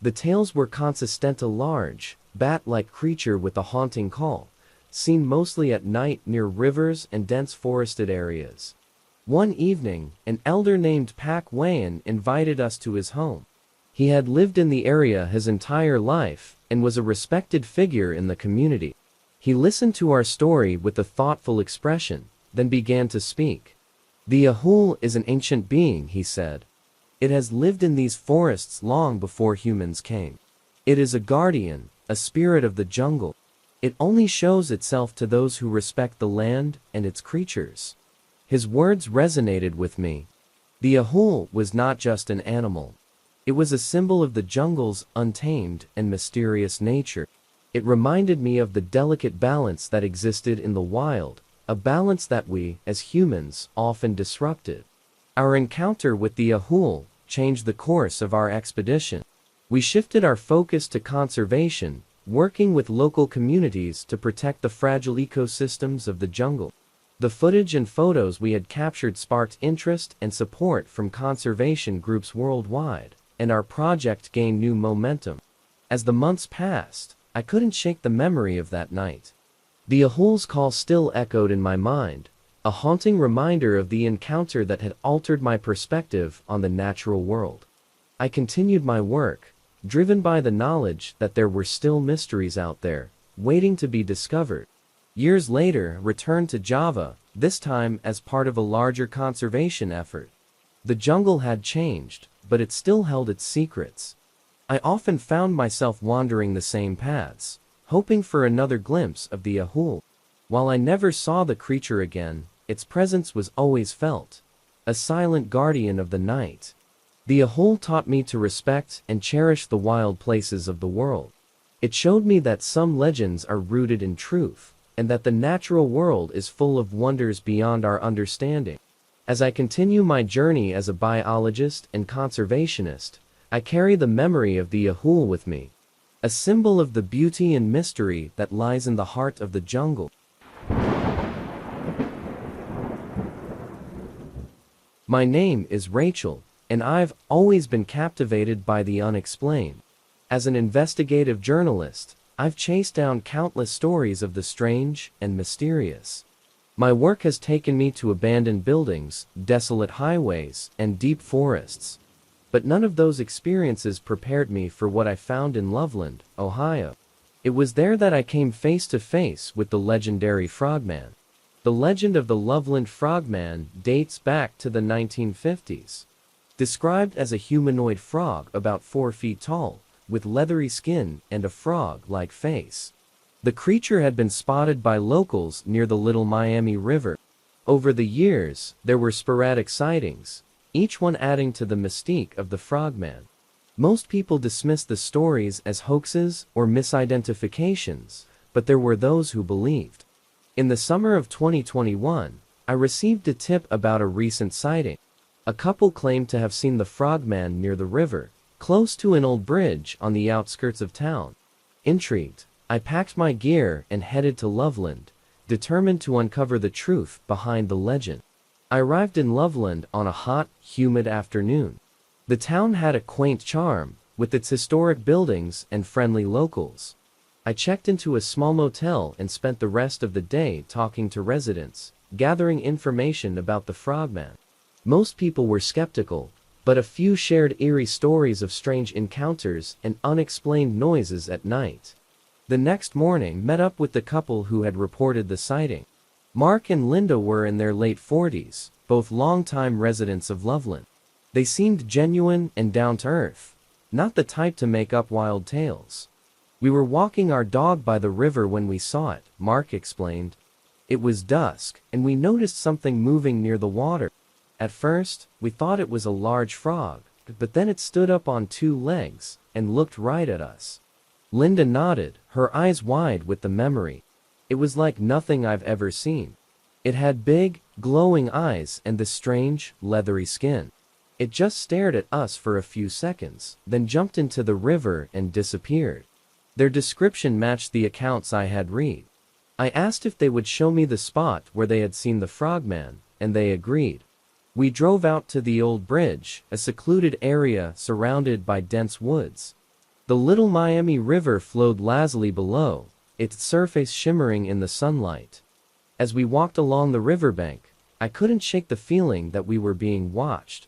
The tales were consistent: a large, bat-like creature with a haunting call, seen mostly at night near rivers and dense forested areas. One evening, an elder named Pak Wayan invited us to his home. He had lived in the area his entire life, and was a respected figure in the community. He listened to our story with a thoughtful expression, then began to speak. "The Ahul is an ancient being," he said. "It has lived in these forests long before humans came. It is a guardian, a spirit of the jungle. It only shows itself to those who respect the land and its creatures." His words resonated with me. The Ahul was not just an animal. It was a symbol of the jungle's untamed and mysterious nature. It reminded me of the delicate balance that existed in the wild, a balance that we, as humans, often disrupted. Our encounter with the Ahul changed the course of our expedition. We shifted our focus to conservation, working with local communities to protect the fragile ecosystems of the jungle. The footage and photos we had captured sparked interest and support from conservation groups worldwide, and our project gained new momentum. As the months passed, I couldn't shake the memory of that night. The Ahul's call still echoed in my mind, a haunting reminder of the encounter that had altered my perspective on the natural world. I continued my work, driven by the knowledge that there were still mysteries out there, waiting to be discovered. Years later, returned to Java, this time as part of a larger conservation effort. The jungle had changed, but it still held its secrets. I often found myself wandering the same paths, hoping for another glimpse of the Ahul. While I never saw the creature again, its presence was always felt, a silent guardian of the night. The Ahul taught me to respect and cherish the wild places of the world. It showed me that some legends are rooted in truth, and that the natural world is full of wonders beyond our understanding. As I continue my journey as a biologist and conservationist, I carry the memory of the Ahul with me, a symbol of the beauty and mystery that lies in the heart of the jungle. My name is Rachel, and I've always been captivated by the unexplained. As an investigative journalist, I've chased down countless stories of the strange and mysterious. My work has taken me to abandoned buildings, desolate highways, and deep forests. But none of those experiences prepared me for what I found in Loveland, Ohio. It was there that I came face to face with the legendary Frogman. The legend of the Loveland Frogman dates back to the 1950s. Described as a humanoid frog about 4 feet tall, with leathery skin and a frog-like face. The creature had been spotted by locals near the Little Miami River. Over the years, there were sporadic sightings, each one adding to the mystique of the Frogman. Most people dismissed the stories as hoaxes or misidentifications, but there were those who believed. In the summer of 2021, I received a tip about a recent sighting. A couple claimed to have seen the Frogman near the river, close to an old bridge on the outskirts of town. Intrigued, I packed my gear and headed to Loveland, determined to uncover the truth behind the legend. I arrived in Loveland on a hot, humid afternoon. The town had a quaint charm, with its historic buildings and friendly locals. I checked into a small motel and spent the rest of the day talking to residents, gathering information about the Frogman. Most people were skeptical, but a few shared eerie stories of strange encounters and unexplained noises at night. The next morning, met up with the couple who had reported the sighting. Mark and Linda were in their late 40s, both longtime residents of Loveland. They seemed genuine and down-to-earth, not the type to make up wild tales. We were walking our dog by the river when we saw it, Mark explained. It was dusk, and we noticed something moving near the water. At first, we thought it was a large frog, but then it stood up on 2 legs and looked right at us. Linda nodded, her eyes wide with the memory. It was like nothing I've ever seen. It had big, glowing eyes and the strange, leathery skin. It just stared at us for a few seconds, then jumped into the river and disappeared. Their description matched the accounts I had read. I asked if they would show me the spot where they had seen the Frogman, and they agreed. We drove out to the old bridge, a secluded area surrounded by dense woods. The Little Miami River flowed lazily below, its surface shimmering in the sunlight. As we walked along the riverbank, I couldn't shake the feeling that we were being watched.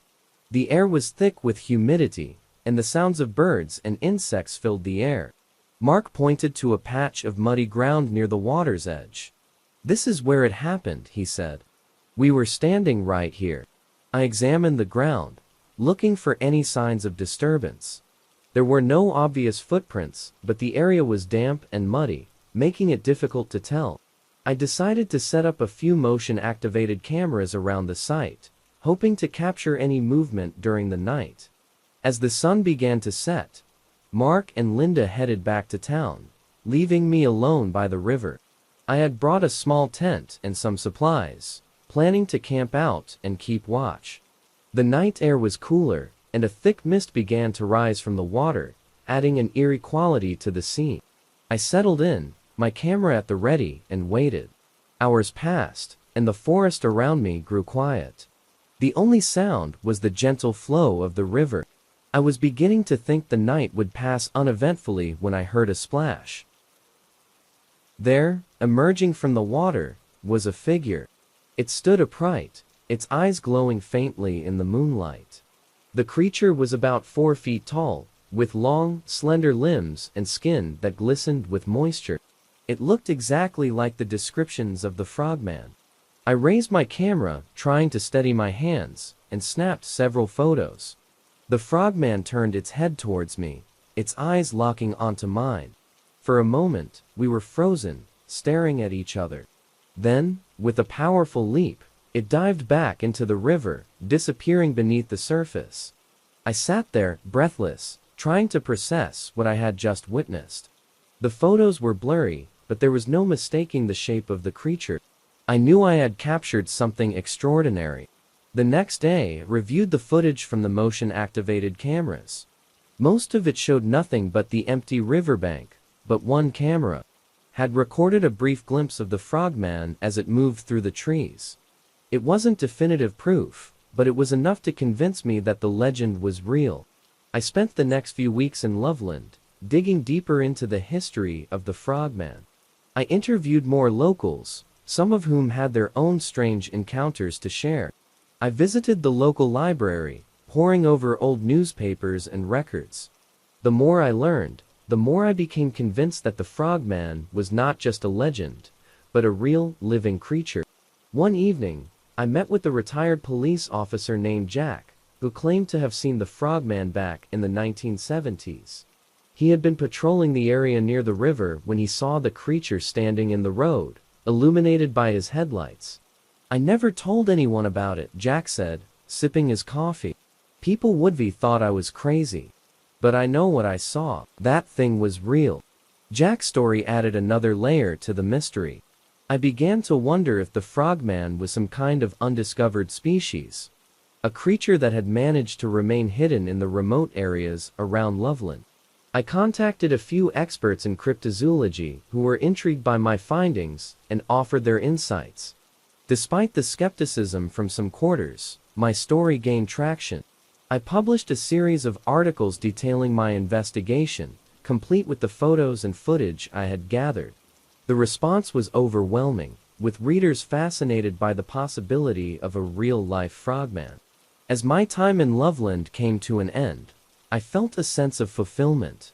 The air was thick with humidity, and the sounds of birds and insects filled the air. Mark pointed to a patch of muddy ground near the water's edge. "This is where it happened," he said. "We were standing right here." I examined the ground, looking for any signs of disturbance. There were no obvious footprints, but the area was damp and muddy, making it difficult to tell. I decided to set up a few motion-activated cameras around the site, hoping to capture any movement during the night. As the sun began to set, Mark and Linda headed back to town, leaving me alone by the river. I had brought a small tent and some supplies, planning to camp out and keep watch. The night air was cooler, and a thick mist began to rise from the water, adding an eerie quality to the scene. I settled in, my camera at the ready, and waited. Hours passed, and the forest around me grew quiet. The only sound was the gentle flow of the river. I was beginning to think the night would pass uneventfully when I heard a splash. There, emerging from the water, was a figure. It stood upright, its eyes glowing faintly in the moonlight. The creature was about 4 feet tall, with long, slender limbs and skin that glistened with moisture. It looked exactly like the descriptions of the frogman. I raised my camera, trying to steady my hands, and snapped several photos. The frogman turned its head towards me, its eyes locking onto mine. For a moment, we were frozen, staring at each other. Then, with a powerful leap, it dived back into the river, disappearing beneath the surface. I sat there, breathless, trying to process what I had just witnessed. The photos were blurry, but there was no mistaking the shape of the creature. I knew I had captured something extraordinary. The next day, I reviewed the footage from the motion-activated cameras. Most of it showed nothing but the empty riverbank, but one camera had recorded a brief glimpse of the frogman as it moved through the trees. It wasn't definitive proof, but it was enough to convince me that the legend was real. I spent the next few weeks in Loveland, digging deeper into the history of the frogman. I interviewed more locals, some of whom had their own strange encounters to share. I visited the local library, poring over old newspapers and records. The more I learned, the more I became convinced that the frogman was not just a legend, but a real, living creature. One evening, I met with a retired police officer named Jack, who claimed to have seen the frogman back in the 1970s. He had been patrolling the area near the river when he saw the creature standing in the road, illuminated by his headlights. "I never told anyone about it," Jack said, sipping his coffee. "People would-be thought I was crazy. But I know what I saw. That thing was real." Jack's story added another layer to the mystery. I began to wonder if the frogman was some kind of undiscovered species, a creature that had managed to remain hidden in the remote areas around Loveland. I contacted a few experts in cryptozoology who were intrigued by my findings and offered their insights. Despite the skepticism from some quarters, my story gained traction. I published a series of articles detailing my investigation, complete with the photos and footage I had gathered. The response was overwhelming, with readers fascinated by the possibility of a real-life frogman. As my time in Loveland came to an end, I felt a sense of fulfillment.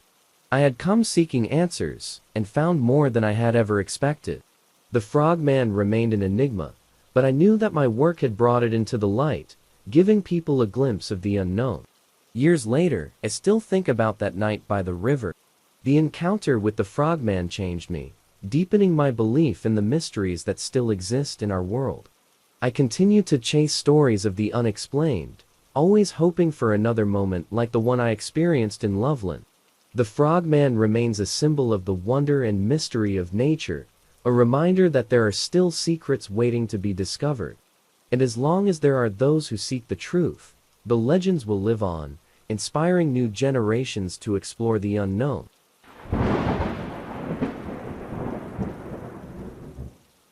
I had come seeking answers, and found more than I had ever expected. The frogman remained an enigma, but I knew that my work had brought it into the light, giving people a glimpse of the unknown. Years later, I still think about that night by the river. The encounter with the frogman changed me, deepening my belief in the mysteries that still exist in our world. I continue to chase stories of the unexplained, always hoping for another moment like the one I experienced in Loveland. The frogman remains a symbol of the wonder and mystery of nature, a reminder that there are still secrets waiting to be discovered. And as long as there are those who seek the truth, the legends will live on, inspiring new generations to explore the unknown.